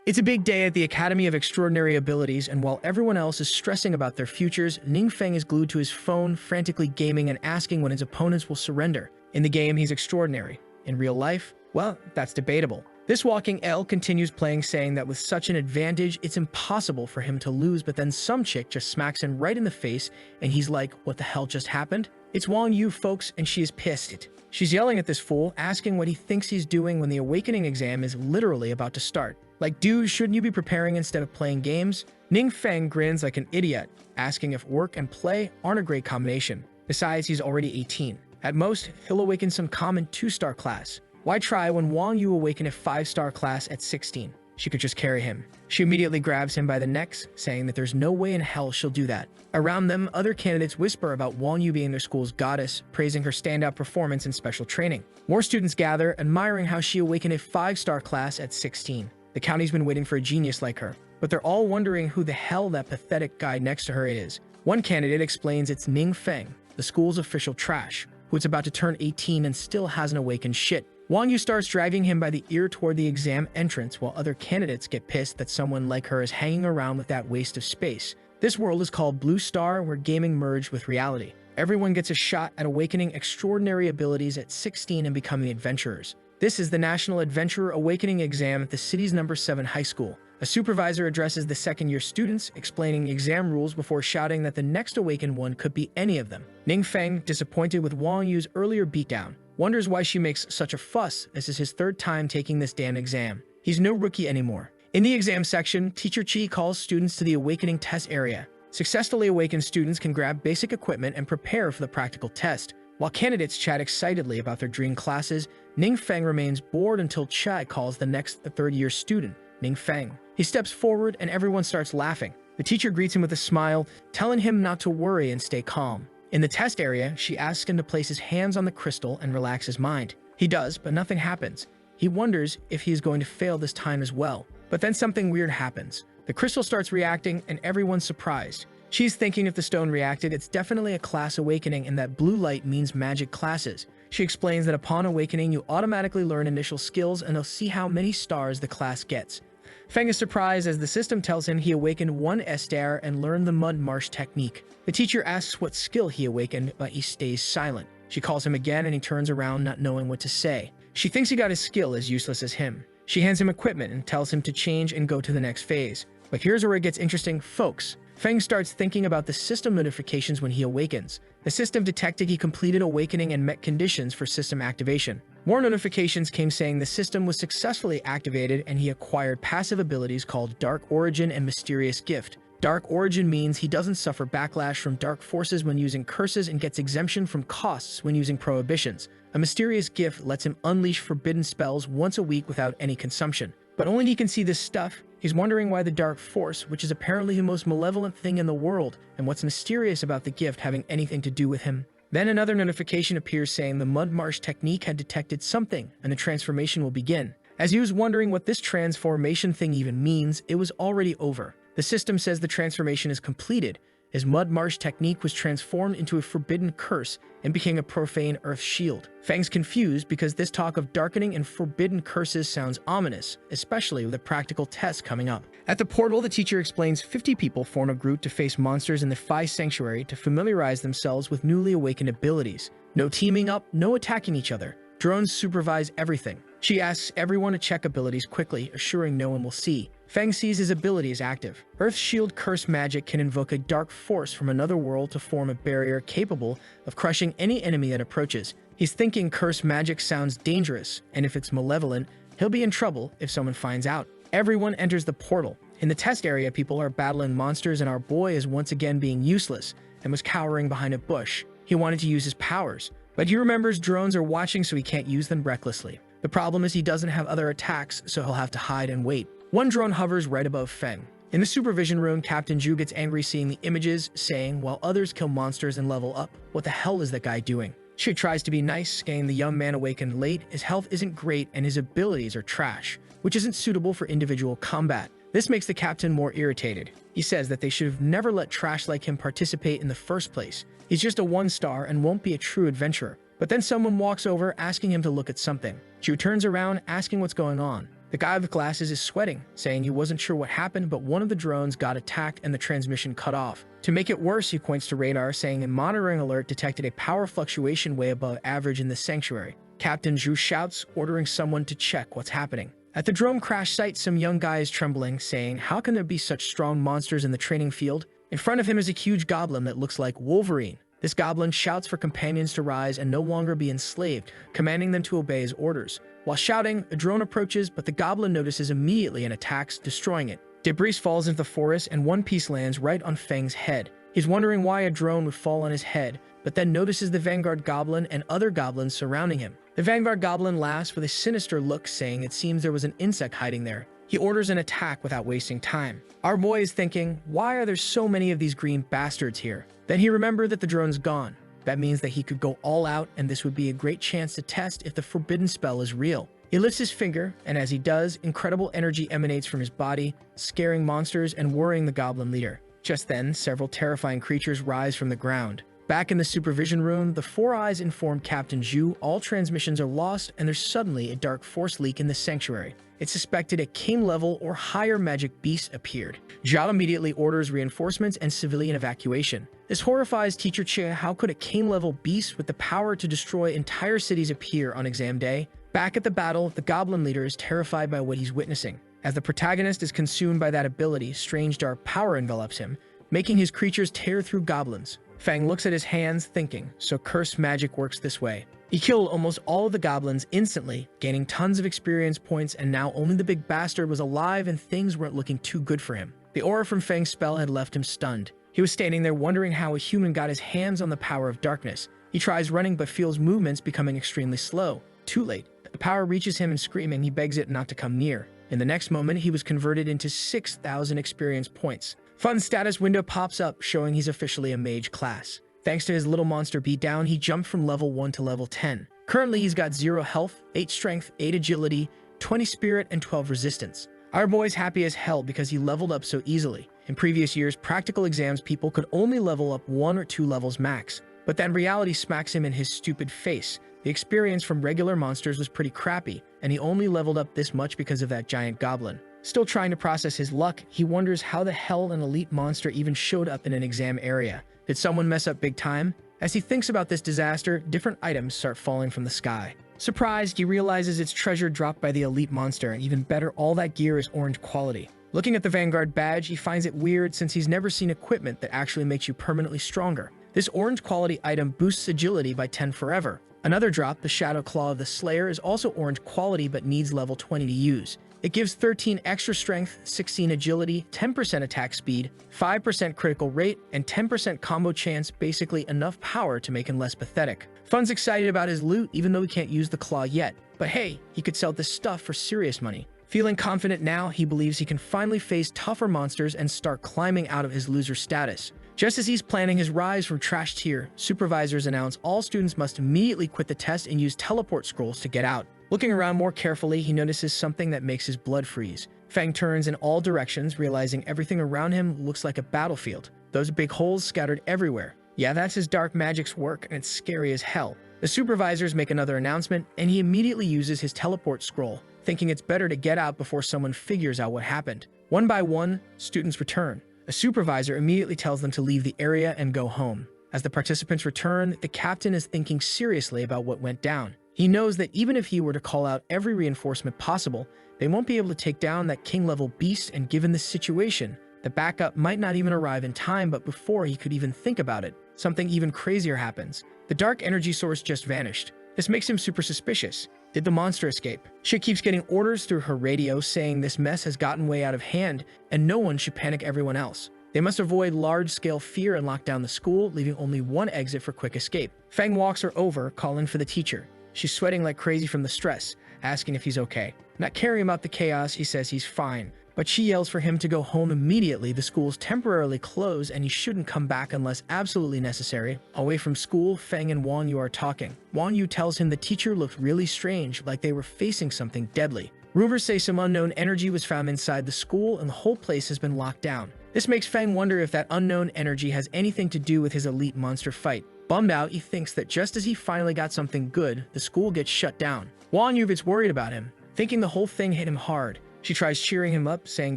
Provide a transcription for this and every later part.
It's a big day at the Academy of Extraordinary Abilities, and while everyone else is stressing about their futures, Ningfeng is glued to his phone, frantically gaming and asking when his opponents will surrender. In the game, he's extraordinary. In real life, well, that's debatable. This walking L continues playing, saying that with such an advantage, it's impossible for him to lose, but then some chick just smacks him right in the face, and he's like, what the hell just happened? It's Wong Yu, folks, and she is pissed. She's yelling at this fool, asking what he thinks he's doing when the awakening exam is literally about to start. Like, dude, shouldn't you be preparing instead of playing games? Ningfeng grins like an idiot, asking if work and play aren't a great combination. Besides, he's already 18. At most, he'll awaken some common 2-star class. Why try when Wong Yu awakened a 5-star class at 16? She could just carry him. She immediately grabs him by the necks, saying that there's no way in hell she'll do that. Around them, other candidates whisper about Wong Yu being their school's goddess, praising her standout performance in special training. More students gather, admiring how she awakened a 5-star class at 16. The county's been waiting for a genius like her, but they're all wondering who the hell that pathetic guy next to her is. One candidate explains it's Ningfeng, the school's official trash, who's about to turn 18 and still hasn't awakened shit. Wong Yu starts dragging him by the ear toward the exam entrance, while other candidates get pissed that someone like her is hanging around with that waste of space. This world is called Blue Star, where gaming merged with reality. Everyone gets a shot at awakening extraordinary abilities at 16 and becoming adventurers. This is the National Adventurer Awakening Exam at the city's number 7 high school. A supervisor addresses the second-year students, explaining exam rules before shouting that the next awakened one could be any of them. Ningfeng, disappointed with Wong Yu's earlier beatdown, wonders why she makes such a fuss. This is his 3rd time taking this damn exam. He's no rookie anymore. In the exam section, Teacher Chi calls students to the awakening test area. Successfully awakened students can grab basic equipment and prepare for the practical test. While candidates chat excitedly about their dream classes, Ningfeng remains bored until Chai calls the next 3rd-year student, Ningfeng. He steps forward and everyone starts laughing. The teacher greets him with a smile, telling him not to worry and stay calm. In the test area, she asks him to place his hands on the crystal and relax his mind. He does, but nothing happens. He wonders if he is going to fail this time as well. But then something weird happens. The crystal starts reacting and everyone's surprised. She's thinking if the stone reacted, it's definitely a class awakening and that blue light means magic classes. She explains that upon awakening, you automatically learn initial skills and they'll see how many stars the class gets. Feng is surprised as the system tells him he awakened 1 star and learned the mud marsh technique. The teacher asks what skill he awakened, but he stays silent. She calls him again and he turns around not knowing what to say. She thinks he got his skill as useless as him. She hands him equipment and tells him to change and go to the next phase. But here's where it gets interesting, folks. Feng starts thinking about the system notifications when he awakens. The system detected he completed awakening and met conditions for system activation. More notifications came saying the system was successfully activated and he acquired passive abilities called Dark Origin and Mysterious Gift. Dark Origin means he doesn't suffer backlash from dark forces when using curses and gets exemption from costs when using prohibitions. A Mysterious Gift lets him unleash forbidden spells once a week without any consumption. But only he can see this stuff. He's wondering why the Dark Force, which is apparently the most malevolent thing in the world, and what's mysterious about the gift having anything to do with him. Then another notification appears saying the Mud Marsh technique had detected something, and the transformation will begin. As he was wondering what this transformation thing even means, it was already over. The system says the transformation is completed. His Mud Marsh technique was transformed into a forbidden curse and became a profane earth shield. Feng's confused because this talk of darkening and forbidden curses sounds ominous, especially with a practical test coming up. At the portal, the teacher explains 50 people form a group to face monsters in the Phi Sanctuary to familiarize themselves with newly awakened abilities. No teaming up, no attacking each other. Drones supervise everything. She asks everyone to check abilities quickly, assuring no one will see. Feng sees his ability is active. Earth Shield Curse magic can invoke a dark force from another world to form a barrier capable of crushing any enemy that approaches. He's thinking curse magic sounds dangerous, and if it's malevolent, he'll be in trouble if someone finds out. Everyone enters the portal. In the test area, people are battling monsters and our boy is once again being useless and was cowering behind a bush. He wanted to use his powers, but he remembers drones are watching so he can't use them recklessly. The problem is he doesn't have other attacks, so he'll have to hide and wait. One drone hovers right above Feng. In the supervision room, Captain Zhu gets angry seeing the images, saying, while others kill monsters and level up, what the hell is that guy doing? She tries to be nice, saying the young man awakened late, his health isn't great, and his abilities are trash, which isn't suitable for individual combat. This makes the captain more irritated. He says that they should have never let trash like him participate in the first place. He's just a 1-star and won't be a true adventurer. But then someone walks over asking him to look at something. Zhu turns around asking what's going on. The guy with glasses is sweating, saying he wasn't sure what happened, but one of the drones got attacked and the transmission cut off. To make it worse, he points to radar, saying a monitoring alert detected a power fluctuation way above average in the sanctuary. Captain Zhu shouts, ordering someone to check what's happening. At the drone crash site, some young guy is trembling, saying, "How can there be such strong monsters in the training field?" In front of him is a huge goblin that looks like Wolverine. This goblin shouts for companions to rise and no longer be enslaved, commanding them to obey his orders. While shouting, a drone approaches, but the goblin notices immediately and attacks, destroying it. Debris falls into the forest and one piece lands right on Feng's head. He's wondering why a drone would fall on his head, but then notices the Vanguard Goblin and other goblins surrounding him. The Vanguard Goblin laughs with a sinister look, saying it seems there was an insect hiding there. He orders an attack without wasting time. Our boy is thinking, why are there so many of these green bastards here? Then he remembered that the drone's gone. That means that he could go all out, and this would be a great chance to test if the forbidden spell is real. He lifts his finger, and as he does, incredible energy emanates from his body, scaring monsters and worrying the goblin leader. Just then, several terrifying creatures rise from the ground. Back in the supervision room, the Four Eyes inform Captain Zhu all transmissions are lost and there's suddenly a dark force leak in the sanctuary. It's suspected a king-level or higher magic beast appeared. Zhao immediately orders reinforcements and civilian evacuation. This horrifies Teacher Che. How could a king-level beast with the power to destroy entire cities appear on exam day? Back at the battle, the goblin leader is terrified by what he's witnessing. As the protagonist is consumed by that ability, strange dark power envelops him, making his creatures tear through goblins. Feng looks at his hands, thinking, so cursed magic works this way. He killed almost all of the goblins instantly, gaining tons of experience points, and now only the big bastard was alive and things weren't looking too good for him. The aura from Feng's spell had left him stunned. He was standing there wondering how a human got his hands on the power of darkness. He tries running but feels movements becoming extremely slow. Too late. The power reaches him and screaming, he begs it not to come near. In the next moment, he was converted into 6,000 experience points. Fun status window pops up, showing he's officially a mage class. Thanks to his little monster beatdown, he jumped from level 1 to level 10. Currently, he's got 0 health, 8 strength, 8 agility, 20 spirit, and 12 resistance. Our boy's happy as hell because he leveled up so easily. In previous years, practical exams people could only level up 1 or 2 levels max. But then reality smacks him in his stupid face. The experience from regular monsters was pretty crappy, and he only leveled up this much because of that giant goblin. Still trying to process his luck, he wonders how the hell an elite monster even showed up in an exam area. Did someone mess up big time? As he thinks about this disaster, different items start falling from the sky. Surprised, he realizes it's treasure dropped by the elite monster, and even better, all that gear is orange quality. Looking at the Vanguard badge, he finds it weird since he's never seen equipment that actually makes you permanently stronger. This orange quality item boosts agility by 10 forever. Another drop, the Shadow Claw of the Slayer, is also orange quality but needs level 20 to use. It gives 13 extra strength, 16 agility, 10% attack speed, 5% critical rate, and 10% combo chance, basically enough power to make him less pathetic. Fun's excited about his loot even though he can't use the claw yet, but hey, he could sell this stuff for serious money. Feeling confident now, he believes he can finally face tougher monsters and start climbing out of his loser status. Just as he's planning his rise from trash tier, supervisors announce all students must immediately quit the test and use teleport scrolls to get out. Looking around more carefully, he notices something that makes his blood freeze. Feng turns in all directions, realizing everything around him looks like a battlefield. Those big holes scattered everywhere. Yeah, that's his dark magic's work, and it's scary as hell. The supervisors make another announcement, and he immediately uses his teleport scroll, thinking it's better to get out before someone figures out what happened. One by one, students return. A supervisor immediately tells them to leave the area and go home. As the participants return, the captain is thinking seriously about what went down. He knows that even if he were to call out every reinforcement possible, they won't be able to take down that king-level beast, and given this situation, the backup might not even arrive in time, but before he could even think about it, something even crazier happens. The dark energy source just vanished. This makes him super suspicious. Did the monster escape? She keeps getting orders through her radio saying this mess has gotten way out of hand and no one should panic everyone else. They must avoid large-scale fear and lock down the school, leaving only one exit for quick escape. Feng walks her over, calling for the teacher. She's sweating like crazy from the stress, asking if he's okay. Not caring about the chaos, he says he's fine. But she yells for him to go home immediately. The school's temporarily closed and he shouldn't come back unless absolutely necessary. Away from school, Feng and Wong Yu are talking. Wong Yu tells him the teacher looked really strange, like they were facing something deadly. Rumors say some unknown energy was found inside the school and the whole place has been locked down. This makes Feng wonder if that unknown energy has anything to do with his elite monster fight. Bummed out, he thinks that just as he finally got something good, the school gets shut down. Wong Yu gets worried about him. thinking the whole thing hit him hard. She tries cheering him up, saying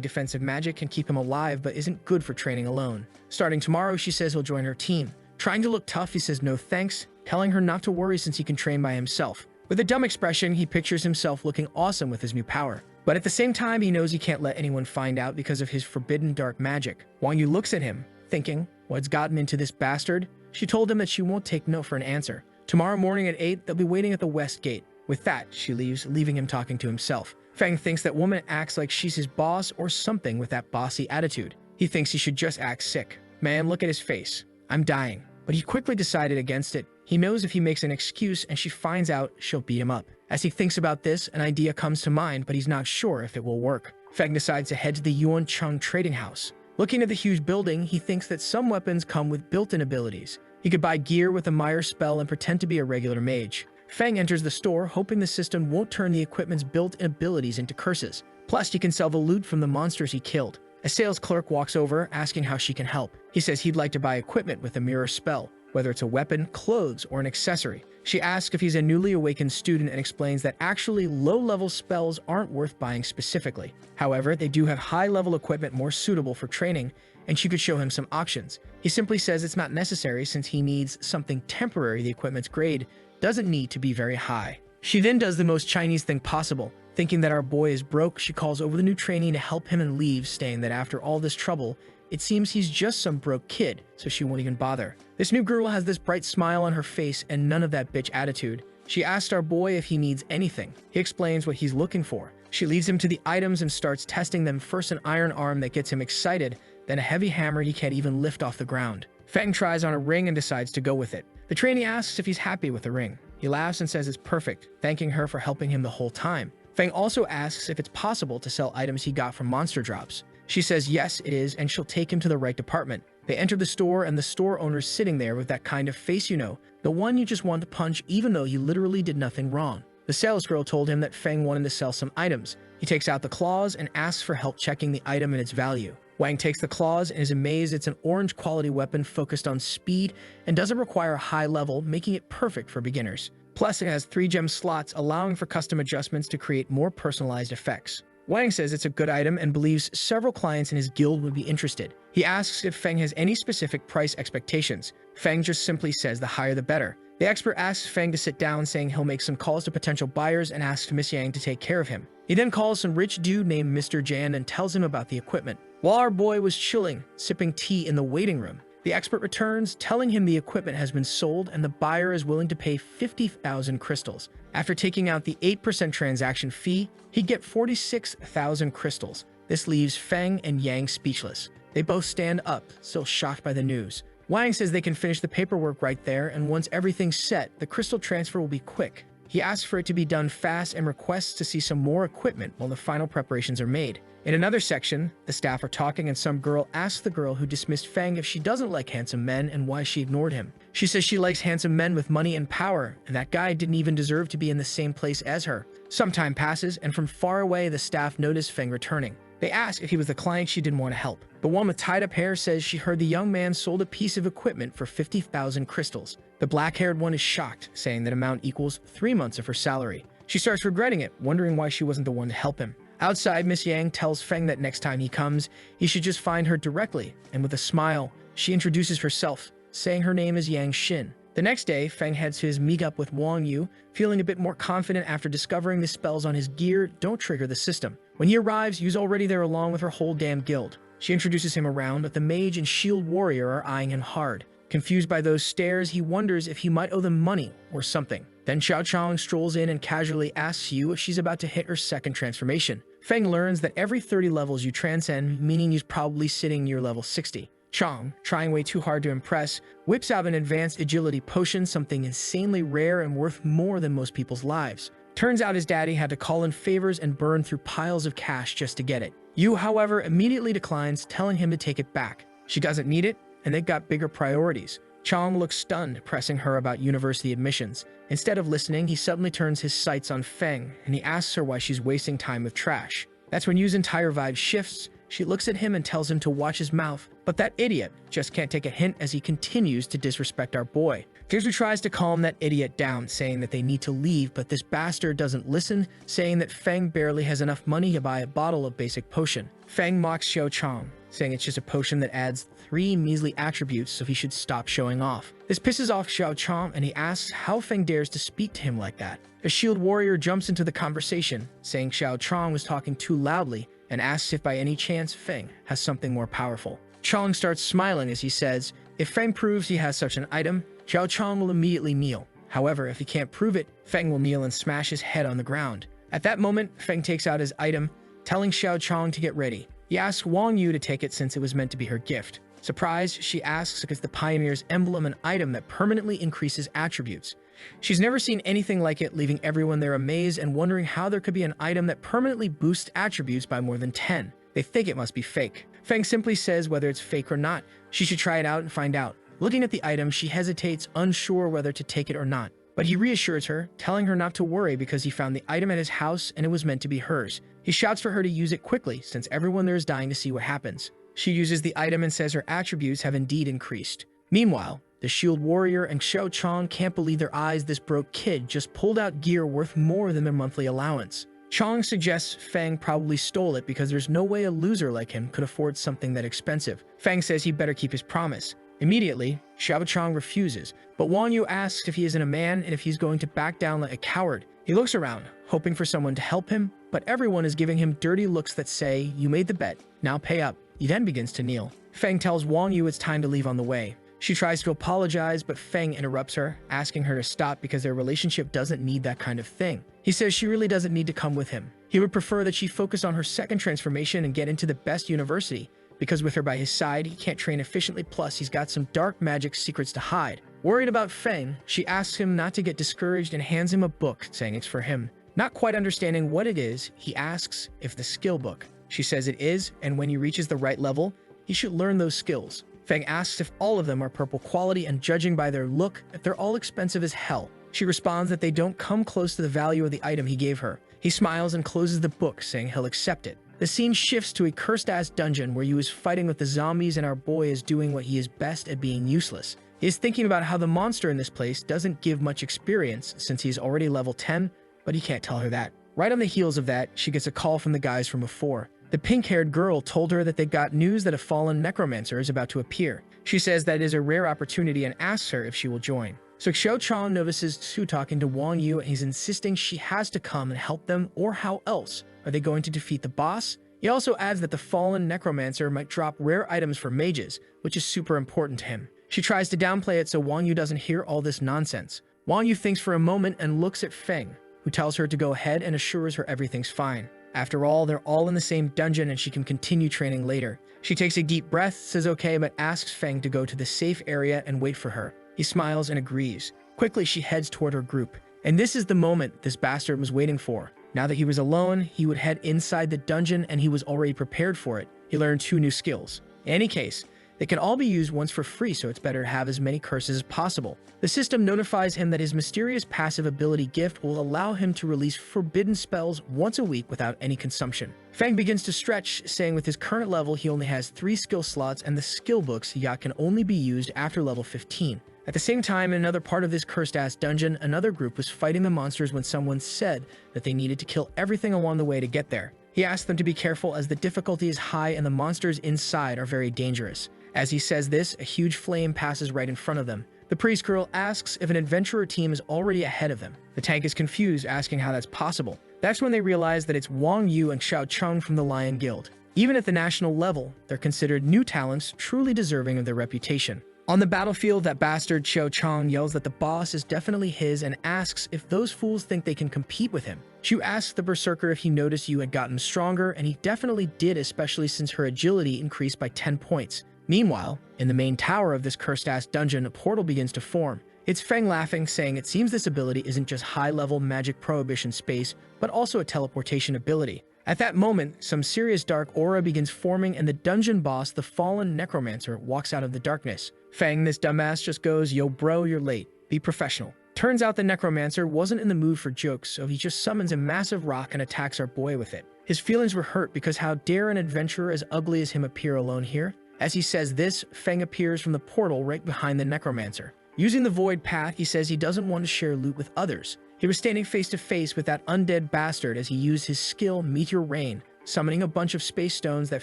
defensive magic can keep him alive but isn't good for training alone. Starting tomorrow, she says he'll join her team. Trying to look tough, he says no thanks, telling her not to worry since he can train by himself. With a dumb expression, he pictures himself looking awesome with his new power. But at the same time, he knows he can't let anyone find out because of his forbidden dark magic. Wong Yu looks at him, thinking, what's gotten into this bastard? She told him that she won't take no for an answer. Tomorrow morning at 8, they'll be waiting at the west gate. With that, she leaves, leaving him talking to himself. Feng thinks that woman acts like she's his boss or something with that bossy attitude. He thinks he should just act sick. Man, look at his face. I'm dying. But he quickly decided against it. He knows if he makes an excuse and she finds out, she'll beat him up. As he thinks about this, an idea comes to mind, but he's not sure if it will work. Feng decides to head to the Yuan Chung trading house. Looking at the huge building, he thinks that some weapons come with built-in abilities. He could buy gear with a Meyer spell and pretend to be a regular mage. Feng enters the store, hoping the system won't turn the equipment's built-in abilities into curses. Plus, he can sell the loot from the monsters he killed. A sales clerk walks over, asking how she can help. He says he'd like to buy equipment with a mirror spell, whether it's a weapon, clothes, or an accessory. She asks if he's a newly awakened student and explains that actually low-level spells aren't worth buying specifically. However, they do have high-level equipment more suitable for training, and she could show him some options. He simply says it's not necessary since he needs something temporary. The equipment's grade doesn't need to be very high. She then does the most Chinese thing possible. Thinking that our boy is broke, she calls over the new trainee to help him and leaves, saying that after all this trouble, it seems he's just some broke kid, so she won't even bother. This new girl has this bright smile on her face and none of that bitch attitude. She asks our boy if he needs anything. He explains what he's looking for. She leads him to the items and starts testing them, first an iron arm that gets him excited, then a heavy hammer he can't even lift off the ground. Feng tries on a ring and decides to go with it. The trainee asks if he's happy with the ring. He laughs and says it's perfect, thanking her for helping him the whole time. Feng also asks if it's possible to sell items he got from monster drops. She says yes, it is, and she'll take him to the right department. They enter the store, and the store owner's sitting there with that kind of face, you know, the one you just want to punch even though you literally did nothing wrong. The salesgirl told him that Feng wanted to sell some items. He takes out the claws and asks for help checking the item and its value. Wang takes the claws and is amazed it's an orange quality weapon focused on speed and doesn't require a high level, making it perfect for beginners. Plus, it has 3 gem slots, allowing for custom adjustments to create more personalized effects. Wang says it's a good item and believes several clients in his guild would be interested. He asks if Feng has any specific price expectations. Feng just simply says the higher the better. The expert asks Feng to sit down, saying he'll make some calls to potential buyers and asks Miss Yang to take care of him. He then calls some rich dude named Mr. Jan and tells him about the equipment. While our boy was chilling, sipping tea in the waiting room, the expert returns, telling him the equipment has been sold and the buyer is willing to pay 50,000 crystals. After taking out the 8% transaction fee, he'd get 46,000 crystals. This leaves Feng and Yang speechless. They both stand up, still shocked by the news. Wang says they can finish the paperwork right there, and once everything's set, the crystal transfer will be quick. He asks for it to be done fast and requests to see some more equipment while the final preparations are made. In another section, the staff are talking and some girl asks the girl who dismissed Feng if she doesn't like handsome men and why she ignored him. She says she likes handsome men with money and power, and that guy didn't even deserve to be in the same place as her. Some time passes, and from far away, the staff notice Feng returning. They ask if he was the client she didn't want to help. The one with tied-up hair says she heard the young man sold a piece of equipment for 50,000 crystals. The black-haired one is shocked, saying that amount equals 3 months of her salary. She starts regretting it, wondering why she wasn't the one to help him. Outside, Miss Yang tells Feng that next time he comes, he should just find her directly, and with a smile, she introduces herself, saying her name is Yang Xin. The next day, Feng heads to his meetup with Wong Yu, feeling a bit more confident after discovering the spells on his gear don't trigger the system. When he arrives, Yu's already there along with her whole damn guild. She introduces him around, but the mage and shield warrior are eyeing him hard. Confused by those stares, he wonders if he might owe them money or something. Then Xiao Chong strolls in and casually asks Yu if she's about to hit her second transformation. Feng learns that every 30 levels you transcend, meaning he's probably sitting near level 60. Chong, trying way too hard to impress, whips out an advanced agility potion, something insanely rare and worth more than most people's lives. Turns out his daddy had to call in favors and burn through piles of cash just to get it. Yu, however, immediately declines, telling him to take it back. She doesn't need it, and they've got bigger priorities. Chong looks stunned, pressing her about university admissions. Instead of listening, he suddenly turns his sights on Feng, and he asks her why she's wasting time with trash. That's when Yu's entire vibe shifts. She looks at him and tells him to watch his mouth, but that idiot just can't take a hint as he continues to disrespect our boy. Fiercely tries to calm that idiot down, saying that they need to leave, but this bastard doesn't listen, saying that Feng barely has enough money to buy a bottle of basic potion. Feng mocks Xiao Chong, saying it's just a potion that adds 3 measly attributes, so he should stop showing off. This pisses off Xiao Chong, and he asks how Feng dares to speak to him like that. A shield warrior jumps into the conversation, saying Xiao Chong was talking too loudly, and asks if by any chance Feng has something more powerful. Chong starts smiling as he says, if Feng proves he has such an item, Xiao Chong will immediately kneel. However, if he can't prove it, Feng will kneel and smash his head on the ground. At that moment, Feng takes out his item, telling Xiao Chong to get ready. He asks Wong Yu to take it since it was meant to be her gift. Surprised, she asks if it's the Pioneer's emblem, an item that permanently increases attributes. She's never seen anything like it, leaving everyone there amazed and wondering how there could be an item that permanently boosts attributes by more than 10. They think it must be fake. Feng simply says whether it's fake or not, she should try it out and find out. Looking at the item, she hesitates, unsure whether to take it or not. But he reassures her, telling her not to worry because he found the item at his house and it was meant to be hers. He shouts for her to use it quickly, since everyone there is dying to see what happens. She uses the item and says her attributes have indeed increased. Meanwhile, the shield warrior and Xiao Chong can't believe their eyes. This broke kid just pulled out gear worth more than their monthly allowance. Chong suggests Feng probably stole it because there's no way a loser like him could afford something that expensive. Feng says he better keep his promise. Immediately, Xiao Chong refuses, but Wong Yu asks if he isn't a man and if he's going to back down like a coward. He looks around, hoping for someone to help him, but everyone is giving him dirty looks that say, you made the bet, now pay up. He then begins to kneel. Feng tells Wong Yu it's time to leave on the way. She tries to apologize, but Feng interrupts her, asking her to stop because their relationship doesn't need that kind of thing. He says she really doesn't need to come with him. He would prefer that she focus on her second transformation and get into the best university, because with her by his side, he can't train efficiently, plus he's got some dark magic secrets to hide. Worried about Feng, she asks him not to get discouraged and hands him a book, saying it's for him. Not quite understanding what it is, he asks if the skill book. She says it is, and when he reaches the right level, he should learn those skills. Feng asks if all of them are purple quality, and judging by their look, if they're all expensive as hell. She responds that they don't come close to the value of the item he gave her. He smiles and closes the book, saying he'll accept it. The scene shifts to a cursed-ass dungeon where Yu is fighting with the zombies and our boy is doing what he is best at, being useless. He is thinking about how the monster in this place doesn't give much experience since he's already level 10, but he can't tell her that. Right on the heels of that, she gets a call from the guys from before. The pink-haired girl told her that they've got news that a fallen necromancer is about to appear. She says that is a rare opportunity and asks her if she will join. So Xiao Chong notices Su talking to Wong Yu and he's insisting she has to come and help them, or how else are they going to defeat the boss? He also adds that the fallen necromancer might drop rare items for mages, which is super important to him. She tries to downplay it so Wong Yu doesn't hear all this nonsense. Wong Yu thinks for a moment and looks at Feng, who tells her to go ahead and assures her everything's fine. After all, they're all in the same dungeon and she can continue training later. She takes a deep breath, says okay, but asks Feng to go to the safe area and wait for her. He smiles and agrees. Quickly, she heads toward her group. And this is the moment this bastard was waiting for. Now that he was alone, he would head inside the dungeon and he was already prepared for it. He learned 2 new skills. In any case, they can all be used once for free, so it's better to have as many curses as possible. The system notifies him that his mysterious passive ability gift will allow him to release forbidden spells once a week without any consumption. Feng begins to stretch, saying with his current level he only has 3 skill slots and the skill books he got can only be used after level 15. At the same time, in another part of this cursed-ass dungeon, another group was fighting the monsters when someone said that they needed to kill everything along the way to get there. He asked them to be careful as the difficulty is high and the monsters inside are very dangerous. As he says this, a huge flame passes right in front of them. The priest girl asks if an adventurer team is already ahead of them. The tank is confused, asking how that's possible. That's when they realize that it's Wong Yu and Xiao Chong from the Lion Guild. Even at the national level, they're considered new talents truly deserving of their reputation. On the battlefield, that bastard Xiao Chong yells that the boss is definitely his and asks if those fools think they can compete with him. Xiu asks the berserker if he noticed Yu had gotten stronger, and he definitely did, especially since her agility increased by 10 points. Meanwhile, in the main tower of this cursed-ass dungeon, a portal begins to form. It's Feng laughing, saying it seems this ability isn't just high-level magic prohibition space, but also a teleportation ability. At that moment, some serious dark aura begins forming and the dungeon boss, the fallen necromancer, walks out of the darkness. Feng, this dumbass, just goes, "Yo bro, you're late. Be professional." Turns out the necromancer wasn't in the mood for jokes, so he just summons a massive rock and attacks our boy with it. His feelings were hurt because how dare an adventurer as ugly as him appear alone here? As he says this, Feng appears from the portal right behind the necromancer. Using the void path, he says he doesn't want to share loot with others. He was standing face to face with that undead bastard as he used his skill Meteor Rain, summoning a bunch of space stones that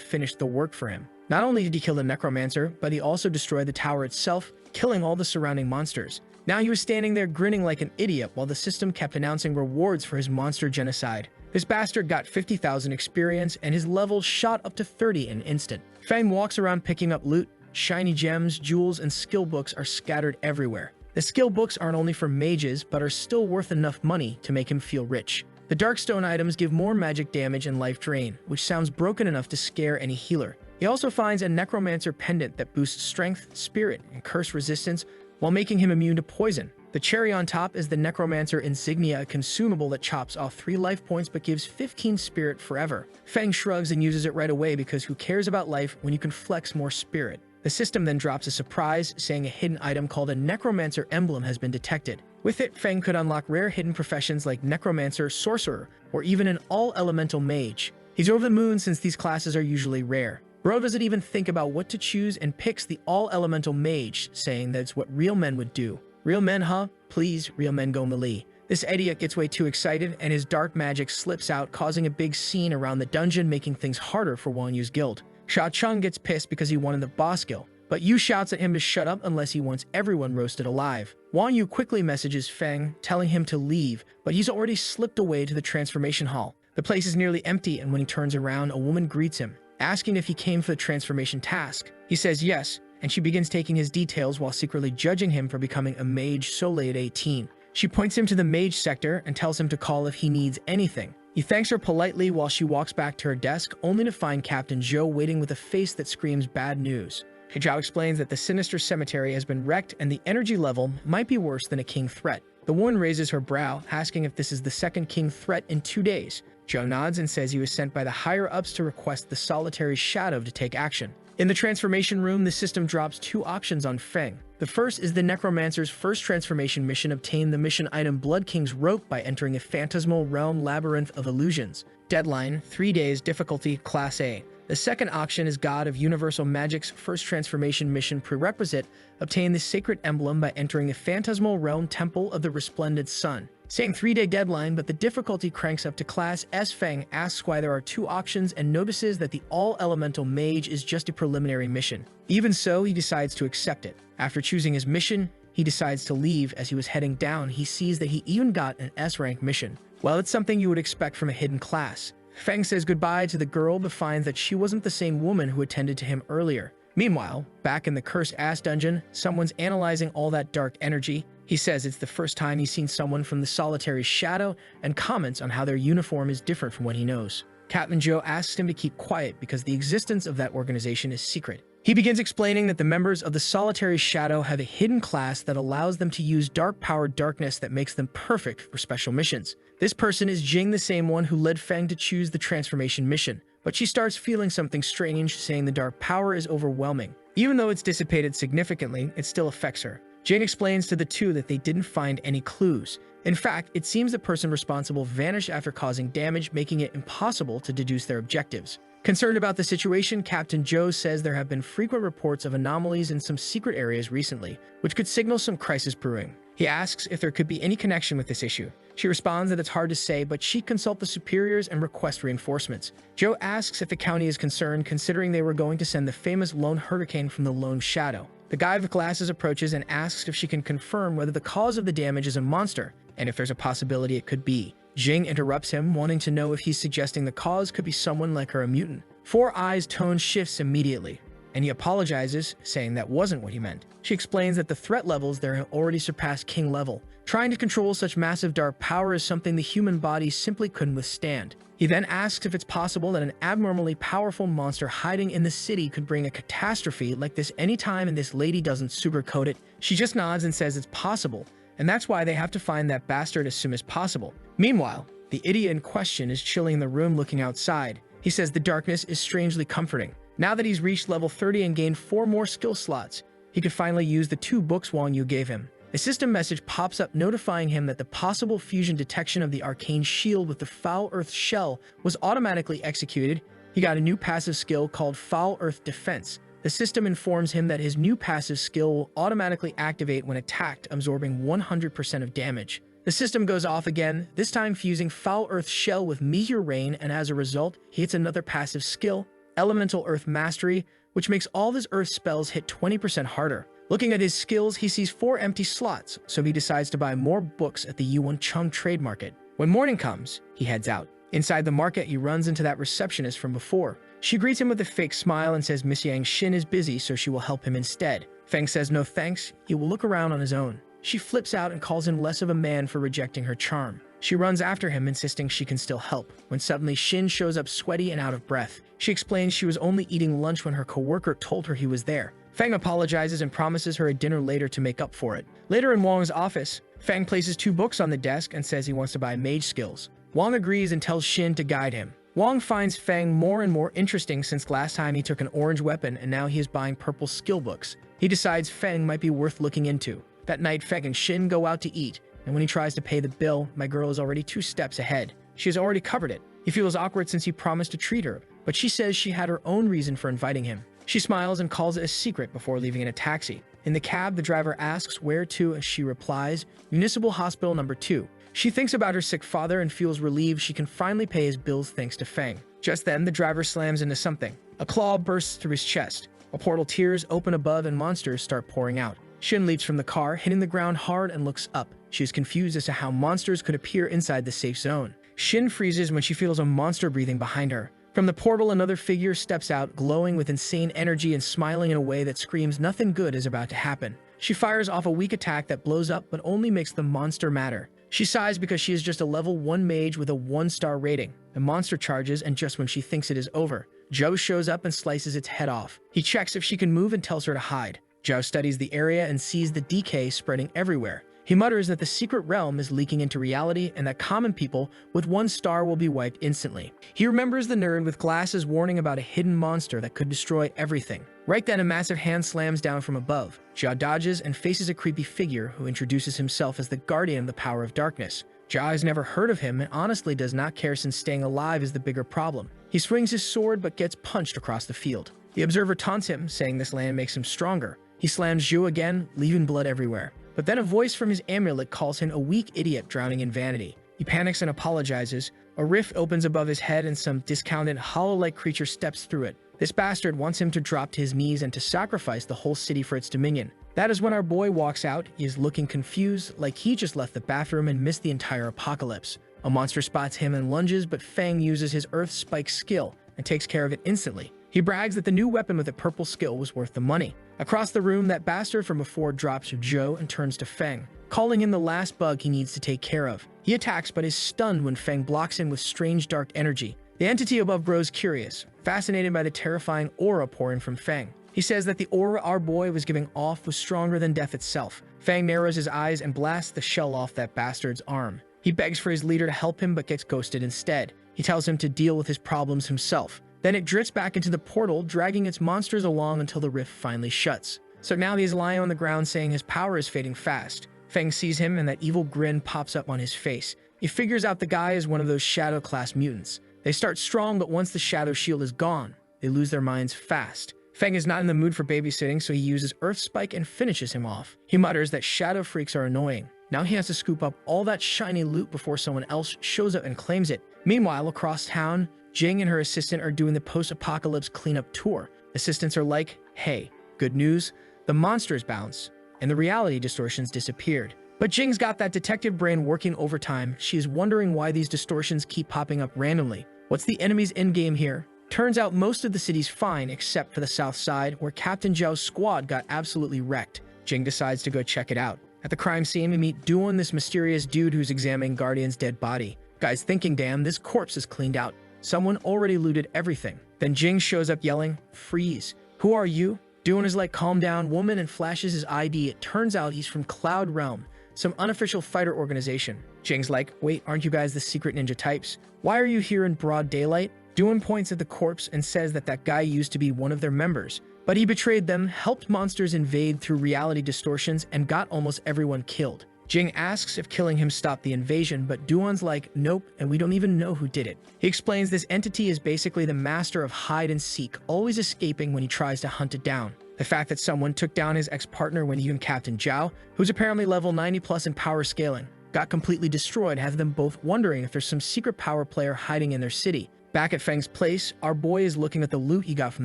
finished the work for him. Not only did he kill the Necromancer, but he also destroyed the tower itself, killing all the surrounding monsters. Now he was standing there grinning like an idiot while the system kept announcing rewards for his monster genocide. This bastard got 50,000 experience and his levels shot up to 30 in an instant. Feng walks around picking up loot. Shiny gems, jewels, and skill books are scattered everywhere. The skill books aren't only for mages, but are still worth enough money to make him feel rich. The Darkstone items give more magic damage and life drain, which sounds broken enough to scare any healer. He also finds a Necromancer pendant that boosts strength, spirit, and curse resistance while making him immune to poison. The cherry on top is the Necromancer insignia, a consumable that chops off 3 life points but gives 15 spirit forever. Feng shrugs and uses it right away because who cares about life when you can flex more spirit? The system then drops a surprise, saying a hidden item called a Necromancer emblem has been detected. With it, Feng could unlock rare hidden professions like Necromancer, Sorcerer, or even an all-elemental mage. He's over the moon since these classes are usually rare. Bro doesn't even think about what to choose and picks the all-elemental mage, saying that it's what real men would do. Real men, huh? Please, real men go melee. This idiot gets way too excited, and his dark magic slips out, causing a big scene around the dungeon, making things harder for Wong Yu's guild. Sha Chung gets pissed because he wanted the boss kill, but Yu shouts at him to shut up unless he wants everyone roasted alive. Wong Yu quickly messages Feng, telling him to leave, but he's already slipped away to the transformation hall. The place is nearly empty, and when he turns around, a woman greets him, asking if he came for the transformation task. He says yes, and she begins taking his details while secretly judging him for becoming a mage so late at 18. She points him to the mage sector and tells him to call if he needs anything. He thanks her politely while she walks back to her desk, only to find Captain Zhou waiting with a face that screams bad news. Zhou explains that the sinister cemetery has been wrecked and the energy level might be worse than a king threat. The woman raises her brow, asking if this is the second king threat in 2 days. Zhou nods and says he was sent by the higher-ups to request the solitary shadow to take action. In the transformation room, the system drops 2 options on Feng. The first is the Necromancer's first transformation mission: obtain the mission item Blood King's Rope by entering a phantasmal realm labyrinth of illusions. Deadline, 3 days, difficulty, Class A. The second option is God of Universal Magic's first transformation mission prerequisite: obtain the sacred emblem by entering the phantasmal realm Temple of the Resplendent Sun. Saying 3-day deadline, but the difficulty cranks up to Class S. Feng asks why there are 2 options and notices that the all-elemental mage is just a preliminary mission. Even so, he decides to accept it. After choosing his mission, he decides to leave. As he was heading down, he sees that he even got an S-rank mission. Well, it's something you would expect from a hidden class. Feng says goodbye to the girl but finds that she wasn't the same woman who attended to him earlier. Meanwhile, back in the Curse-Ass dungeon, someone's analyzing all that dark energy. He says it's the first time he's seen someone from the solitary shadow and comments on how their uniform is different from what he knows. Captain Zhou asks him to keep quiet because the existence of that organization is secret. He begins explaining that the members of the solitary shadow have a hidden class that allows them to use dark-powered darkness that makes them perfect for special missions. This person is Jing, the same one who led Feng to choose the transformation mission. But she starts feeling something strange, saying the dark power is overwhelming. Even though it's dissipated significantly, it still affects her. Jane explains to the two that they didn't find any clues. In fact, it seems the person responsible vanished after causing damage, making it impossible to deduce their objectives. Concerned about the situation, Captain Zhou says there have been frequent reports of anomalies in some secret areas recently, which could signal some crisis brewing. He asks if there could be any connection with this issue. She responds that it's hard to say, but she'd consult the superiors and request reinforcements. Zhou asks if the county is concerned, considering they were going to send the famous Lone Hurricane from the Lone Shadow. The guy with glasses approaches and asks if she can confirm whether the cause of the damage is a monster, and if there's a possibility it could be. Jing interrupts him, wanting to know if he's suggesting the cause could be someone like her, a mutant. Four Eyes' tone shifts immediately, and he apologizes, saying that wasn't what he meant. She explains that the threat levels there have already surpassed king level. Trying to control such massive dark power is something the human body simply couldn't withstand. He then asks if it's possible that an abnormally powerful monster hiding in the city could bring a catastrophe like this anytime, and this lady doesn't sugarcoat it. She just nods and says it's possible, and that's why they have to find that bastard as soon as possible. Meanwhile, the idiot in question is chilling in the room looking outside. He says the darkness is strangely comforting. Now that he's reached level 30 and gained 4 more skill slots, he could finally use the 2 books Wong Yu gave him. A system message pops up notifying him that the possible fusion detection of the arcane shield with the Foul Earth shell was automatically executed. He got a new passive skill called Foul Earth Defense The system informs him that his new passive skill will automatically activate when attacked, absorbing 100% of damage. The system goes off again, this time fusing Foul Earth Shell with Meteor Rain, and as a result, he hits another passive skill, Elemental Earth Mastery, which makes all of his Earth spells hit 20% harder. Looking at his skills, he sees 4 empty slots, so he decides to buy more books at the Yuan Chung Trade Market. When morning comes, he heads out. Inside the market, he runs into that receptionist from before. She greets him with a fake smile and says Miss Yang Xin is busy, so she will help him instead. Feng says no thanks, he will look around on his own. She flips out and calls him less of a man for rejecting her charm. She runs after him, insisting she can still help, when suddenly Xin shows up sweaty and out of breath. She explains she was only eating lunch when her coworker told her he was there. Feng apologizes and promises her a dinner later to make up for it. Later in Wong's office, Feng places 2 books on the desk and says he wants to buy mage skills. Wong agrees and tells Xin to guide him. Wong finds Feng more and more interesting since last time he took an orange weapon and now he is buying purple skill books. He decides Feng might be worth looking into. That night, Feng and Xin go out to eat, and when he tries to pay the bill, my girl is already 2 steps ahead. She has already covered it. He feels awkward since he promised to treat her, but she says she had her own reason for inviting him. She smiles and calls it a secret before leaving in a taxi. In the cab, the driver asks where to, and she replies, Municipal Hospital number 2. She thinks about her sick father and feels relieved she can finally pay his bills thanks to Feng. Just then, the driver slams into something. A claw bursts through his chest. A portal tears open above and monsters start pouring out. Xin leaps from the car, hitting the ground hard, and looks up. She is confused as to how monsters could appear inside the safe zone. Xin freezes when she feels a monster breathing behind her. From the portal, another figure steps out, glowing with insane energy and smiling in a way that screams nothing good is about to happen. She fires off a weak attack that blows up but only makes the monster madder. She sighs because she is just a level 1 mage with a 1-star rating. The monster charges, and just when she thinks it is over, Zhou shows up and slices its head off. He checks if she can move and tells her to hide. Zhou studies the area and sees the decay spreading everywhere. He mutters that the secret realm is leaking into reality and that common people with 1 star will be wiped instantly. He remembers the nerd with glasses warning about a hidden monster that could destroy everything. Right then, a massive hand slams down from above. Zhao dodges and faces a creepy figure who introduces himself as the guardian of the power of darkness. Zhao has never heard of him and honestly does not care since staying alive is the bigger problem. He swings his sword but gets punched across the field. The observer taunts him, saying this land makes him stronger. He slams Zhu again, leaving blood everywhere. But then a voice from his amulet calls him a weak idiot drowning in vanity. He panics and apologizes. A rift opens above his head and some discounted hollow-like creature steps through it. This bastard wants him to drop to his knees and to sacrifice the whole city for its dominion. That is when our boy walks out. He is looking confused, like he just left the bathroom and missed the entire apocalypse. A monster spots him and lunges, but Feng uses his Earth Spike skill and takes care of it instantly. He brags that the new weapon with a purple skill was worth the money. Across the room, that bastard from before drops Zhou and turns to Feng, calling him the last bug he needs to take care of. He attacks but is stunned when Feng blocks him with strange dark energy. The entity above grows curious, fascinated by the terrifying aura pouring from Feng. He says that the aura our boy was giving off was stronger than death itself. Feng narrows his eyes and blasts the shell off that bastard's arm. He begs for his leader to help him but gets ghosted instead. He tells him to deal with his problems himself. Then it drifts back into the portal, dragging its monsters along until the rift finally shuts. So now he is lying on the ground saying his power is fading fast. Feng sees him and that evil grin pops up on his face. He figures out the guy is one of those Shadow class mutants. They start strong, but once the Shadow shield is gone, they lose their minds fast. Feng is not in the mood for babysitting, so he uses Earth Spike and finishes him off. He mutters that Shadow freaks are annoying. Now he has to scoop up all that shiny loot before someone else shows up and claims it. Meanwhile, across town, Jing and her assistant are doing the post-apocalypse cleanup tour. Assistants are like, hey, good news, the monsters bounce, and the reality distortions disappeared. But Jing's got that detective brain working overtime. She is wondering why these distortions keep popping up randomly. What's the enemy's endgame here? Turns out most of the city's fine except for the south side, where Captain Zhao's squad got absolutely wrecked. Jing decides to go check it out. At the crime scene, we meet Duan, this mysterious dude who's examining Guardian's dead body. Guy's thinking, damn, this corpse is cleaned out. Someone already looted everything. Then Jing shows up yelling, freeze. Who are you? Duan is like, calm down, woman, and flashes his ID. It turns out he's from Cloud Realm, some unofficial fighter organization. Jing's like, wait, aren't you guys the secret ninja types? Why are you here in broad daylight? Duan points at the corpse and says that that guy used to be one of their members, but he betrayed them, helped monsters invade through reality distortions, and got almost everyone killed. Jing asks if killing him stopped the invasion, but Duan's like, nope, and we don't even know who did it. He explains this entity is basically the master of hide and seek, always escaping when he tries to hunt it down. The fact that someone took down his ex-partner when he and Captain Zhao, who's apparently level 90 plus in power scaling, got completely destroyed has them both wondering if there's some secret power player hiding in their city. Back at Feng's place, our boy is looking at the loot he got from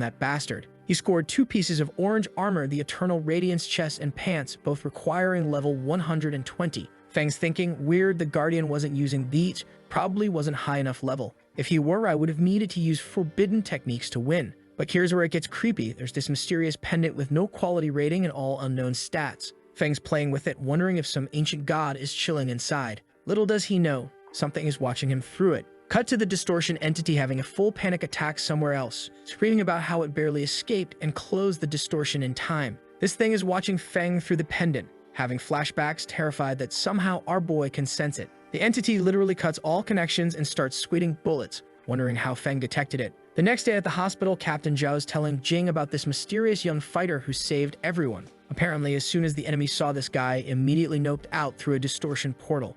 that bastard. He scored 2 pieces of orange armor, the Eternal Radiance chest and pants, both requiring level 120. Feng's thinking, weird the Guardian wasn't using these, probably wasn't high enough level. If he were, I would have needed to use forbidden techniques to win. But here's where it gets creepy. There's this mysterious pendant with no quality rating and all unknown stats. Feng's playing with it, wondering if some ancient god is chilling inside. Little does he know, something is watching him through it. Cut to the distortion entity having a full panic attack somewhere else, screaming about how it barely escaped and closed the distortion in time. This thing is watching Feng through the pendant, having flashbacks, terrified that somehow our boy can sense it. The entity literally cuts all connections and starts squeezing bullets, wondering how Feng detected it. The next day at the hospital, Captain Zhao is telling Jing about this mysterious young fighter who saved everyone. Apparently, as soon as the enemy saw this guy, immediately noped out through a distortion portal.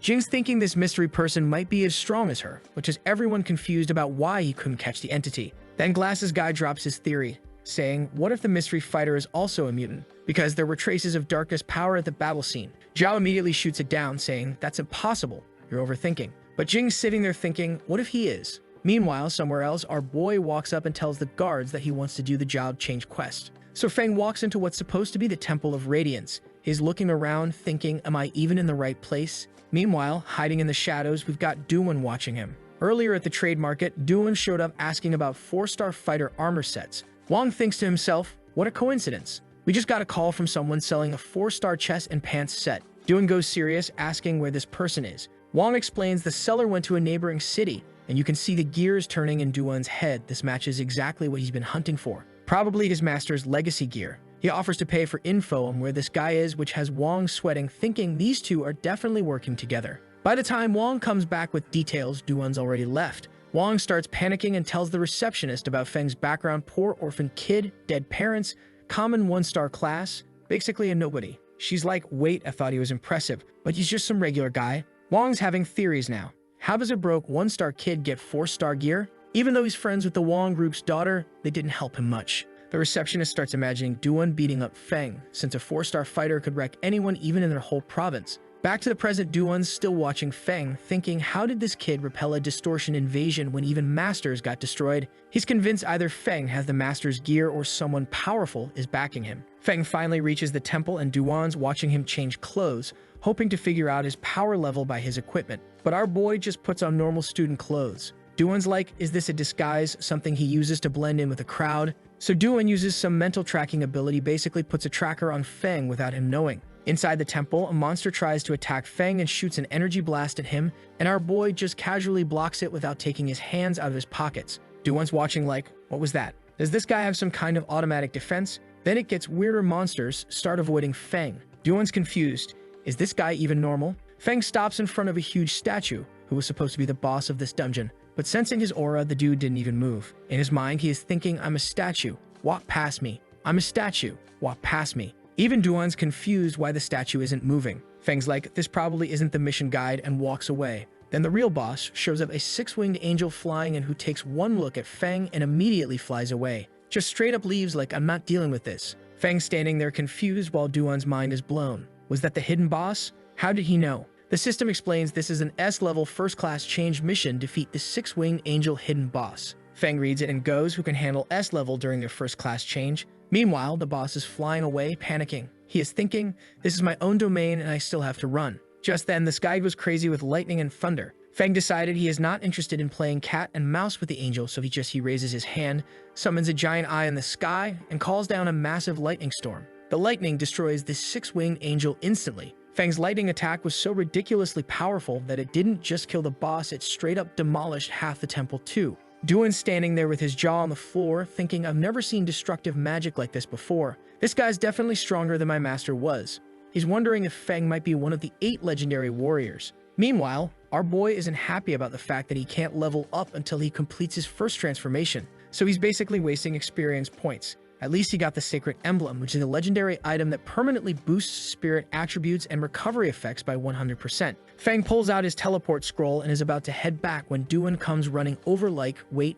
Jing's thinking this mystery person might be as strong as her, which has everyone confused about why he couldn't catch the entity. Then Glasses Guy drops his theory, saying, what if the mystery fighter is also a mutant? Because there were traces of darkness power at the battle scene. Zhao immediately shoots it down, saying, that's impossible, you're overthinking. But Jing's sitting there thinking, what if he is? Meanwhile, somewhere else, our boy walks up and tells the guards that he wants to do the job change quest. So Feng walks into what's supposed to be the Temple of Radiance. He's looking around, thinking, am I even in the right place? Meanwhile, hiding in the shadows, we've got Duan watching him. Earlier at the trade market, Duan showed up asking about 4-star fighter armor sets. Wong thinks to himself, what a coincidence. We just got a call from someone selling a 4-star chest and pants set. Duan goes serious, asking where this person is. Wong explains the seller went to a neighboring city, and you can see the gears turning in Duan's head. This matches exactly what he's been hunting for. Probably his master's legacy gear. He offers to pay for info on where this guy is, which has Wong sweating, thinking these two are definitely working together. By the time Wong comes back with details, Duan's already left. Wong starts panicking and tells the receptionist about Feng's background, poor orphan kid, dead parents, common 1-star class, basically a nobody. She's like, wait, I thought he was impressive, but he's just some regular guy. Wong's having theories now. How does a broke 1-star kid get 4-star gear? Even though he's friends with the Wong group's daughter, they didn't help him much. The receptionist starts imagining Duan beating up Feng, since a 4-star fighter could wreck anyone even in their whole province. Back to the present, Duan's still watching Feng, thinking how did this kid repel a distortion invasion when even masters got destroyed? He's convinced either Feng has the master's gear or someone powerful is backing him. Feng finally reaches the temple and Duan's watching him change clothes, hoping to figure out his power level by his equipment. But our boy just puts on normal student clothes. Duan's like, is this a disguise, something he uses to blend in with the crowd? So Duan uses some mental tracking ability, basically puts a tracker on Feng without him knowing. Inside the temple, a monster tries to attack Feng and shoots an energy blast at him, and our boy just casually blocks it without taking his hands out of his pockets. Duan's watching like, what was that? Does this guy have some kind of automatic defense? Then it gets weirder, monsters start avoiding Feng. Duan's confused. Is this guy even normal? Feng stops in front of a huge statue, who was supposed to be the boss of this dungeon. But sensing his aura, the dude didn't even move. In his mind, he is thinking, I'm a statue. Walk past me. I'm a statue. Walk past me. Even Duan's confused why the statue isn't moving. Feng's like, this probably isn't the mission guide, and walks away. Then the real boss shows up, a 6-winged angel flying in who takes one look at Feng and immediately flies away. Just straight up leaves like, I'm not dealing with this. Feng's standing there confused while Duan's mind is blown. Was that the hidden boss? How did he know? The system explains this is an S-level first-class change mission, defeat the 6-winged angel hidden boss. Feng reads it and goes, who can handle S-level during their first-class change. Meanwhile, the boss is flying away, panicking. He is thinking, this is my own domain and I still have to run. Just then, the sky goes crazy with lightning and thunder. Feng decided he is not interested in playing cat and mouse with the angel, so he raises his hand, summons a giant eye in the sky, and calls down a massive lightning storm. The lightning destroys the 6-winged angel instantly. Feng's lightning attack was so ridiculously powerful that it didn't just kill the boss, it straight up demolished half the temple too. Duan's standing there with his jaw on the floor, thinking, I've never seen destructive magic like this before. This guy's definitely stronger than my master was. He's wondering if Feng might be one of the 8 legendary warriors. Meanwhile, our boy isn't happy about the fact that he can't level up until he completes his first transformation, so he's basically wasting experience points. At least he got the Sacred Emblem, which is a legendary item that permanently boosts spirit attributes and recovery effects by 100%. Feng pulls out his teleport scroll and is about to head back when Duan comes running over like, wait.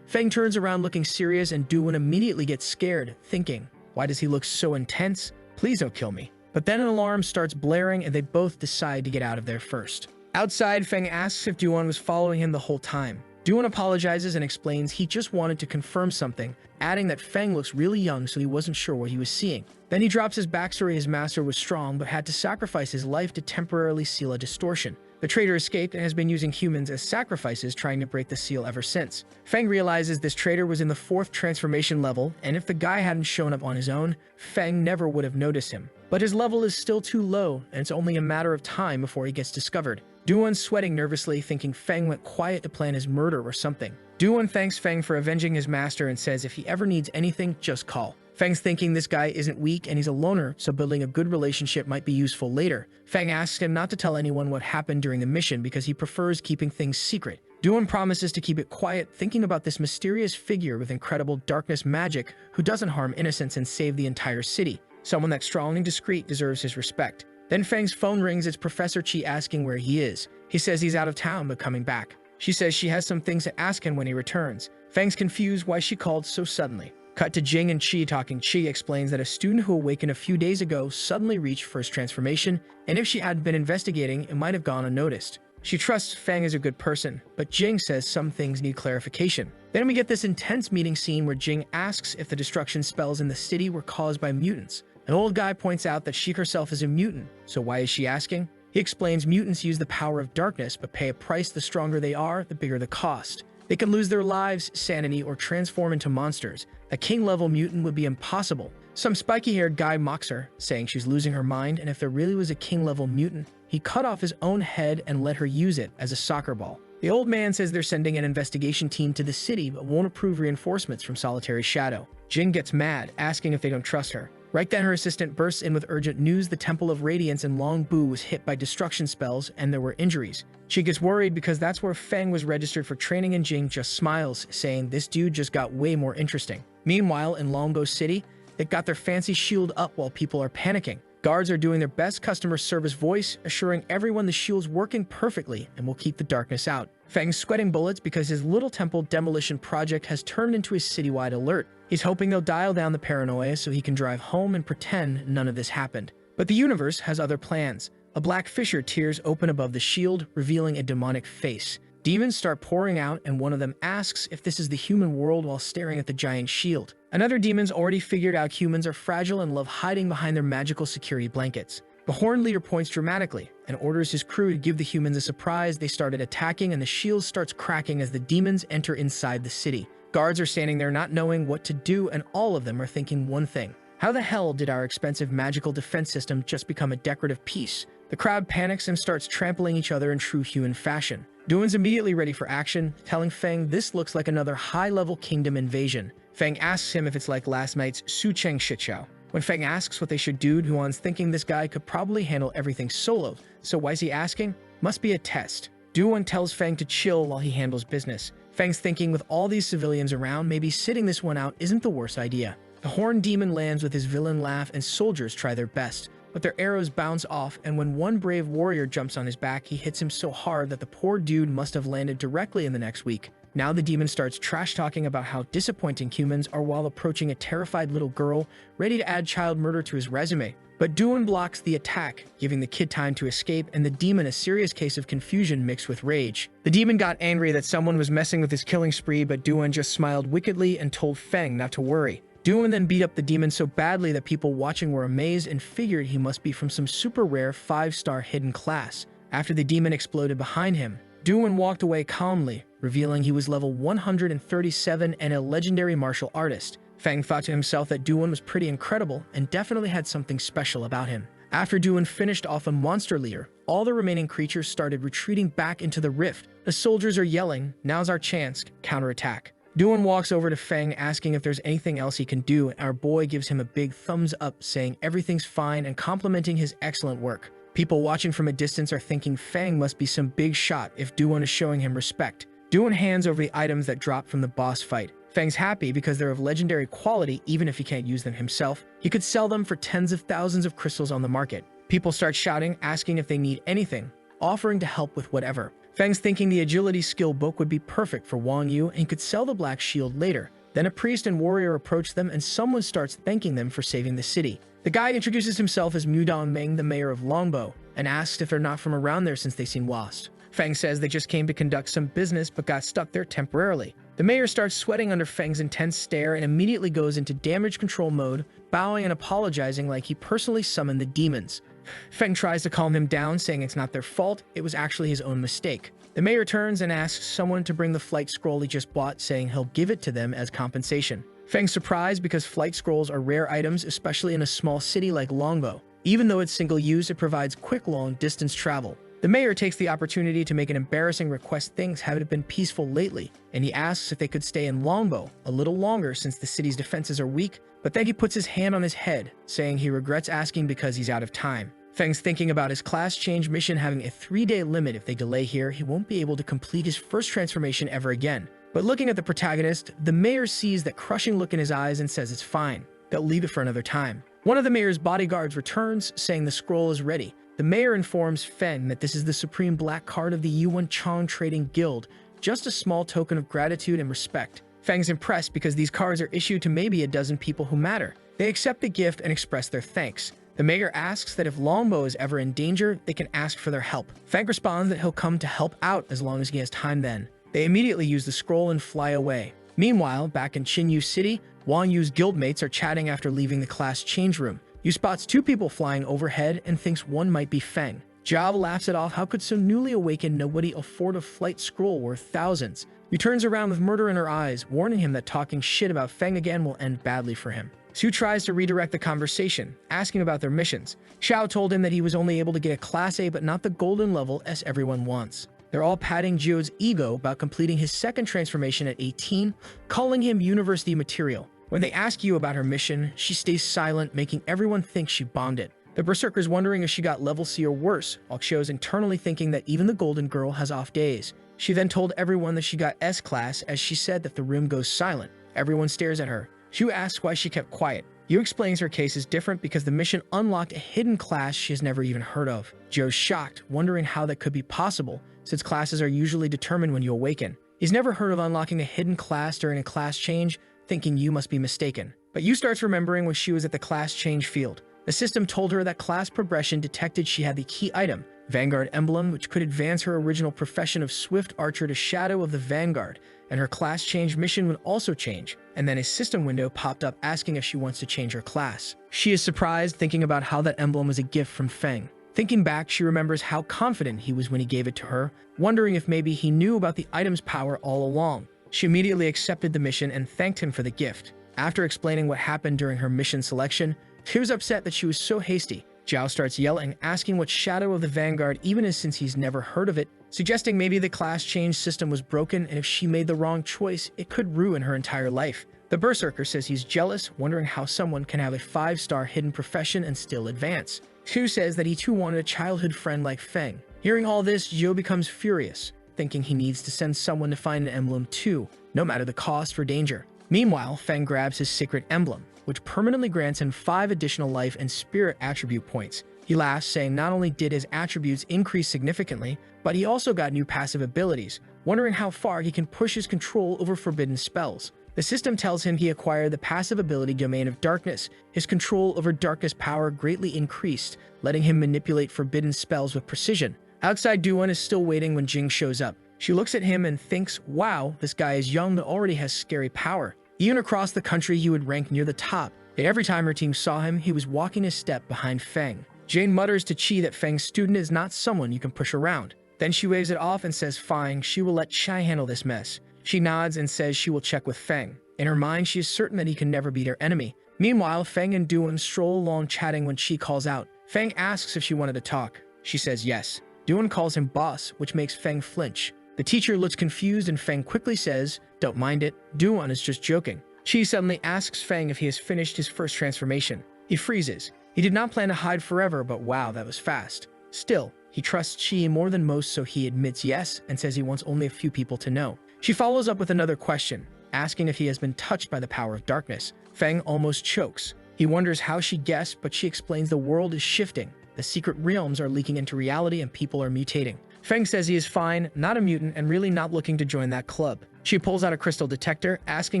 Feng turns around looking serious and Duan immediately gets scared, thinking, why does he look so intense? Please don't kill me. But then an alarm starts blaring and they both decide to get out of there first. Outside, Feng asks if Duan was following him the whole time. Duan apologizes and explains he just wanted to confirm something, adding that Feng looks really young so he wasn't sure what he was seeing. Then he drops his backstory. His master was strong but had to sacrifice his life to temporarily seal a distortion. The traitor escaped and has been using humans as sacrifices, trying to break the seal ever since. Feng realizes this traitor was in the 4th transformation level, and if the guy hadn't shown up on his own, Feng never would have noticed him. But his level is still too low, and it's only a matter of time before he gets discovered. Duan's sweating nervously, thinking Feng went quiet to plan his murder or something. Duan thanks Feng for avenging his master and says if he ever needs anything, just call. Feng's thinking this guy isn't weak and he's a loner, so building a good relationship might be useful later. Feng asks him not to tell anyone what happened during the mission because he prefers keeping things secret. Duan promises to keep it quiet, thinking about this mysterious figure with incredible darkness magic who doesn't harm innocents and save the entire city. Someone that's strong and discreet deserves his respect. Then Feng's phone rings. It's Professor Chi asking where he is. He says he's out of town but coming back. She says she has some things to ask him when he returns. Feng's confused why she called so suddenly. Cut to Jing and Chi talking. Chi explains that a student who awakened a few days ago suddenly reached first transformation, and if she hadn't been investigating, it might have gone unnoticed. She trusts Feng as a good person, but Jing says some things need clarification. Then we get this intense meeting scene where Jing asks if the destruction spells in the city were caused by mutants. An old guy points out that she herself is a mutant, so why is she asking? He explains mutants use the power of darkness but pay a price. The stronger they are, the bigger the cost. They can lose their lives, sanity, or transform into monsters. A king-level mutant would be impossible. Some spiky-haired guy mocks her, saying she's losing her mind, and if there really was a king-level mutant, he cut off his own head and let her use it as a soccer ball. The old man says they're sending an investigation team to the city but won't approve reinforcements from Solitary Shadow. Jing gets mad, asking if they don't trust her. Right then, her assistant bursts in with urgent news. The Temple of Radiance in Long Bu was hit by destruction spells and there were injuries. She gets worried because that's where Feng was registered for training, and Jing just smiles, saying this dude just got way more interesting. Meanwhile, in Longbo City, they got their fancy shield up while people are panicking. Guards are doing their best customer service voice, assuring everyone the shield's working perfectly and will keep the darkness out. Feng's sweating bullets because his little temple demolition project has turned into a citywide alert. He's hoping they'll dial down the paranoia so he can drive home and pretend none of this happened. But the universe has other plans. A black fissure tears open above the shield, revealing a demonic face. Demons start pouring out, and one of them asks if this is the human world while staring at the giant shield. Another demon's already figured out humans are fragile and love hiding behind their magical security blankets. The Horn leader points dramatically and orders his crew to give the humans a surprise. They started attacking, and the shield starts cracking as the demons enter inside the city. Guards are standing there not knowing what to do, and all of them are thinking one thing. How the hell did our expensive magical defense system just become a decorative piece? The crowd panics and starts trampling each other in true human fashion. Duan's immediately ready for action, telling Feng this looks like another high-level kingdom invasion. Feng asks him if it's like last night's Su Cheng shitshow. When Feng asks what they should do, Duan's thinking this guy could probably handle everything solo, so why's he asking? Must be a test. Duan tells Feng to chill while he handles business. Feng's thinking with all these civilians around, maybe sitting this one out isn't the worst idea. The Horn demon lands with his villain laugh, and soldiers try their best, but their arrows bounce off, and when one brave warrior jumps on his back, he hits him so hard that the poor dude must have landed directly in the next week. Now the demon starts trash-talking about how disappointing humans are while approaching a terrified little girl, ready to add child murder to his resume. But Duan blocks the attack, giving the kid time to escape, and the demon a serious case of confusion mixed with rage. The demon got angry that someone was messing with his killing spree, but Duan just smiled wickedly and told Feng not to worry. Duan then beat up the demon so badly that people watching were amazed and figured he must be from some super rare 5-star hidden class. After the demon exploded behind him, Duan walked away calmly, revealing he was level 137 and a legendary martial artist. Feng thought to himself that Duan was pretty incredible and definitely had something special about him. After Duan finished off a monster leader, all the remaining creatures started retreating back into the rift. The soldiers are yelling, "Now's our chance, counterattack." Duan walks over to Feng, asking if there's anything else he can do, and our boy gives him a big thumbs up, saying everything's fine and complimenting his excellent work. People watching from a distance are thinking Feng must be some big shot if Duan is showing him respect. Duan hands over the items that dropped from the boss fight. Feng's happy because they're of legendary quality even if he can't use them himself. He could sell them for tens of thousands of crystals on the market. People start shouting, asking if they need anything, offering to help with whatever. Feng's thinking the agility skill book would be perfect for Wong Yu and he could sell the black shield later. Then a priest and warrior approach them and someone starts thanking them for saving the city. The guy introduces himself as Mudong Meng, the mayor of Longbo, and asks if they're not from around there since they seem lost. Feng says they just came to conduct some business but got stuck there temporarily. The mayor starts sweating under Feng's intense stare and immediately goes into damage control mode, bowing and apologizing like he personally summoned the demons. Feng tries to calm him down, saying it's not their fault, it was actually his own mistake. The mayor turns and asks someone to bring the flight scroll he just bought, saying he'll give it to them as compensation. Feng's surprised because flight scrolls are rare items, especially in a small city like Longbo. Even though it's single-use, it provides quick, long-distance travel. The mayor takes the opportunity to make an embarrassing request. Things haven't been peaceful lately, and he asks if they could stay in Longbo a little longer since the city's defenses are weak, but then he puts his hand on his head, saying he regrets asking because he's out of time. Feng's thinking about his class change mission having a 3-day limit. If they delay here, he won't be able to complete his first transformation ever again. But looking at the protagonist, the mayor sees that crushing look in his eyes and says it's fine. They'll leave it for another time. One of the mayor's bodyguards returns, saying the scroll is ready. The mayor informs Feng that this is the supreme black card of the Yuan Chong Trading Guild, just a small token of gratitude and respect. Feng's impressed because these cards are issued to maybe a dozen people who matter. They accept the gift and express their thanks. The mayor asks that if Longbo is ever in danger, they can ask for their help. Feng responds that he'll come to help out as long as he has time then. They immediately use the scroll and fly away. Meanwhile, back in Qinyu City, Wong Yu's guildmates are chatting after leaving the class change room. Yu spots 2 people flying overhead and thinks one might be Feng. Jiao laughs it off. How could so newly awakened nobody afford a flight scroll worth thousands? Yu turns around with murder in her eyes, warning him that talking shit about Feng again will end badly for him. Su tries to redirect the conversation, asking about their missions. Xiao told him that he was only able to get a Class A but not the golden level as everyone wants. They're all patting Jio's ego about completing his second transformation at 18, calling him university material. When they ask Yu about her mission, she stays silent, making everyone think she bombed it. The Berserker's wondering if she got level C or worse, while Xiao's internally thinking that even the golden girl has off days. She then told everyone that she got S class as she said that the room goes silent. Everyone stares at her. Xiu asks why she kept quiet. Yu explains her case is different because the mission unlocked a hidden class she has never even heard of. Joe's shocked, wondering how that could be possible, since classes are usually determined when you awaken. He's never heard of unlocking a hidden class during a class change, thinking Yu must be mistaken. But Yu starts remembering when she was at the class change field. The system told her that class progression detected she had the key item, Vanguard Emblem, which could advance her original profession of Swift Archer to Shadow of the Vanguard, and her class change mission would also change. And then a system window popped up asking if she wants to change her class. She is surprised, thinking about how that emblem was a gift from Feng. Thinking back, she remembers how confident he was when he gave it to her, wondering if maybe he knew about the item's power all along. She immediately accepted the mission and thanked him for the gift. After explaining what happened during her mission selection, she was upset that she was so hasty. Jiao starts yelling, asking what Shadow of the Vanguard even is since he's never heard of it, suggesting maybe the class change system was broken and if she made the wrong choice, it could ruin her entire life. The Berserker says he's jealous, wondering how someone can have a 5-star hidden profession and still advance. Xu says that he too wanted a childhood friend like Feng. Hearing all this, Zhou becomes furious, thinking he needs to send someone to find an emblem too, no matter the cost or danger. Meanwhile, Feng grabs his secret emblem, which permanently grants him 5 additional life and spirit attribute points. He laughs, saying not only did his attributes increase significantly, but he also got new passive abilities, wondering how far he can push his control over forbidden spells. The system tells him he acquired the passive ability Domain of Darkness. His control over darkness power greatly increased, letting him manipulate forbidden spells with precision. Outside, Duan is still waiting when Jing shows up. She looks at him and thinks, wow, this guy is young but already has scary power. Even across the country, he would rank near the top. Yet every time her team saw him, he was walking a step behind Feng. Jane mutters to Qi that Feng's student is not someone you can push around. Then she waves it off and says fine, she will let Chai handle this mess. She nods and says she will check with Feng. In her mind, she is certain that he can never be their enemy. Meanwhile, Feng and Duan stroll along chatting when Qi calls out. Feng asks if she wanted to talk. She says yes. Duan calls him boss, which makes Feng flinch. The teacher looks confused and Feng quickly says, don't mind it, Duan is just joking. Qi suddenly asks Feng if he has finished his first transformation. He freezes. He did not plan to hide forever, but wow, that was fast. Still, he trusts Qi more than most, so he admits yes and says he wants only a few people to know. She follows up with another question, asking if he has been touched by the power of darkness. Feng almost chokes. He wonders how she guessed, but she explains the world is shifting. The secret realms are leaking into reality and people are mutating. Feng says he is fine, not a mutant, and really not looking to join that club. She pulls out a crystal detector, asking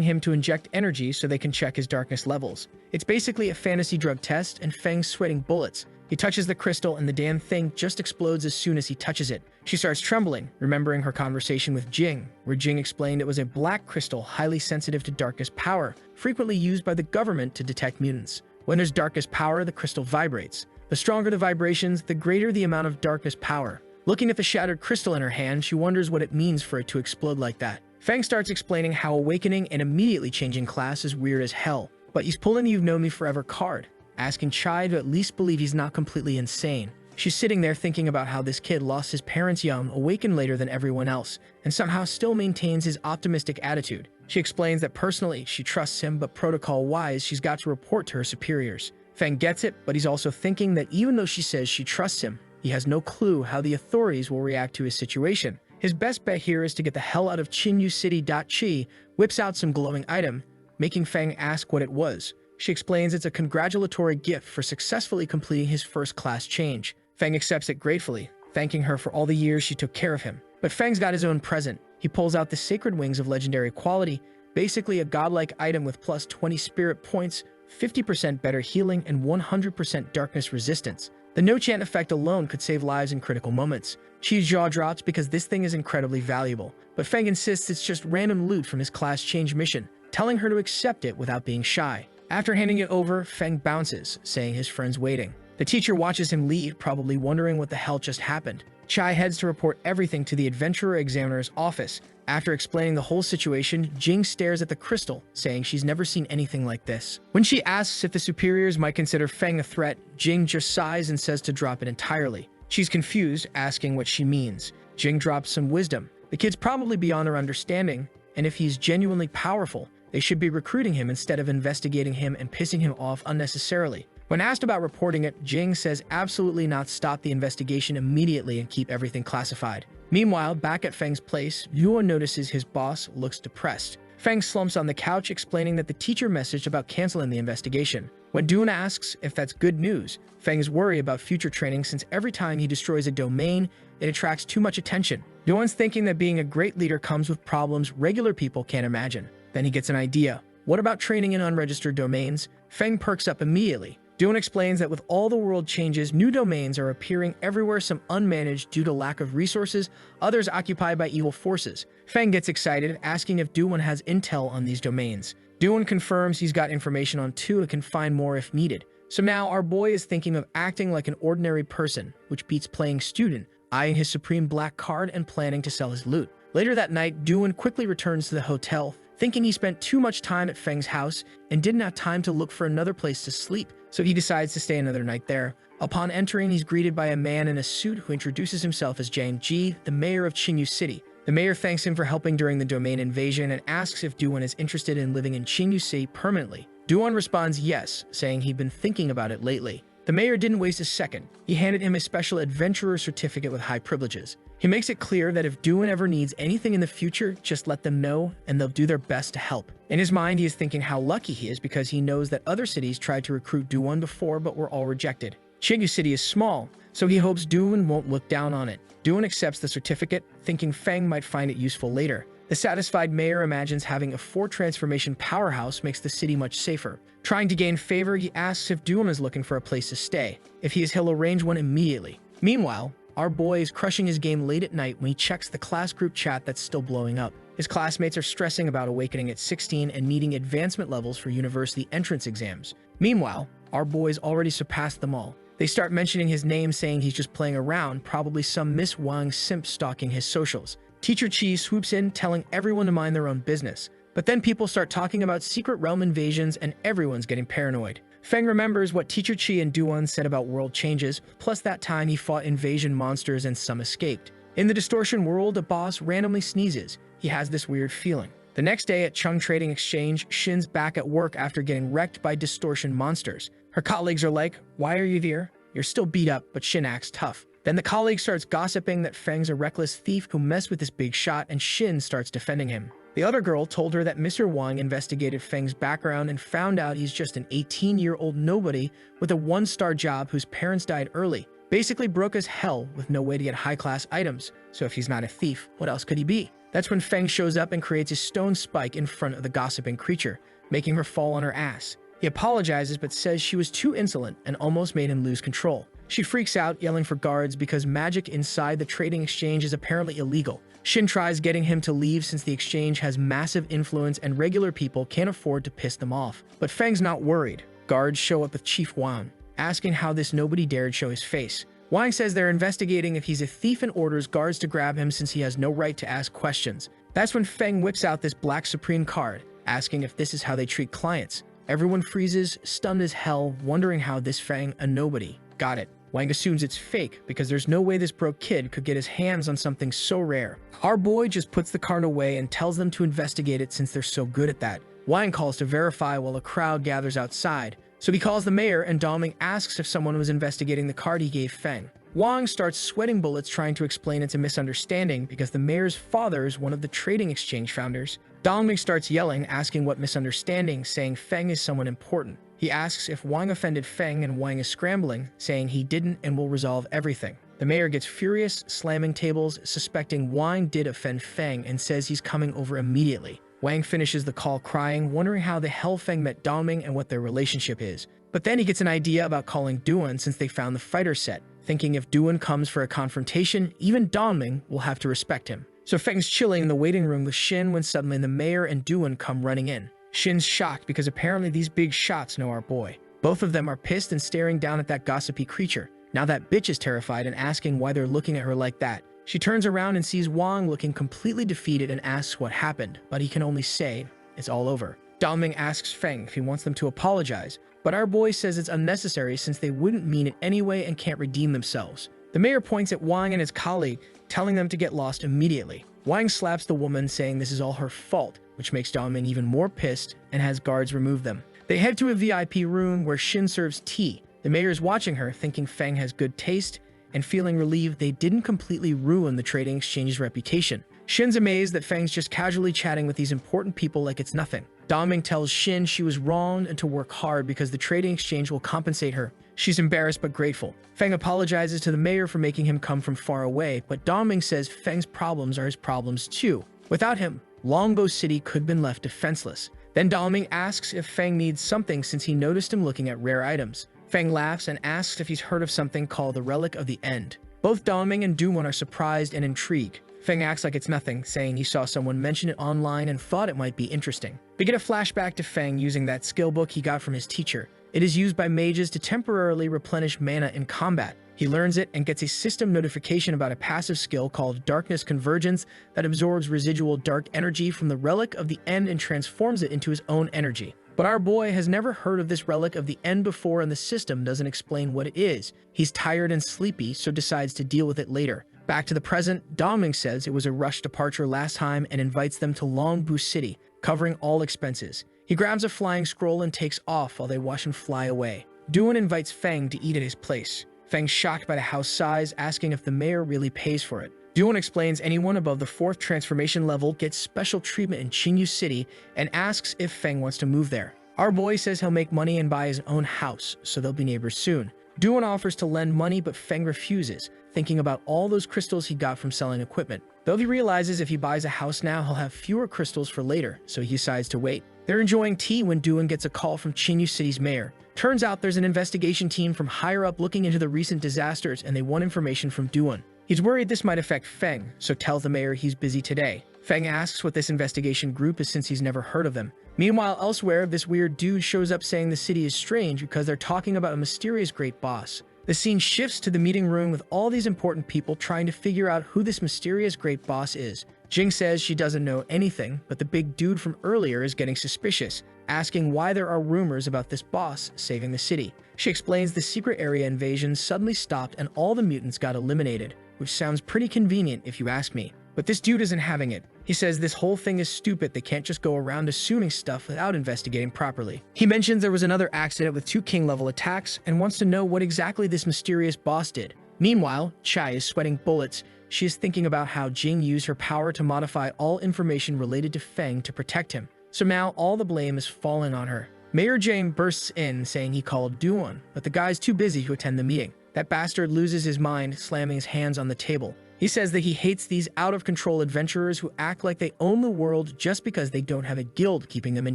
him to inject energy so they can check his darkness levels. It's basically a fantasy drug test, and Feng's sweating bullets. He touches the crystal and the damn thing just explodes as soon as he touches it. She starts trembling, remembering her conversation with Jing, where Jing explained it was a black crystal highly sensitive to darkness power, frequently used by the government to detect mutants. When there's darkness power, the crystal vibrates. The stronger the vibrations, the greater the amount of darkness power. Looking at the shattered crystal in her hand, she wonders what it means for it to explode like that. Feng starts explaining how awakening and immediately changing class is weird as hell, but he's pulling the "You've Known Me Forever" card, asking Chai to at least believe he's not completely insane. She's sitting there thinking about how this kid lost his parents young, awakened later than everyone else, and somehow still maintains his optimistic attitude. She explains that personally, she trusts him, but protocol-wise, she's got to report to her superiors. Feng gets it, but he's also thinking that even though she says she trusts him, he has no clue how the authorities will react to his situation. His best bet here is to get the hell out of Chinyu City. Chi whips out some glowing item, making Feng ask what it was. She explains it's a congratulatory gift for successfully completing his first class change. Feng accepts it gratefully, thanking her for all the years she took care of him. But Feng's got his own present. He pulls out the Sacred Wings of legendary quality, basically a godlike item with plus 20 spirit points, 50% better healing, and 100% darkness resistance. The no-chant effect alone could save lives in critical moments. Chi's jaw drops because this thing is incredibly valuable, but Feng insists it's just random loot from his class change mission, telling her to accept it without being shy. After handing it over, Feng bounces, saying his friend's waiting. The teacher watches him leave, probably wondering what the hell just happened. Chai heads to report everything to the adventurer examiner's office. After explaining the whole situation, Jing stares at the crystal, saying she's never seen anything like this. When she asks if the superiors might consider Feng a threat, Jing just sighs and says to drop it entirely. She's confused, asking what she means. Jing drops some wisdom. The kid's probably beyond their understanding, and if he's genuinely powerful, they should be recruiting him instead of investigating him and pissing him off unnecessarily. When asked about reporting it, Jing says absolutely not, stop the investigation immediately and keep everything classified. Meanwhile, back at Feng's place, Yuan notices his boss looks depressed. Feng slumps on the couch, explaining that the teacher messaged about canceling the investigation. When Duan asks if that's good news, Feng's worried about future training since every time he destroys a domain, it attracts too much attention. Duan's thinking that being a great leader comes with problems regular people can't imagine. Then he gets an idea. What about training in unregistered domains? Feng perks up immediately. Duan explains that with all the world changes, new domains are appearing everywhere, some unmanaged due to lack of resources, others occupied by evil forces. Feng gets excited, asking if Duan has intel on these domains. Duan confirms he's got information on two and can find more if needed. So now our boy is thinking of acting like an ordinary person, which beats playing student, eyeing his supreme black card and planning to sell his loot. Later that night, Duan quickly returns to the hotel, thinking he spent too much time at Feng's house and didn't have time to look for another place to sleep, so he decides to stay another night there. Upon entering, he's greeted by a man in a suit who introduces himself as Jiang Ji, the mayor of Chinyu City. The mayor thanks him for helping during the domain invasion and asks if Duan is interested in living in Chinyu City permanently. Duan responds yes, saying he'd been thinking about it lately. The mayor didn't waste a second. He handed him a special adventurer certificate with high privileges. He makes it clear that if Duan ever needs anything in the future, just let them know and they'll do their best to help. In his mind, he is thinking how lucky he is because he knows that other cities tried to recruit Duan before but were all rejected. Chinyu City is small, so he hopes Duan won't look down on it. Duan accepts the certificate, thinking Feng might find it useful later. The satisfied mayor imagines having a 4-transformation powerhouse makes the city much safer. Trying to gain favor, he asks if Duan is looking for a place to stay. If he is, he'll arrange one immediately. Meanwhile, our boy is crushing his game late at night when he checks the class group chat that's still blowing up. His classmates are stressing about awakening at 16 and needing advancement levels for university entrance exams. Meanwhile, our boy's already surpassed them all. They start mentioning his name, saying he's just playing around, probably some Miss Wang simp stalking his socials. Teacher Chi swoops in, telling everyone to mind their own business. But then people start talking about secret realm invasions and everyone's getting paranoid. Feng remembers what Teacher Chi and Duan said about world changes, plus that time he fought invasion monsters and some escaped. In the distortion world, a boss randomly sneezes. He has this weird feeling. The next day at Chung Trading Exchange, Shin's back at work after getting wrecked by distortion monsters. Her colleagues are like, "Why are you here? You're still beat up," but Shin acts tough. Then the colleague starts gossiping that Feng's a reckless thief who messed with this big shot, and Shin starts defending him. The other girl told her that Mr. Wang investigated Feng's background and found out he's just an 18-year-old nobody with a one-star job whose parents died early. Basically broke as hell with no way to get high-class items. So if he's not a thief, what else could he be? That's when Feng shows up and creates a stone spike in front of the gossiping creature, making her fall on her ass. He apologizes but says she was too insolent and almost made him lose control. She freaks out, yelling for guards because magic inside the trading exchange is apparently illegal. Shin tries getting him to leave since the exchange has massive influence and regular people can't afford to piss them off. But Feng's not worried. Guards show up with Chief Wang, asking how this nobody dared show his face. Wang says they're investigating if he's a thief and orders guards to grab him since he has no right to ask questions. That's when Feng whips out this Black Supreme card, asking if this is how they treat clients. Everyone freezes, stunned as hell, wondering how this Feng, a nobody, got it. Wang assumes it's fake because there's no way this broke kid could get his hands on something so rare. Our boy just puts the card away and tells them to investigate it since they're so good at that. Wang calls to verify while a crowd gathers outside. So he calls the mayor and Dalming asks if someone was investigating the card he gave Feng. Wang starts sweating bullets trying to explain it's a misunderstanding because the mayor's father is one of the trading exchange founders. Dalming starts yelling, asking what misunderstanding, saying Feng is someone important. He asks if Wang offended Feng and Wang is scrambling, saying he didn't and will resolve everything. The mayor gets furious, slamming tables, suspecting Wang did offend Feng and says he's coming over immediately. Wang finishes the call crying, wondering how the hell Feng met Dalming and what their relationship is. But then he gets an idea about calling Duan since they found the fighter set, thinking if Duan comes for a confrontation, even Dalming will have to respect him. So Feng's chilling in the waiting room with Shin when suddenly the mayor and Duan come running in. Shin's shocked because apparently these big shots know our boy. Both of them are pissed and staring down at that gossipy creature. Now that bitch is terrified and asking why they're looking at her like that. She turns around and sees Wang looking completely defeated and asks what happened, but he can only say, it's all over. Dalming asks Feng if he wants them to apologize, but our boy says it's unnecessary since they wouldn't mean it anyway and can't redeem themselves. The mayor points at Wang and his colleague, telling them to get lost immediately. Wang slaps the woman, saying this is all her fault, which makes Dalming even more pissed and has guards remove them. They head to a VIP room where Shin serves tea. The mayor is watching her, thinking Feng has good taste, and feeling relieved they didn't completely ruin the trading exchange's reputation. Shin's amazed that Feng's just casually chatting with these important people like it's nothing. Dalming tells Shin she was wrong and to work hard because the trading exchange will compensate her. She's embarrassed but grateful. Feng apologizes to the mayor for making him come from far away, but Dalming says Feng's problems are his problems too. Without him, Longbow City could have been left defenseless. Then Dalming asks if Feng needs something since he noticed him looking at rare items. Feng laughs and asks if he's heard of something called the Relic of the End. Both Dalming and Duan are surprised and intrigued. Feng acts like it's nothing, saying he saw someone mention it online and thought it might be interesting. We get a flashback to Feng using that skill book he got from his teacher. It is used by mages to temporarily replenish mana in combat. He learns it and gets a system notification about a passive skill called Darkness Convergence that absorbs residual dark energy from the Relic of the End and transforms it into his own energy. But our boy has never heard of this Relic of the End before and the system doesn't explain what it is. He's tired and sleepy, so decides to deal with it later. Back to the present, Dalming says it was a rushed departure last time and invites them to Longbow City, covering all expenses. He grabs a flying scroll and takes off while they watch him fly away. Duan invites Feng to eat at his place. Feng's shocked by the house size, asking if the mayor really pays for it. Duan explains anyone above the 4th transformation level gets special treatment in Qingyu City and asks if Feng wants to move there. Our boy says he'll make money and buy his own house, so they'll be neighbors soon. Duan offers to lend money, but Feng refuses, thinking about all those crystals he got from selling equipment. Though he realizes if he buys a house now, he'll have fewer crystals for later, so he decides to wait. They're enjoying tea when Duan gets a call from Qingyu City's mayor. Turns out there's an investigation team from higher up looking into the recent disasters and they want information from Duan. He's worried this might affect Feng, so tells the mayor he's busy today. Feng asks what this investigation group is since he's never heard of them. Meanwhile, elsewhere, this weird dude shows up saying the city is strange because they're talking about a mysterious great boss. The scene shifts to the meeting room with all these important people trying to figure out who this mysterious great boss is. Jing says she doesn't know anything, but the big dude from earlier is getting suspicious, asking why there are rumors about this boss saving the city. She explains the secret area invasion suddenly stopped and all the mutants got eliminated, which sounds pretty convenient if you ask me. But this dude isn't having it. He says this whole thing is stupid, they can't just go around assuming stuff without investigating properly. He mentions there was another accident with 2 king-level attacks and wants to know what exactly this mysterious boss did. Meanwhile, Chai is sweating bullets. she is thinking about how Jing used her power to modify all information related to Feng to protect him. So now all the blame is falling on her. Mayor Jang bursts in saying he called Duan, but the guy's too busy to attend the meeting. That bastard loses his mind, slamming his hands on the table. He says that he hates these out-of-control adventurers who act like they own the world just because they don't have a guild keeping them in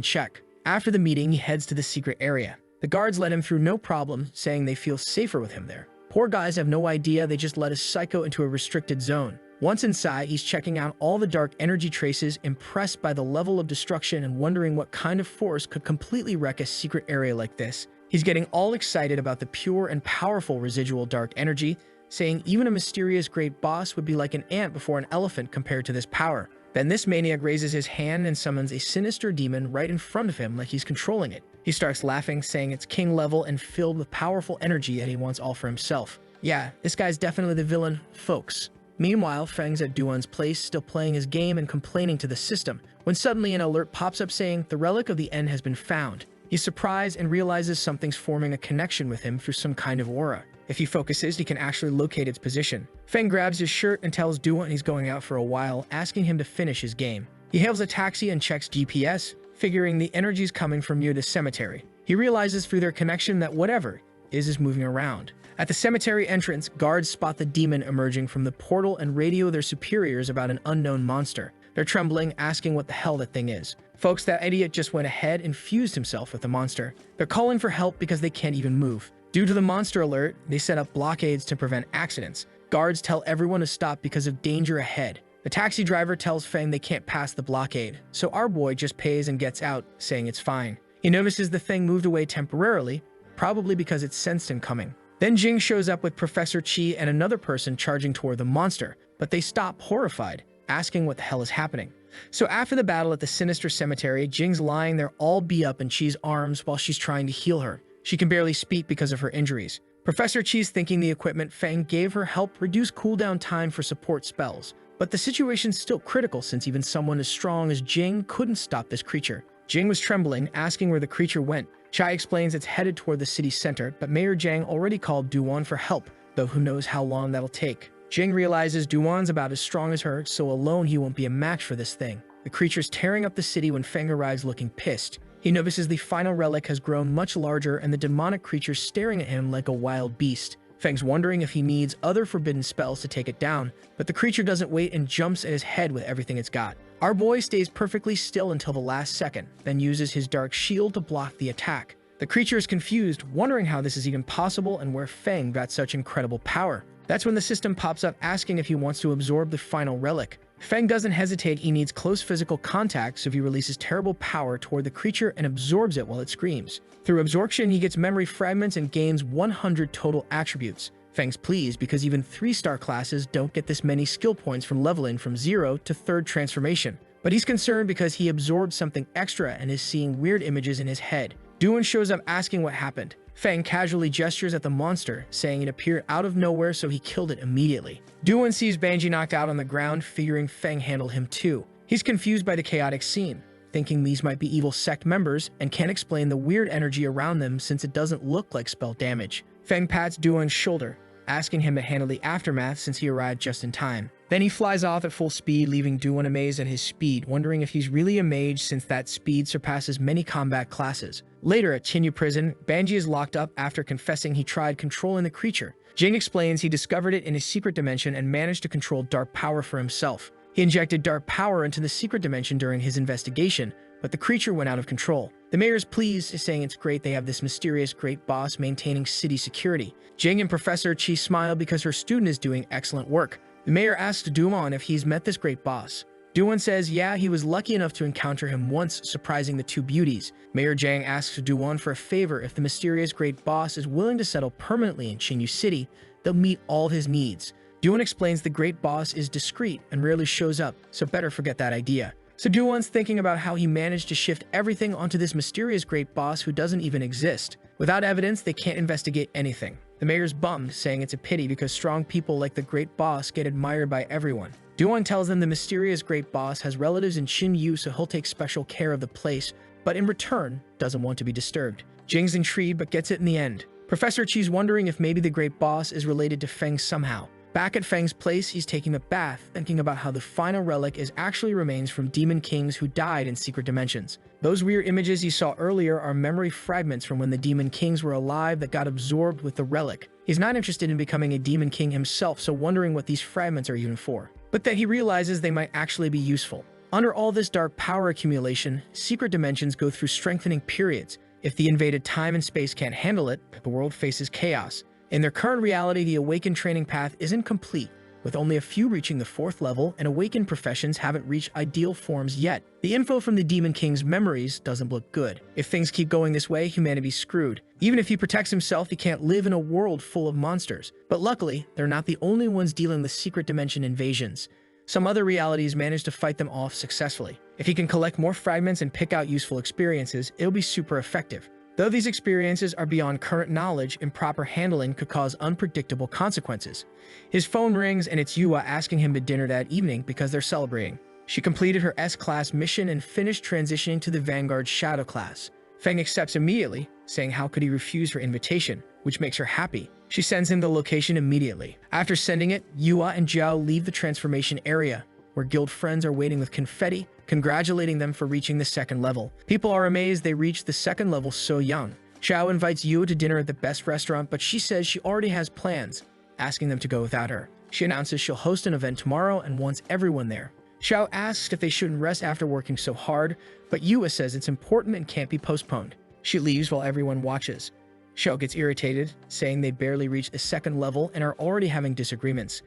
check. After the meeting, he heads to the secret area. The guards let him through no problem, saying they feel safer with him there. Poor guys have no idea they just let a psycho into a restricted zone. Once inside, he's checking out all the dark energy traces, impressed by the level of destruction and wondering what kind of force could completely wreck a secret area like this. He's getting all excited about the pure and powerful residual dark energy, saying even a mysterious great boss would be like an ant before an elephant compared to this power. Then this maniac raises his hand and summons a sinister demon right in front of him like he's controlling it. He starts laughing, saying it's king level and filled with powerful energy and he wants all for himself. Yeah, this guy's definitely the villain, folks. Meanwhile, Feng's at Duan's place, still playing his game and complaining to the system, when suddenly an alert pops up saying the Relic of the End has been found. He's surprised and realizes something's forming a connection with him through some kind of aura. If he focuses, he can actually locate its position. Feng grabs his shirt and tells Duan he's going out for a while, asking him to finish his game. He hails a taxi and checks GPS, figuring the energy's coming from near the cemetery. He realizes through their connection that whatever is moving around. At the cemetery entrance, guards spot the demon emerging from the portal and radio their superiors about an unknown monster. They're trembling, asking what the hell that thing is. Folks, that idiot just went ahead and fused himself with the monster. They're calling for help because they can't even move. Due to the monster alert, they set up blockades to prevent accidents. Guards tell everyone to stop because of danger ahead. The taxi driver tells Feng they can't pass the blockade, so our boy just pays and gets out, saying it's fine. He notices the thing moved away temporarily, probably because it sensed him coming. Then Jing shows up with Professor Chi and another person charging toward the monster, but they stop horrified, asking what the hell is happening. So after the battle at the sinister cemetery, Jing's lying there all beat up in Chi's arms while she's trying to heal her. She can barely speak because of her injuries. Professor Chi's thinking the equipment Feng gave her helped reduce cooldown time for support spells, but the situation's still critical since even someone as strong as Jing couldn't stop this creature. Jing was trembling, asking where the creature went. Chai explains it's headed toward the city center, but Mayor Jang already called Duan for help, though who knows how long that'll take. Jing realizes Duan's about as strong as her, so alone he won't be a match for this thing. The creature's tearing up the city when Feng arrives looking pissed. He notices the final relic has grown much larger and the demonic creature staring at him like a wild beast. Feng's wondering if he needs other forbidden spells to take it down, but the creature doesn't wait and jumps at his head with everything it's got. Our boy stays perfectly still until the last second, then uses his dark shield to block the attack. The creature is confused, wondering how this is even possible and where Feng got such incredible power. That's when the system pops up asking if he wants to absorb the final relic. Feng doesn't hesitate, he needs close physical contact, so he releases terrible power toward the creature and absorbs it while it screams. Through absorption, he gets memory fragments and gains 100 total attributes. Feng's pleased because even 3-star classes don't get this many skill points from leveling from 0 to 3rd transformation. But he's concerned because he absorbed something extra and is seeing weird images in his head. Duan shows up asking what happened. Feng casually gestures at the monster, saying it appeared out of nowhere so he killed it immediately. Duan sees Banji knocked out on the ground, figuring Feng handled him too. He's confused by the chaotic scene, thinking these might be evil sect members and can't explain the weird energy around them since it doesn't look like spell damage. Feng pats Duan's shoulder, asking him to handle the aftermath since he arrived just in time. Then he flies off at full speed, leaving Duan amazed at his speed, wondering if he's really a mage since that speed surpasses many combat classes. Later at Chinyu prison, Banji is locked up after confessing he tried controlling the creature. Jing explains he discovered it in his secret dimension and managed to control dark power for himself. He injected dark power into the secret dimension during his investigation, but the creature went out of control. The mayor is pleased, saying it's great they have this mysterious great boss maintaining city security. Jing and Professor Chi smile because her student is doing excellent work. The mayor asks Duan if he's met this great boss. Duan says yeah, he was lucky enough to encounter him once, surprising the two beauties. Mayor Jang asks Duan for a favor. If the mysterious great boss is willing to settle permanently in Chinyu City, they'll meet all his needs. Duan explains the great boss is discreet and rarely shows up, so better forget that idea. So Duan's thinking about how he managed to shift everything onto this mysterious great boss who doesn't even exist. Without evidence, they can't investigate anything. The mayor's bummed, saying it's a pity because strong people like the great boss get admired by everyone. Duan tells them the mysterious great boss has relatives in Chinyu, so he'll take special care of the place, but in return, doesn't want to be disturbed. Jing's intrigued but gets it in the end. Professor Chi's wondering if maybe the great boss is related to Feng somehow. Back at Feng's place, he's taking a bath, thinking about how the final relic is actually remains from demon kings who died in secret dimensions. Those weird images he saw earlier are memory fragments from when the demon kings were alive that got absorbed with the relic. He's not interested in becoming a demon king himself, so wondering what these fragments are even for. But then he realizes they might actually be useful. Under all this dark power accumulation, secret dimensions go through strengthening periods. If the invaded time and space can't handle it, the world faces chaos. In their current reality, the Awakened training path isn't complete, with only a few reaching the 4th level, and Awakened professions haven't reached ideal forms yet. The info from the Demon King's memories doesn't look good. If things keep going this way, humanity's screwed. Even if he protects himself, he can't live in a world full of monsters. But luckily, they're not the only ones dealing with secret dimension invasions. Some other realities manage to fight them off successfully. If he can collect more fragments and pick out useful experiences, it'll be super effective. Though these experiences are beyond current knowledge, improper handling could cause unpredictable consequences. His phone rings and it's Yua asking him to dinner that evening because they're celebrating. She completed her S-class mission and finished transitioning to the Vanguard Shadow class. Feng accepts immediately, saying how could he refuse her invitation, which makes her happy. She sends him the location immediately. After sending it, Yua and Zhao leave the transformation area, where guild friends are waiting with confetti, congratulating them for reaching the 2nd level. People are amazed they reached the 2nd level so young. Zhao invites Yua to dinner at the best restaurant, but she says she already has plans, asking them to go without her. She announces she'll host an event tomorrow and wants everyone there. Zhao asks if they shouldn't rest after working so hard, but Yua says it's important and can't be postponed. She leaves while everyone watches. Zhao gets irritated, saying they barely reached the 2nd level and are already having disagreements.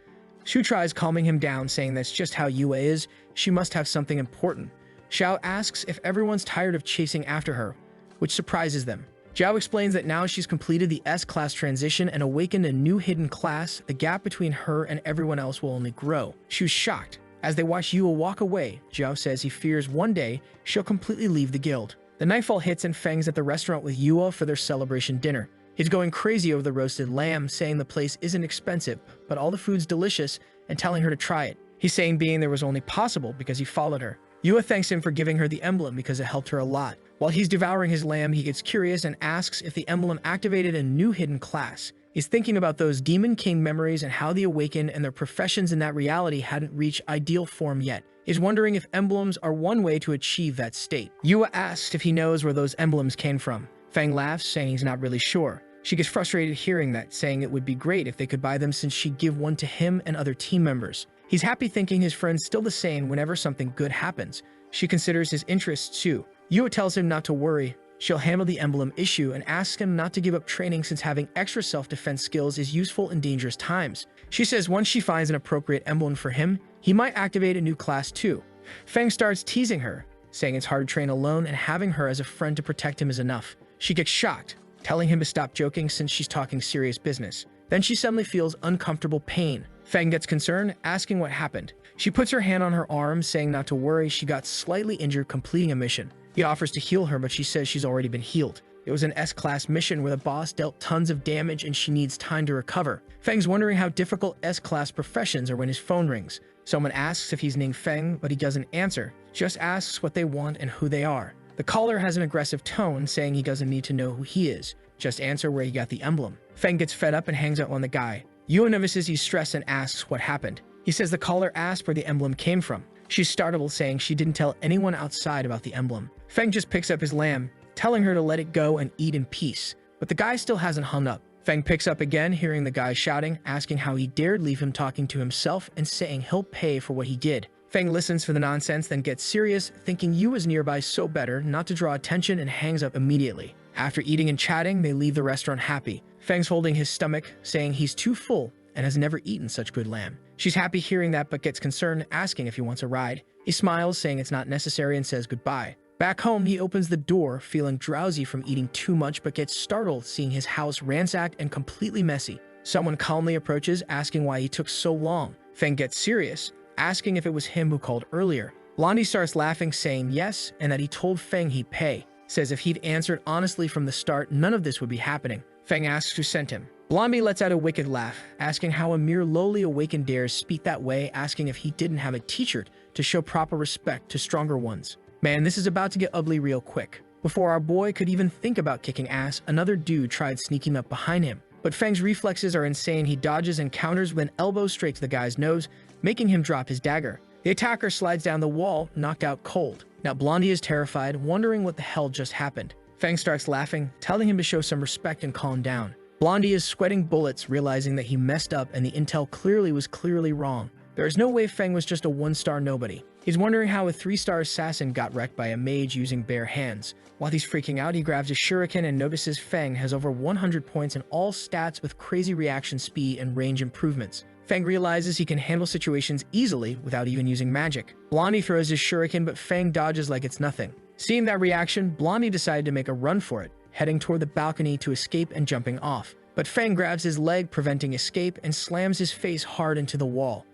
Shu tries calming him down, saying that's just how Yua is, she must have something important. Zhao asks if everyone's tired of chasing after her, which surprises them. Zhao explains that now she's completed the S-class transition and awakened a new hidden class, the gap between her and everyone else will only grow. Shu's shocked. As they watch Yua walk away, Zhao says he fears one day she'll completely leave the guild. The nightfall hits and Feng's at the restaurant with Yua for their celebration dinner. He's going crazy over the roasted lamb, saying the place isn't expensive, but all the food's delicious, and telling her to try it. He's saying being there was only possible because he followed her. Yua thanks him for giving her the emblem because it helped her a lot. While he's devouring his lamb, he gets curious and asks if the emblem activated a new hidden class. He's thinking about those Demon King memories and how the Awakened and their professions in that reality hadn't reached ideal form yet. He's wondering if emblems are one way to achieve that state. Yua asks if he knows where those emblems came from. Feng laughs, saying he's not really sure. She gets frustrated hearing that, saying it would be great if they could buy them since she'd give one to him and other team members. He's happy thinking his friend's still the same whenever something good happens. She considers his interests too. Yua tells him not to worry. She'll handle the emblem issue and asks him not to give up training since having extra self-defense skills is useful in dangerous times. She says once she finds an appropriate emblem for him, he might activate a new class too. Feng starts teasing her, saying it's hard to train alone and having her as a friend to protect him is enough. She gets shocked, telling him to stop joking since she's talking serious business. Then she suddenly feels uncomfortable pain. Feng gets concerned, asking what happened. She puts her hand on her arm, saying not to worry, she got slightly injured completing a mission. He offers to heal her, but she says she's already been healed. It was an S-class mission where the boss dealt tons of damage and she needs time to recover. Feng's wondering how difficult S-class professions are when his phone rings. Someone asks if he's named Feng, but he doesn't answer, just asks what they want and who they are. The caller has an aggressive tone, saying he doesn't need to know who he is, just answer where he got the emblem. Feng gets fed up and hangs up on the guy. Yua notices he's stressed and asks what happened. He says the caller asked where the emblem came from. She's startled, saying she didn't tell anyone outside about the emblem. Feng just picks up his lamb, telling her to let it go and eat in peace. But the guy still hasn't hung up. Feng picks up again, hearing the guy shouting, asking how he dared leave him talking to himself and saying he'll pay for what he did. Feng listens for the nonsense, then gets serious, thinking Yu is nearby so better not to draw attention and hangs up immediately. After eating and chatting, they leave the restaurant happy. Feng's holding his stomach, saying he's too full and has never eaten such good lamb. She's happy hearing that but gets concerned, asking if he wants a ride. He smiles, saying it's not necessary and says goodbye. Back home, he opens the door, feeling drowsy from eating too much but gets startled seeing his house ransacked and completely messy. Someone calmly approaches, asking why he took so long. Feng gets serious, asking if it was him who called earlier. Blondie starts laughing, saying yes, and that he told Feng he'd pay. Says if he'd answered honestly from the start, none of this would be happening. Feng asks who sent him. Blondie lets out a wicked laugh, asking how a mere lowly awakened dares speak that way, asking if he didn't have a teacher to show proper respect to stronger ones. Man, this is about to get ugly real quick. Before our boy could even think about kicking ass, another dude tried sneaking up behind him. but Feng's reflexes are insane. He dodges and counters with an elbow straight to the guy's nose, making him drop his dagger. The attacker slides down the wall, knocked out cold. Now Blondie is terrified, wondering what the hell just happened. Feng starts laughing, telling him to show some respect and calm down. Blondie is sweating bullets, realizing that he messed up and the intel was clearly wrong. There is no way Feng was just a one-star nobody. He's wondering how a 3-star assassin got wrecked by a mage using bare hands. While he's freaking out, he grabs a shuriken and notices Feng has over 100 points in all stats with crazy reaction speed and range improvements. Feng realizes he can handle situations easily without even using magic. Blondie throws his shuriken, but Feng dodges like it's nothing. Seeing that reaction, Blondie decided to make a run for it, heading toward the balcony to escape and jumping off. But Feng grabs his leg, preventing escape, and slams his face hard into the wall.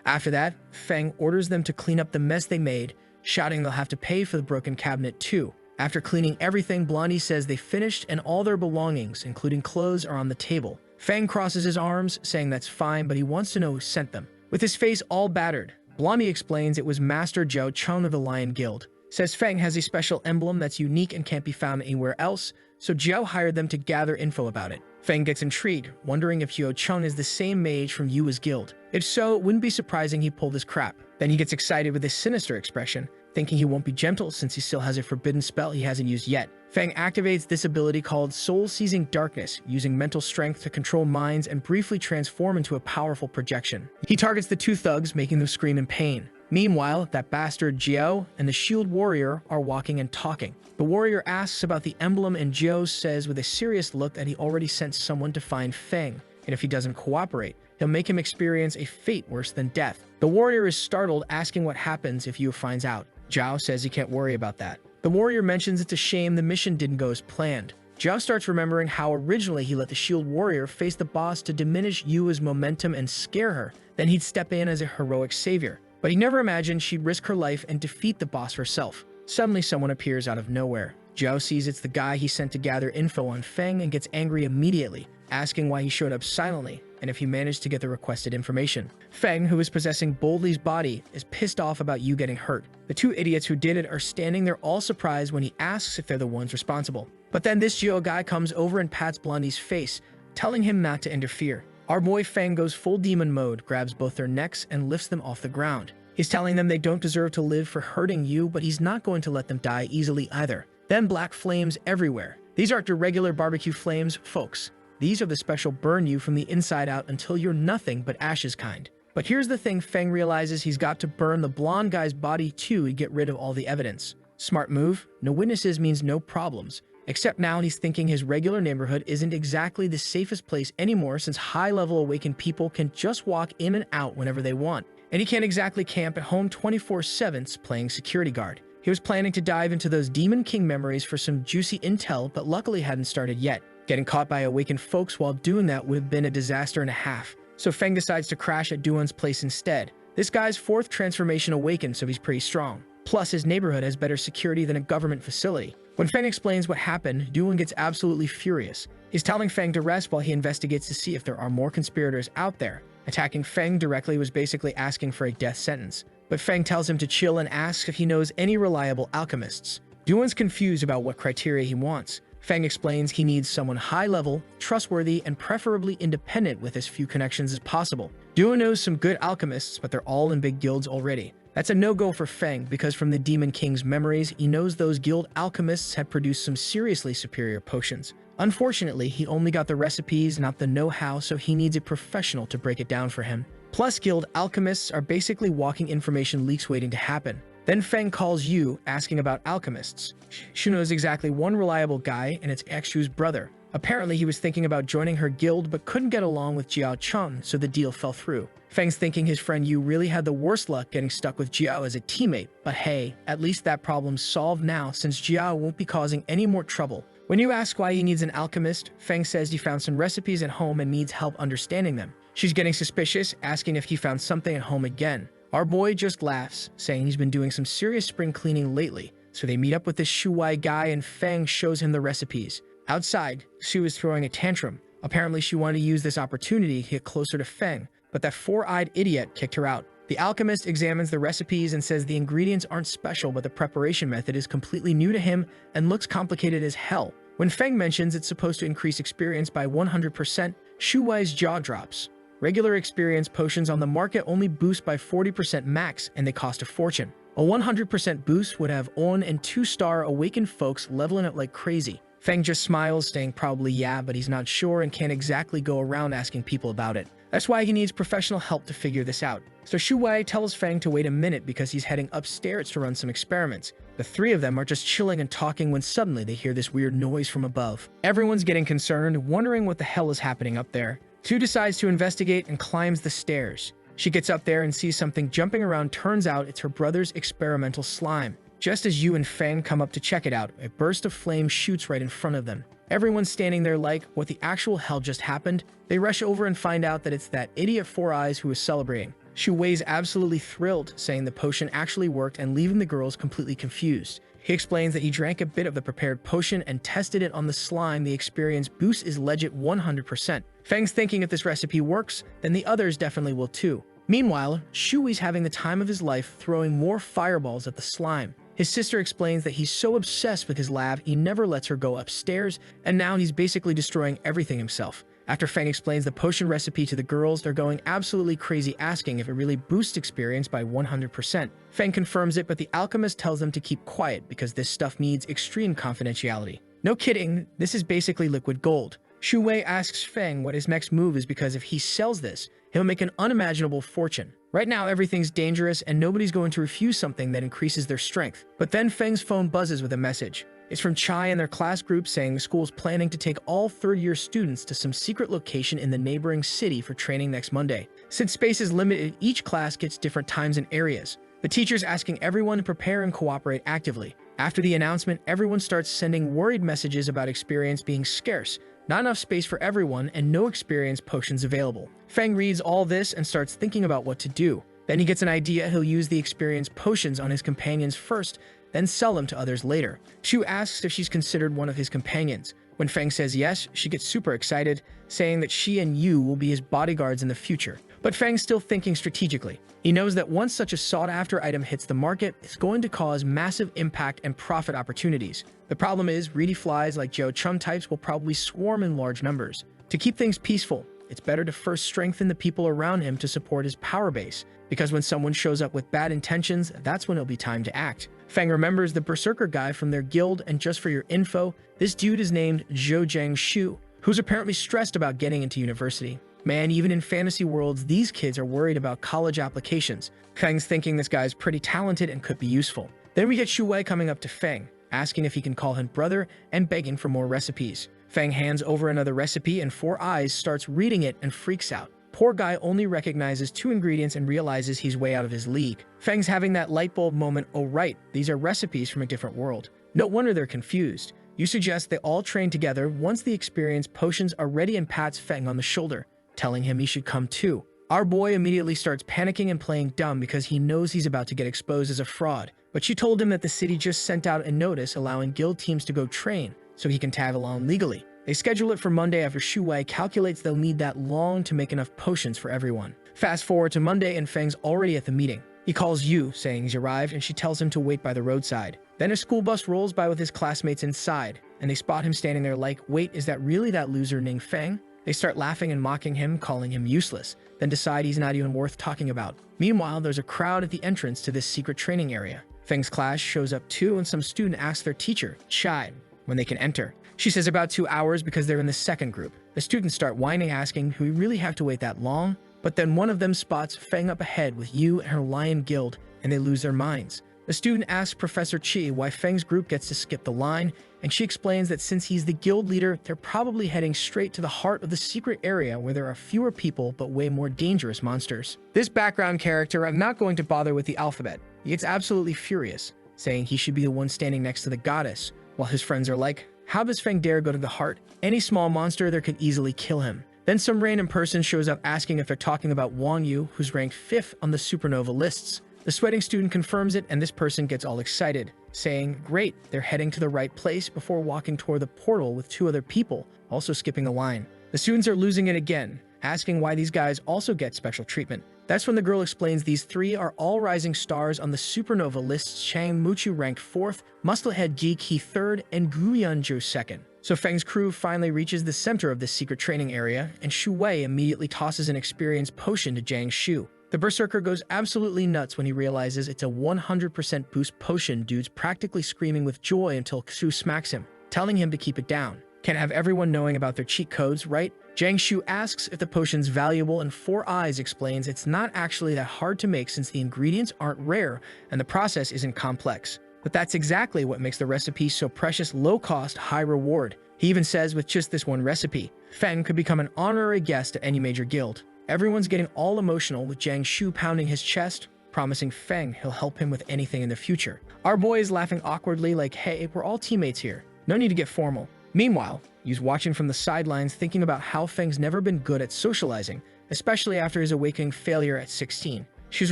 After that, Feng orders them to clean up the mess they made, shouting they'll have to pay for the broken cabinet too. After cleaning everything, Blondie says they finished and all their belongings, including clothes, are on the table. Feng crosses his arms, saying that's fine, but he wants to know who sent them. With his face all battered, Blondie explains it was Master Zhao Cheng of the Lion Guild. Says Feng has a special emblem that's unique and can't be found anywhere else, so Zhao hired them to gather info about it. Feng gets intrigued, wondering if Zhao Cheng is the same mage from Yua's guild. If so, it wouldn't be surprising he pulled his crap. Then he gets excited with his sinister expression, thinking he won't be gentle since he still has a forbidden spell he hasn't used yet. Feng activates this ability called Soul-Seizing Darkness, using mental strength to control minds and briefly transform into a powerful projection. He targets the 2 thugs, making them scream in pain. Meanwhile, that bastard Jiao and the shield warrior are walking and talking. The warrior asks about the emblem and Jiao says with a serious look that he already sent someone to find Feng, and if he doesn't cooperate, he'll make him experience a fate worse than death. The warrior is startled, asking what happens if Yu finds out. Jiao says he can't worry about that. The warrior mentions it's a shame the mission didn't go as planned. Jiao starts remembering how originally he let the shield warrior face the boss to diminish Yu's momentum and scare her, then he'd step in as a heroic savior. But he never imagined she'd risk her life and defeat the boss herself. Suddenly someone appears out of nowhere. Jiao sees it's the guy he sent to gather info on Feng and gets angry immediately, asking why he showed up silently and if he managed to get the requested information. Feng, who is possessing Boldly's body, is pissed off about Yu getting hurt. The 2 idiots who did it are standing there all surprised when he asks if they're the ones responsible. But then this Jiao guy comes over and pats Blondie's face, telling him not to interfere. Our boy Feng goes full demon mode, grabs both their necks and lifts them off the ground. He's telling them they don't deserve to live for hurting Yu, but he's not going to let them die easily either. Then black flames everywhere. These aren't your regular barbecue flames, folks. These are the special burn you from the inside out until you're nothing but ashes kind. But here's the thing, Feng realizes he's got to burn the blonde guy's body too to get rid of all the evidence. Smart move, no witnesses means no problems. Except now he's thinking his regular neighborhood isn't exactly the safest place anymore since high-level awakened people can just walk in and out whenever they want. And he can't exactly camp at home 24/7 playing security guard. He was planning to dive into those Demon King memories for some juicy intel, but luckily hadn't started yet. Getting caught by awakened folks while doing that would have been a disaster and a half. So Feng decides to crash at Duan's place instead. This guy's 4th transformation awakened, so he's pretty strong. Plus, his neighborhood has better security than a government facility. When Feng explains what happened, Duan gets absolutely furious. He's telling Feng to rest while he investigates to see if there are more conspirators out there. Attacking Feng directly was basically asking for a death sentence. But Feng tells him to chill and asks if he knows any reliable alchemists. Duan's confused about what criteria he wants. Feng explains he needs someone high-level, trustworthy, and preferably independent with as few connections as possible. Duan knows some good alchemists, but they're all in big guilds already. That's a no-go for Feng because from the Demon King's memories, he knows those guild alchemists had produced some seriously superior potions. Unfortunately, he only got the recipes, not the know-how, so he needs a professional to break it down for him. Plus, guild alchemists are basically walking information leaks waiting to happen. Then Feng calls Yu, asking about alchemists. She knows exactly one reliable guy, and it's Xu's brother. Apparently, he was thinking about joining her guild, but couldn't get along with Jiao Cheng, so the deal fell through. Feng's thinking his friend Yu really had the worst luck getting stuck with Jiao as a teammate, but hey, at least that problem's solved now since Jiao won't be causing any more trouble. When you ask why he needs an alchemist, Feng says he found some recipes at home and needs help understanding them. She's getting suspicious, asking if he found something at home again. Our boy just laughs, saying he's been doing some serious spring cleaning lately, so they meet up with this Shuai guy and Feng shows him the recipes. Outside, Xu is throwing a tantrum. Apparently she wanted to use this opportunity to get closer to Feng, but that 4-eyed idiot kicked her out. The alchemist examines the recipes and says the ingredients aren't special, but the preparation method is completely new to him and looks complicated as hell. When Feng mentions it's supposed to increase experience by 100%, Shu Wei's jaw drops. Regular experience potions on the market only boost by 40% max, and they cost a fortune. A 100% boost would have on and 2-star awakened folks leveling up like crazy. Feng just smiles, saying probably yeah, but he's not sure and can't exactly go around asking people about it. That's why he needs professional help to figure this out. So Shu Wei tells Feng to wait a minute because he's heading upstairs to run some experiments. The three of them are just chilling and talking when suddenly they hear this weird noise from above. Everyone's getting concerned, wondering what the hell is happening up there. Shu decides to investigate and climbs the stairs. She gets up there and sees something jumping around. Turns out it's her brother's experimental slime. Just as Yu and Feng come up to check it out, a burst of flame shoots right in front of them. Everyone's standing there like, what the actual hell just happened? They rush over and find out that it's that idiot Four Eyes who is celebrating. Shu Wei's absolutely thrilled, saying the potion actually worked and leaving the girls completely confused. He explains that he drank a bit of the prepared potion and tested it on the slime. The experience boost is legit 100%. Feng's thinking if this recipe works, then the others definitely will too. Meanwhile, Shu Wei's having the time of his life throwing more fireballs at the slime. His sister explains that he's so obsessed with his lab, he never lets her go upstairs, and now he's basically destroying everything himself. After Feng explains the potion recipe to the girls, they're going absolutely crazy, asking if it really boosts experience by 100%. Feng confirms it, but the alchemist tells them to keep quiet because this stuff needs extreme confidentiality. No kidding, this is basically liquid gold. Shu Wei asks Feng what his next move is because if he sells this, he'll make an unimaginable fortune. Right now, everything's dangerous and nobody's going to refuse something that increases their strength. But then Feng's phone buzzes with a message. It's from Chai and their class group saying the school's planning to take all third-year students to some secret location in the neighboring city for training next Monday. Since space is limited, each class gets different times and areas. The teacher's asking everyone to prepare and cooperate actively. After the announcement, everyone starts sending worried messages about experience being scarce, not enough space for everyone, and no experience potions available. Feng reads all this and starts thinking about what to do. Then he gets an idea. He'll use the experience potions on his companions first, then sell them to others later. Shu asks if she's considered one of his companions. When Feng says yes, she gets super excited, saying that she and Yu will be his bodyguards in the future. But Feng's still thinking strategically. He knows that once such a sought-after item hits the market, it's going to cause massive impact and profit opportunities. The problem is, greedy flies like Joe Chum types will probably swarm in large numbers. To keep things peaceful, it's better to first strengthen the people around him to support his power base, because when someone shows up with bad intentions, that's when it'll be time to act. Feng remembers the berserker guy from their guild, and just for your info, this dude is named Zhou Jiang Shu, who's apparently stressed about getting into university. Man, even in fantasy worlds, these kids are worried about college applications. Feng's thinking this guy's pretty talented and could be useful. Then we get Shu Wei coming up to Feng, asking if he can call him brother and begging for more recipes. Feng hands over another recipe and Four Eyes starts reading it and freaks out. Poor guy only recognizes 2 ingredients and realizes he's way out of his league. Feng's having that light bulb moment. Oh right, these are recipes from a different world. No wonder they're confused. You suggest they all train together. Once the experience potions are ready, and pats Feng on the shoulder, telling him he should come too. Our boy immediately starts panicking and playing dumb because he knows he's about to get exposed as a fraud. But she told him that the city just sent out a notice allowing guild teams to go train, so he can tag along legally. They schedule it for Monday after Shu Wei calculates they'll need that long to make enough potions for everyone. Fast forward to Monday and Feng's already at the meeting. He calls Yu, saying he's arrived, and she tells him to wait by the roadside. Then a school bus rolls by with his classmates inside, and they spot him standing there like, wait, is that really that loser named Feng? They start laughing and mocking him, calling him useless, then decide he's not even worth talking about. Meanwhile, there's a crowd at the entrance to this secret training area. Feng's class shows up too, and some student asks their teacher, Chai, when they can enter. She says about 2 hours because they're in the second group. The students start whining, asking, do we really have to wait that long? But then one of them spots Feng up ahead with Yu and her lion guild, and they lose their minds. The student asks Professor Chi why Feng's group gets to skip the line, and she explains that since he's the guild leader, they're probably heading straight to the heart of the secret area where there are fewer people but way more dangerous monsters. This background character, I'm not going to bother with the alphabet. He gets absolutely furious, saying he should be the one standing next to the goddess, while his friends are like, how does Feng dare go to the heart? Any small monster there could easily kill him. Then some random person shows up asking if they're talking about Wong Yu, who's ranked 5th on the Supernova lists. The sweating student confirms it, and this person gets all excited, saying, great, they're heading to the right place, before walking toward the portal with 2 other people, also skipping the line. The students are losing it again, asking why these guys also get special treatment. That's when the girl explains these 3 are all rising stars on the Supernova lists: Chang Muchu ranked 4th, Musclehead Ji Ki 3rd, and Guyunju 2nd. So Feng's crew finally reaches the center of this secret training area, and Shu Wei immediately tosses an experience potion to Jiang Shu. The Berserker goes absolutely nuts when he realizes it's a 100% boost potion. Dude's practically screaming with joy until Shu smacks him, telling him to keep it down. Can't have everyone knowing about their cheat codes, right? Jiang Shu asks if the potion's valuable, and Four Eyes explains it's not actually that hard to make since the ingredients aren't rare and the process isn't complex. But that's exactly what makes the recipe so precious, low-cost, high-reward. He even says with just this one recipe, Feng could become an honorary guest at any major guild. Everyone's getting all emotional with Jiang Shu pounding his chest, promising Feng he'll help him with anything in the future. Our boy is laughing awkwardly like, hey, we're all teammates here. No need to get formal. Meanwhile, Yu's watching from the sidelines thinking about how Feng's never been good at socializing, especially after his awakening failure at 16. She's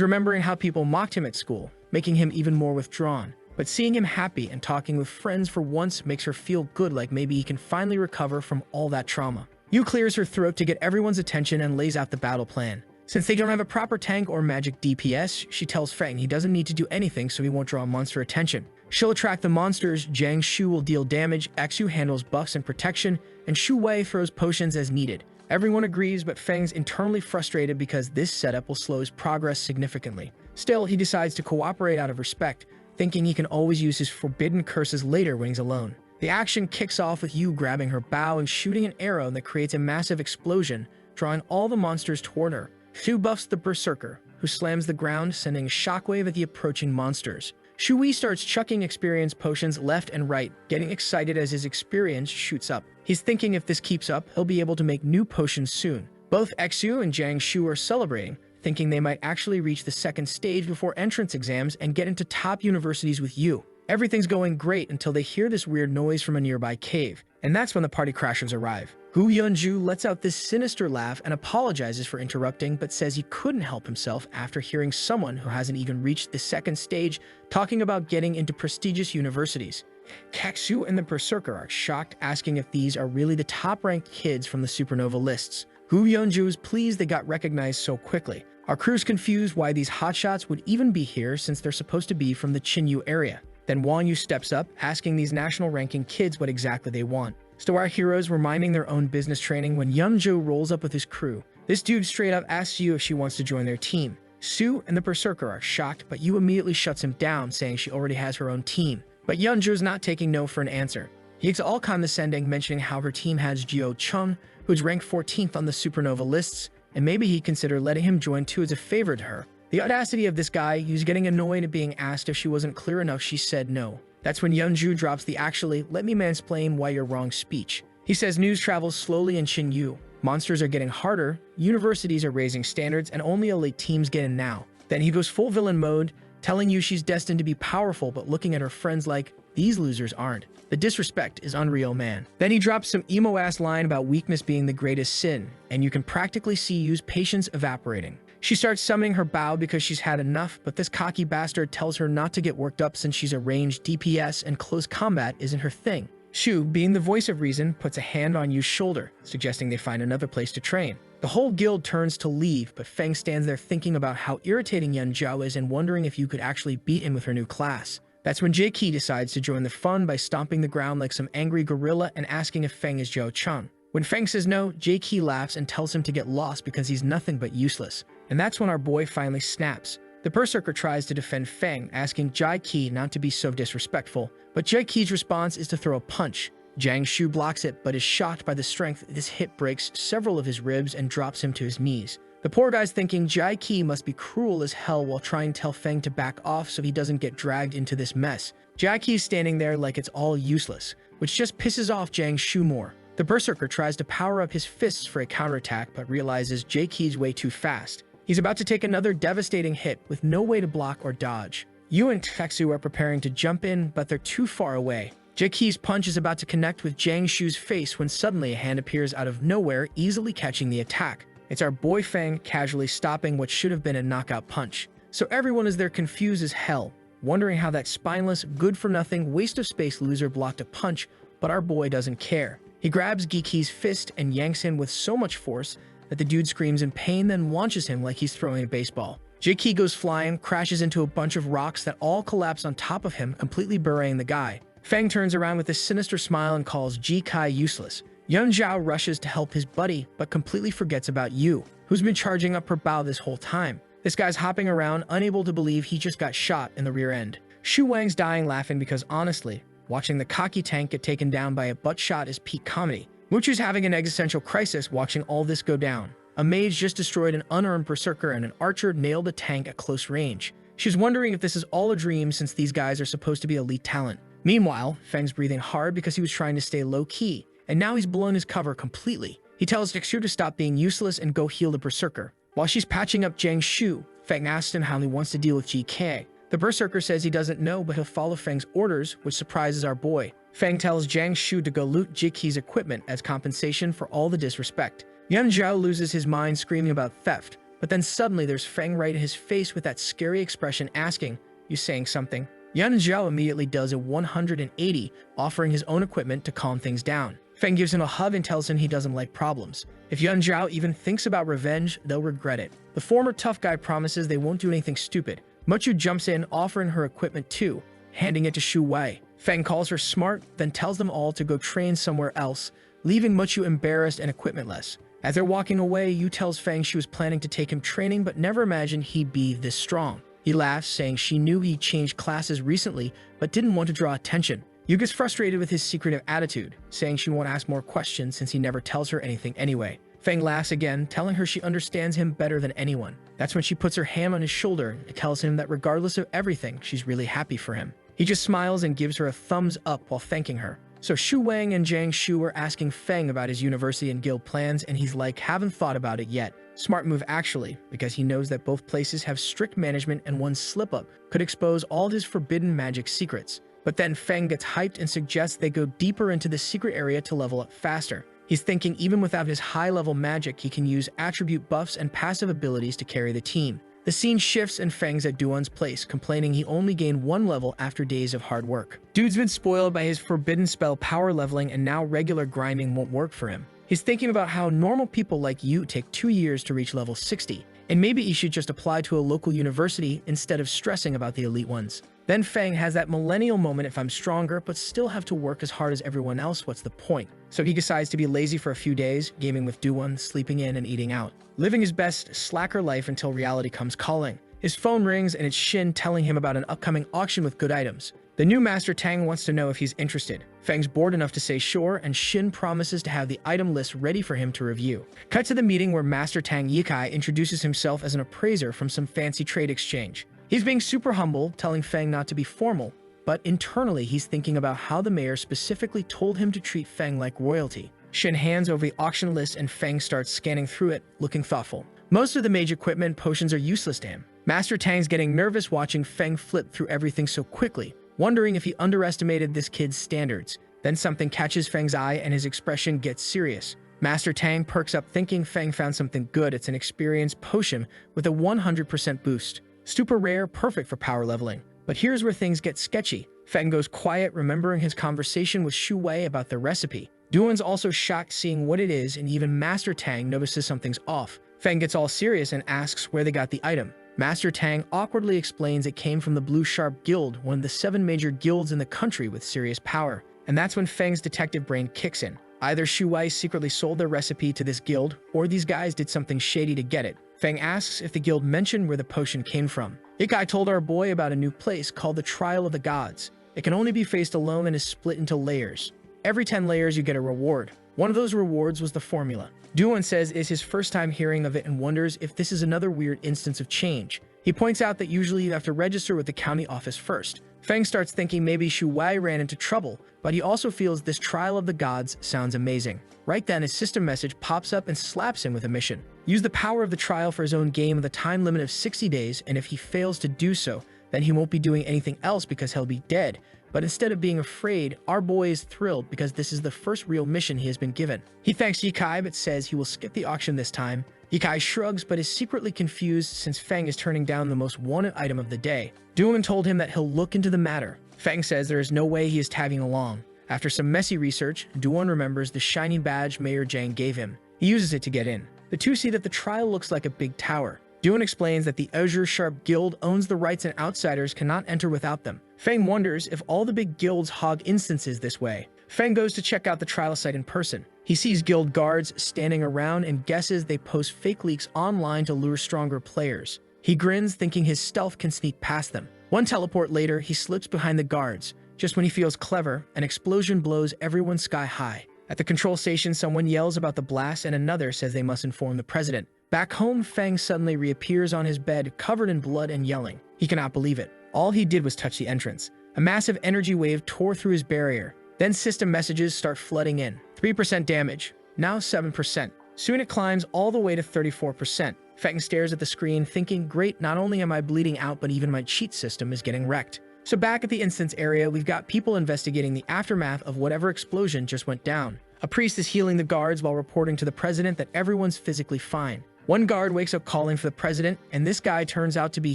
remembering how people mocked him at school, making him even more withdrawn. But seeing him happy and talking with friends for once makes her feel good, like maybe he can finally recover from all that trauma. Yu clears her throat to get everyone's attention and lays out the battle plan. Since they don't have a proper tank or magic DPS, she tells Feng he doesn't need to do anything so he won't draw monster attention. She'll attract the monsters, Jiang Shu will deal damage, Xu handles buffs and protection, and Shu Wei throws potions as needed. Everyone agrees, but Feng's internally frustrated because this setup will slow his progress significantly. Still, he decides to cooperate out of respect, thinking he can always use his forbidden curses later when he's alone. The action kicks off with Yu grabbing her bow and shooting an arrow that creates a massive explosion, drawing all the monsters toward her. Shu buffs the Berserker, who slams the ground, sending a shockwave at the approaching monsters. Shui starts chucking experience potions left and right, getting excited as his experience shoots up. He's thinking if this keeps up, he'll be able to make new potions soon. Both Xu and Jiang Shu are celebrating, thinking they might actually reach the second stage before entrance exams and get into top universities with Yu. Everything's going great until they hear this weird noise from a nearby cave, and that's when the party crashers arrive. Gu Yunju lets out this sinister laugh and apologizes for interrupting, but says he couldn't help himself after hearing someone who hasn't even reached the second stage talking about getting into prestigious universities. Kaxu and the Berserker are shocked, asking if these are really the top-ranked kids from the Supernova lists. Gu Yunju is pleased they got recognized so quickly. Our crew's confused why these hotshots would even be here since they're supposed to be from the Chinyu area. Then Wong Yu steps up, asking these national-ranking kids what exactly they want. So our heroes were minding their own business training when Yunju rolls up with his crew. This dude straight up asks Yu if she wants to join their team. Su and the Berserker are shocked, but Yu immediately shuts him down, saying she already has her own team. But Yunju's not taking no for an answer. He gets all condescending, mentioning how her team has Jio Chung, who's ranked 14th on the Supernova lists, and maybe he'd consider letting him join too as a favor to her. The audacity of this guy, who's getting annoyed at being asked if she wasn't clear enough, she said no. That's when Yunju drops the "actually, let me mansplain why you're wrong" speech. He says news travels slowly in Chinyu. Monsters are getting harder, universities are raising standards, and only elite teams get in now. Then he goes full villain mode, telling you she's destined to be powerful, but looking at her friends like, these losers aren't. The disrespect is unreal, man. Then he drops some emo-ass line about weakness being the greatest sin, and you can practically see Yu's patience evaporating. She starts summoning her bow because she's had enough, but this cocky bastard tells her not to get worked up since she's a ranged DPS and close combat isn't her thing. Shu, being the voice of reason, puts a hand on Yu's shoulder, suggesting they find another place to train. The whole guild turns to leave, but Feng stands there thinking about how irritating Yan Zhao is and wondering if Yu could actually beat him with her new class. That's when Jie decides to join the fun by stomping the ground like some angry gorilla and asking if Feng is Zhao Cheng. When Feng says no, Jie laughs and tells him to get lost because he's nothing but useless. And that's when our boy finally snaps. The Berserker tries to defend Feng, asking Jie not to be so disrespectful, but Jie's response is to throw a punch. Jiang Shu blocks it, but is shocked by the strength. This hit breaks several of his ribs and drops him to his knees. The poor guy's thinking Jie must be cruel as hell while trying to tell Feng to back off so he doesn't get dragged into this mess. Jie's standing there like it's all useless, which just pisses off Jiang Shu more. The Berserker tries to power up his fists for a counterattack, but realizes Jie's way too fast. He's about to take another devastating hit with no way to block or dodge. Yu and Kaxu are preparing to jump in, but they're too far away. Jie's punch is about to connect with Jiang Shu's face when suddenly a hand appears out of nowhere, easily catching the attack. It's our boy Feng casually stopping what should have been a knockout punch. So everyone is there confused as hell, wondering how that spineless, good-for-nothing, waste-of-space loser blocked a punch, but our boy doesn't care. He grabs Geeky's fist and yanks him with so much force that the dude screams in pain, then launches him like he's throwing a baseball. Jie goes flying, crashes into a bunch of rocks that all collapse on top of him, completely burying the guy. Feng turns around with a sinister smile and calls Ji Kai useless. Yun Zhao rushes to help his buddy, but completely forgets about Yu, who's been charging up her bow this whole time. This guy's hopping around, unable to believe he just got shot in the rear end. Shu Wang's dying laughing because honestly, watching the cocky tank get taken down by a butt shot is peak comedy. Muchu's having an existential crisis watching all this go down. A mage just destroyed an unarmed berserker and an archer nailed a tank at close range. She's wondering if this is all a dream since these guys are supposed to be elite talent. Meanwhile, Feng's breathing hard because he was trying to stay low-key, and now he's blown his cover completely. He tells Dexter to stop being useless and go heal the berserker. While she's patching up Jiang Shu, Feng asks him how he wants to deal with GK. The berserker says he doesn't know, but he'll follow Feng's orders, which surprises our boy. Feng tells Jiang Shu to go loot Jiki's equipment as compensation for all the disrespect. Yun Zhao loses his mind screaming about theft, but then suddenly there's Feng right in his face with that scary expression asking, "You saying something?" Yun Zhao immediately does a 180, offering his own equipment to calm things down. Feng gives him a hug and tells him he doesn't like problems. If Yun Zhao even thinks about revenge, they'll regret it. The former tough guy promises they won't do anything stupid. Muchu jumps in, offering her equipment too, handing it to Shu Wei. Feng calls her smart, then tells them all to go train somewhere else, leaving Muchu embarrassed and equipmentless. As they're walking away, Yu tells Feng she was planning to take him training but never imagined he'd be this strong. He laughs, saying she knew he changed classes recently but didn't want to draw attention. Yu gets frustrated with his secretive attitude, saying she won't ask more questions since he never tells her anything anyway. Feng laughs again, telling her she understands him better than anyone. That's when she puts her hand on his shoulder and tells him that regardless of everything, she's really happy for him. He just smiles and gives her a thumbs up while thanking her. So Shu Wang and Jiang Shu are asking Feng about his university and guild plans, and he's like, haven't thought about it yet. Smart move actually, because he knows that both places have strict management and one slip-up could expose all his forbidden magic secrets. But then Feng gets hyped and suggests they go deeper into the secret area to level up faster. He's thinking even without his high-level magic, he can use attribute buffs and passive abilities to carry the team. The scene shifts and Feng's at Duan's place, complaining he only gained 1 level after days of hard work. Dude's been spoiled by his forbidden spell power leveling, and now regular grinding won't work for him. He's thinking about how normal people like you take 2 years to reach level 60, and maybe he should just apply to a local university instead of stressing about the elite ones. Then Feng has that millennial moment, if I'm stronger but still have to work as hard as everyone else, what's the point? So he decides to be lazy for a few days, gaming with Duan, sleeping in and eating out. Living his best slacker life until reality comes calling. His phone rings and it's Shin telling him about an upcoming auction with good items. The new Master Tang wants to know if he's interested. Feng's bored enough to say sure, and Shin promises to have the item list ready for him to review. Cut to the meeting where Master Tang Yikai introduces himself as an appraiser from some fancy trade exchange. He's being super humble, telling Feng not to be formal, but internally he's thinking about how the mayor specifically told him to treat Feng like royalty. Shin hands over the auction list and Feng starts scanning through it, looking thoughtful. Most of the mage equipment potions are useless to him. Master Tang's getting nervous watching Feng flip through everything so quickly, wondering if he underestimated this kid's standards. Then something catches Feng's eye and his expression gets serious. Master Tang perks up thinking Feng found something good. It's an experience potion with a 100% boost. Super rare, perfect for power leveling. But here's where things get sketchy. Feng goes quiet, remembering his conversation with Shu Wei about the recipe. Duan's also shocked seeing what it is, and even Master Tang notices something's off. Feng gets all serious and asks where they got the item. Master Tang awkwardly explains it came from the Blue Sharp Guild, one of the 7 major guilds in the country with serious power. And that's when Feng's detective brain kicks in. Either Shu Wei secretly sold their recipe to this guild, or these guys did something shady to get it. Feng asks if the guild mentioned where the potion came from. Yikai told our boy about a new place called the Trial of the Gods. It can only be faced alone and is split into layers. Every 10 layers you get a reward. One of those rewards was the formula. Duan says it's his first time hearing of it and wonders if this is another weird instance of change. He points out that usually you have to register with the county office first. Feng starts thinking maybe Shu Wei ran into trouble, but he also feels this Trial of the Gods sounds amazing. Right then, his system message pops up and slaps him with a mission. Use the power of the trial for his own game with a time limit of 60 days, and if he fails to do so, then he won't be doing anything else because he'll be dead. But instead of being afraid, our boy is thrilled because this is the first real mission he has been given. He thanks Yikai but says he will skip the auction this time. Yikai shrugs but is secretly confused since Feng is turning down the most wanted item of the day. Duan told him that he'll look into the matter. Feng says there is no way he is tagging along. After some messy research, Duan remembers the shiny badge Mayor Zhang gave him. He uses it to get in. The two see that the trial looks like a big tower. Duan explains that the Azure Sharp Guild owns the rights and outsiders cannot enter without them. Feng wonders if all the big guilds hog instances this way. Feng goes to check out the trial site in person. He sees guild guards standing around and guesses they post fake leaks online to lure stronger players. He grins, thinking his stealth can sneak past them. One teleport later, he slips behind the guards. Just when he feels clever, an explosion blows everyone sky high. At the control station, someone yells about the blast and another says they must inform the president. Back home, Feng suddenly reappears on his bed, covered in blood and yelling. He cannot believe it. All he did was touch the entrance. A massive energy wave tore through his barrier. Then system messages start flooding in. 3% damage, now 7%. Soon it climbs all the way to 34%. Feng stares at the screen, thinking, great, not only am I bleeding out, but even my cheat system is getting wrecked. So back at the instance area, we've got people investigating the aftermath of whatever explosion just went down. A priest is healing the guards while reporting to the president that everyone's physically fine. One guard wakes up calling for the president, and this guy turns out to be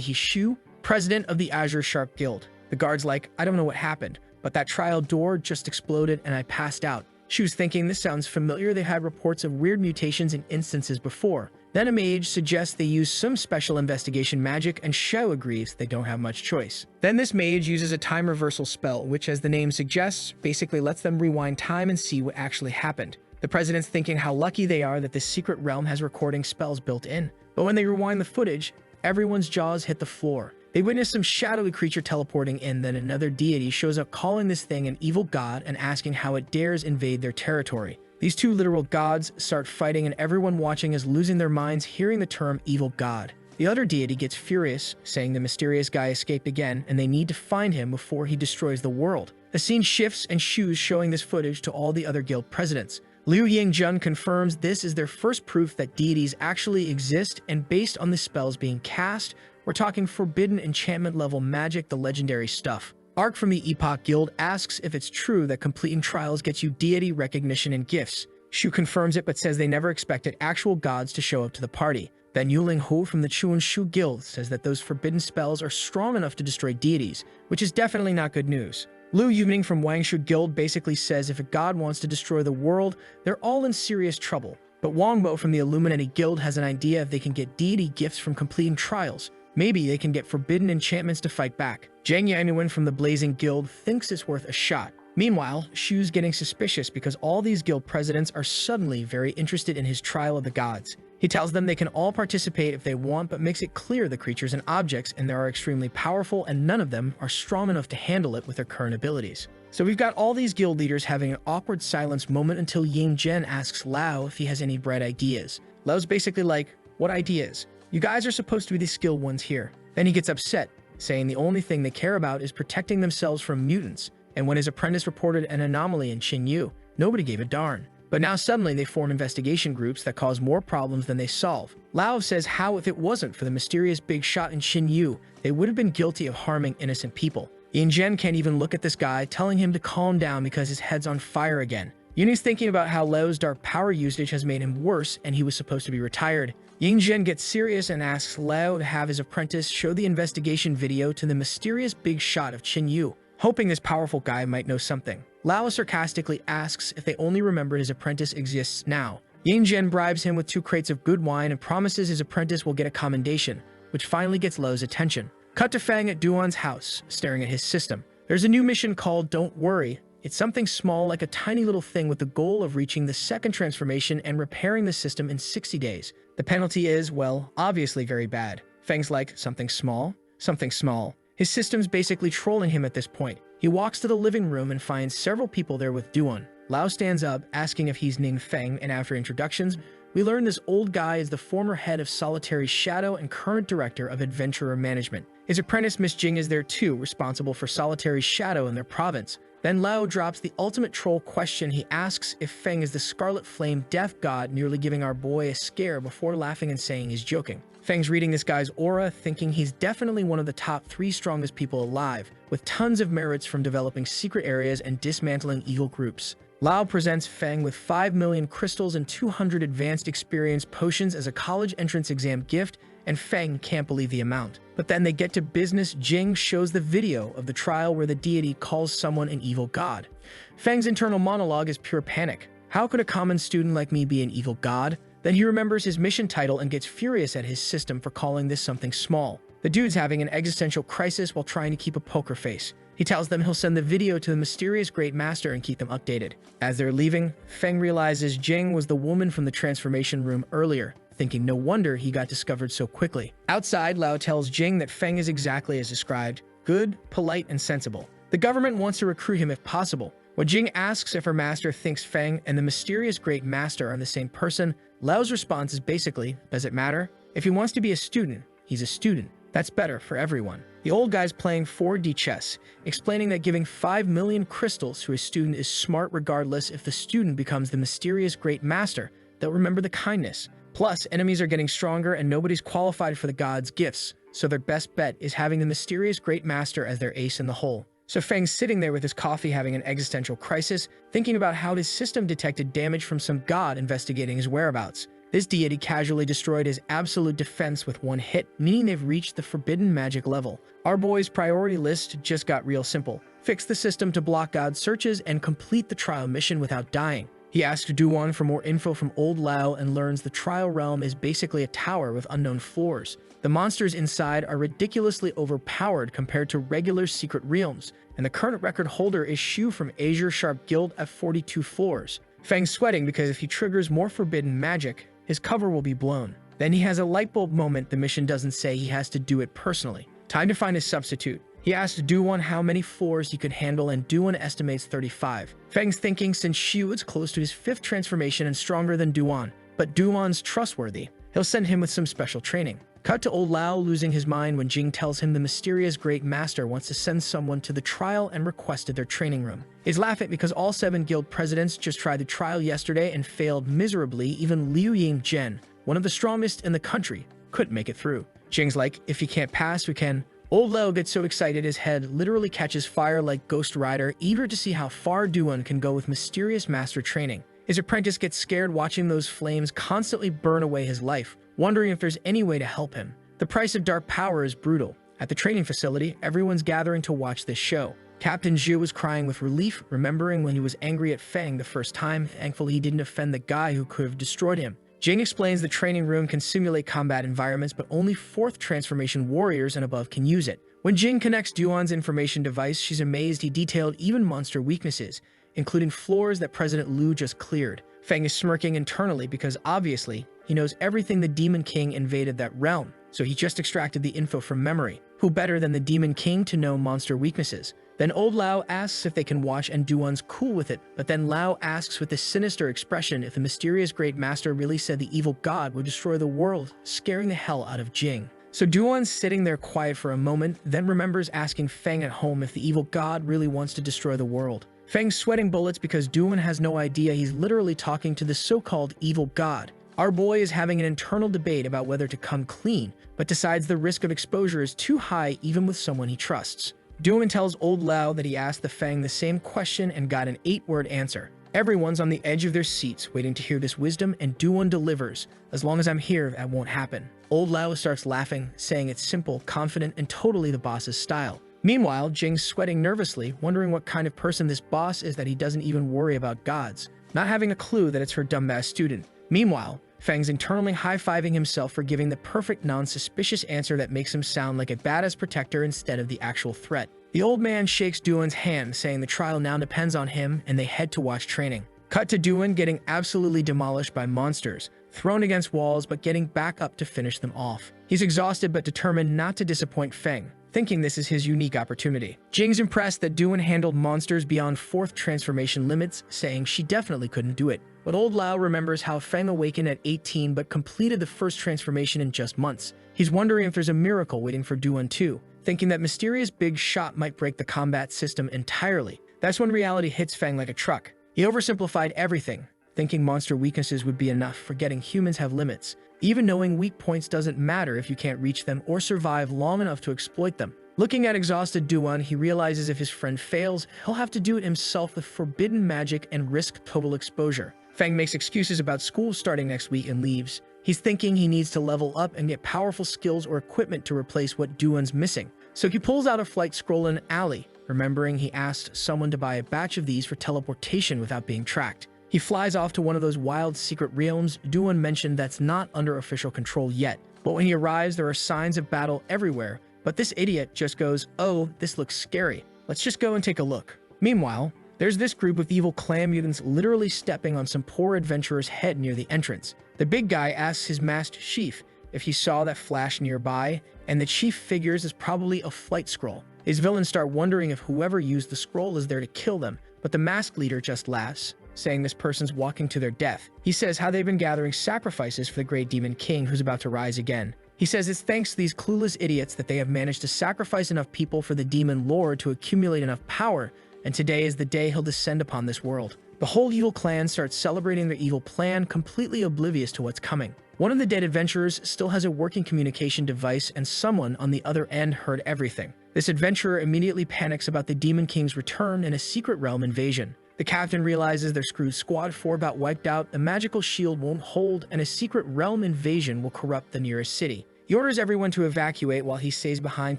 Shu, president of the Azure Sharp Guild. The guard's like, I don't know what happened, but that trial door just exploded and I passed out. Shu's thinking this sounds familiar, they had reports of weird mutations in instances before. Then a mage suggests they use some special investigation magic, and Shu agrees they don't have much choice. Then this mage uses a time reversal spell, which, as the name suggests, basically lets them rewind time and see what actually happened. The president's thinking how lucky they are that this secret realm has recording spells built in. But when they rewind the footage, everyone's jaws hit the floor. They witness some shadowy creature teleporting in, then another deity shows up calling this thing an evil god and asking how it dares invade their territory. These two literal gods start fighting, and everyone watching is losing their minds hearing the term evil god. The other deity gets furious, saying the mysterious guy escaped again and they need to find him before he destroys the world. The scene shifts and Shu's showing this footage to all the other guild presidents. Liu Yingjun confirms this is their first proof that deities actually exist, and based on the spells being cast, we're talking forbidden enchantment level magic, the legendary stuff. Arc from the Epoch Guild asks if it's true that completing trials gets you deity recognition and gifts. Shu confirms it but says they never expected actual gods to show up to the party. Then Yuling Hu from the Chuan Shu Guild says that those forbidden spells are strong enough to destroy deities, which is definitely not good news. Liu Yuning from Wangshu Guild basically says if a god wants to destroy the world, they're all in serious trouble. But Wangbo from the Illuminati Guild has an idea if they can get deity gifts from completing trials. Maybe they can get forbidden enchantments to fight back. Zhang Yanuan from the Blazing Guild thinks it's worth a shot. Meanwhile, Shu's getting suspicious because all these guild presidents are suddenly very interested in his trial of the gods. He tells them they can all participate if they want, but makes it clear the creatures and objects and they are extremely powerful and none of them are strong enough to handle it with their current abilities. So we've got all these guild leaders having an awkward silence moment until Ying Zhen asks Lao if he has any bright ideas. Lao's basically like, what ideas? You guys are supposed to be the skilled ones here. Then he gets upset, saying the only thing they care about is protecting themselves from mutants. And when his apprentice reported an anomaly in Xinyu, nobody gave a darn. But now suddenly they form investigation groups that cause more problems than they solve. Lao says how if it wasn't for the mysterious big shot in Xinyu, they would have been guilty of harming innocent people. Yin Zhen can't even look at this guy, telling him to calm down because his head's on fire again. Yuning's thinking about how Lao's dark power usage has made him worse and he was supposed to be retired. Ying Zhen gets serious and asks Lao to have his apprentice show the investigation video to the mysterious big shot of Xinyu, hoping this powerful guy might know something. Lao sarcastically asks if they only remember his apprentice exists now. Ying Zhen bribes him with 2 crates of good wine and promises his apprentice will get a commendation, which finally gets Lao's attention. Cut to Fang at Duan's house, staring at his system. There's a new mission called Don't Worry. It's something small like a tiny little thing with the goal of reaching the second transformation and repairing the system in 60 days. The penalty is, well, obviously very bad. Fang's like, something small? Something small. His system's basically trolling him at this point. He walks to the living room and finds several people there with Duan. Lao stands up, asking if he's Ning Feng, and after introductions, we learn this old guy is the former head of Solitary Shadow and current director of Adventurer Management. His apprentice Miss Jing is there too, responsible for Solitary Shadow in their province. Then Lao drops the ultimate troll question. He asks if Feng is the Scarlet Flame Death God, nearly giving our boy a scare before laughing and saying he's joking. Feng's reading this guy's aura, thinking he's definitely one of the top 3 strongest people alive, with tons of merits from developing secret areas and dismantling evil groups. Lao presents Feng with 5 million crystals and 200 advanced experience potions as a college entrance exam gift, and Feng can't believe the amount. But then they get to business. Jing shows the video of the trial where the deity calls someone an evil god. Feng's internal monologue is pure panic. How could a common student like me be an evil god? Then he remembers his mission title and gets furious at his system for calling this something small. The dude's having an existential crisis while trying to keep a poker face. He tells them he'll send the video to the mysterious Great Master and keep them updated. As they're leaving, Feng realizes Jing was the woman from the transformation room earlier, thinking no wonder he got discovered so quickly. Outside, Lao tells Jing that Feng is exactly as described: good, polite, and sensible. The government wants to recruit him if possible. When Jing asks if her master thinks Feng and the mysterious Great Master are the same person, Lao's response is basically, does it matter? If he wants to be a student, he's a student. That's better for everyone. The old guy's playing 4D chess, explaining that giving 5 million crystals to a student is smart regardless. If the student becomes the mysterious Great Master, they'll remember the kindness. Plus, enemies are getting stronger and nobody's qualified for the gods' gifts, so their best bet is having the mysterious Great Master as their ace in the hole. So Feng's sitting there with his coffee having an existential crisis, thinking about how his system detected damage from some god investigating his whereabouts. This deity casually destroyed his absolute defense with one hit, meaning they've reached the forbidden magic level. Our boy's priority list just got real simple. Fix the system to block god searches and complete the trial mission without dying. He asks Duan for more info from Old Lao and learns the trial realm is basically a tower with unknown floors. The monsters inside are ridiculously overpowered compared to regular secret realms, and the current record holder is Shu from Azure Sharp Guild at 42 floors. Feng's sweating because if he triggers more forbidden magic, his cover will be blown. Then he has a lightbulb moment. The mission doesn't say he has to do it personally. Time to find a substitute. He asks Duan how many floors he could handle, and Duan estimates 35. Feng's thinking since Shu is close to his 5th transformation and stronger than Duan, but Duan's trustworthy. He'll send him with some special training. Cut to Old Lao losing his mind when Jing tells him the mysterious Great Master wants to send someone to the trial and requested their training room. He's laughing because all 7 guild presidents just tried the trial yesterday and failed miserably. Even Liu Yingzhen, one of the strongest in the country, couldn't make it through. Jing's like, if he can't pass, we can. Old Lao gets so excited his head literally catches fire like Ghost Rider, eager to see how far Duan can go with mysterious master training. His apprentice gets scared watching those flames constantly burn away his life, wondering if there's any way to help him. The price of dark power is brutal. At the training facility, everyone's gathering to watch this show. Captain Zhu was crying with relief, remembering when he was angry at Feng the first time. Thankfully, he didn't offend the guy who could have destroyed him. Jing explains the training room can simulate combat environments, but only 4th transformation warriors and above can use it. When Jing connects Duan's information device, she's amazed he detailed even monster weaknesses, including floors that President Liu just cleared. Feng is smirking internally because obviously, he knows everything the Demon King invaded that realm, so he just extracted the info from memory. Who better than the Demon King to know monster weaknesses? Then Old Lao asks if they can watch and Duan's cool with it, but then Lao asks with a sinister expression if the mysterious Great Master really said the evil god would destroy the world, scaring the hell out of Jing. So Duan's sitting there quiet for a moment, then remembers asking Feng at home if the evil god really wants to destroy the world. Feng's sweating bullets because Duan has no idea he's literally talking to the so-called evil god. Our boy is having an internal debate about whether to come clean, but decides the risk of exposure is too high even with someone he trusts. Duan tells Old Lao that he asked the Feng the same question and got an 8-word answer. Everyone's on the edge of their seats waiting to hear this wisdom, and Duan delivers, as long as I'm here, that won't happen. Old Lao starts laughing, saying it's simple, confident, and totally the boss's style. Meanwhile, Jing's sweating nervously, wondering what kind of person this boss is that he doesn't even worry about gods, not having a clue that it's her dumbass student. Meanwhile, Feng's internally high-fiving himself for giving the perfect non-suspicious answer that makes him sound like a badass protector instead of the actual threat. The old man shakes Duan's hand, saying the trial now depends on him, and they head to watch training. Cut to Duan getting absolutely demolished by monsters, thrown against walls but getting back up to finish them off. He's exhausted but determined not to disappoint Feng, thinking this is his unique opportunity. Jing's impressed that Duan handled monsters beyond 4th transformation limits, saying she definitely couldn't do it. But Old Lao remembers how Feng awakened at 18 but completed the 1st transformation in just months. He's wondering if there's a miracle waiting for Duan too, thinking that mysterious big shot might break the combat system entirely. That's when reality hits Feng like a truck. He oversimplified everything, thinking monster weaknesses would be enough, forgetting humans have limits. Even knowing weak points doesn't matter if you can't reach them or survive long enough to exploit them. Looking at exhausted Duan, he realizes if his friend fails, he'll have to do it himself with forbidden magic and risk total exposure. Feng makes excuses about school starting next week and leaves. He's thinking he needs to level up and get powerful skills or equipment to replace what Duan's missing. So he pulls out a flight scroll in an alley, remembering he asked someone to buy a batch of these for teleportation without being tracked. He flies off to one of those wild secret realms Duan mentioned that's not under official control yet. But when he arrives, there are signs of battle everywhere. But this idiot just goes, "Oh, this looks scary. Let's just go and take a look." Meanwhile, there's this group of evil clan mutants literally stepping on some poor adventurer's head near the entrance. The big guy asks his masked chief if he saw that flash nearby, and the chief figures is probably a flight scroll. His villains start wondering if whoever used the scroll is there to kill them, but the masked leader just laughs, saying this person's walking to their death. He says how they've been gathering sacrifices for the great demon king who's about to rise again. He says it's thanks to these clueless idiots that they have managed to sacrifice enough people for the demon lord to accumulate enough power, and today is the day he'll descend upon this world. The whole evil clan starts celebrating their evil plan, completely oblivious to what's coming. One of the dead adventurers still has a working communication device, and someone on the other end heard everything. This adventurer immediately panics about the Demon King's return and a secret realm invasion. The captain realizes their screwed squad 4 about wiped out, the magical shield won't hold, and a secret realm invasion will corrupt the nearest city. He orders everyone to evacuate while he stays behind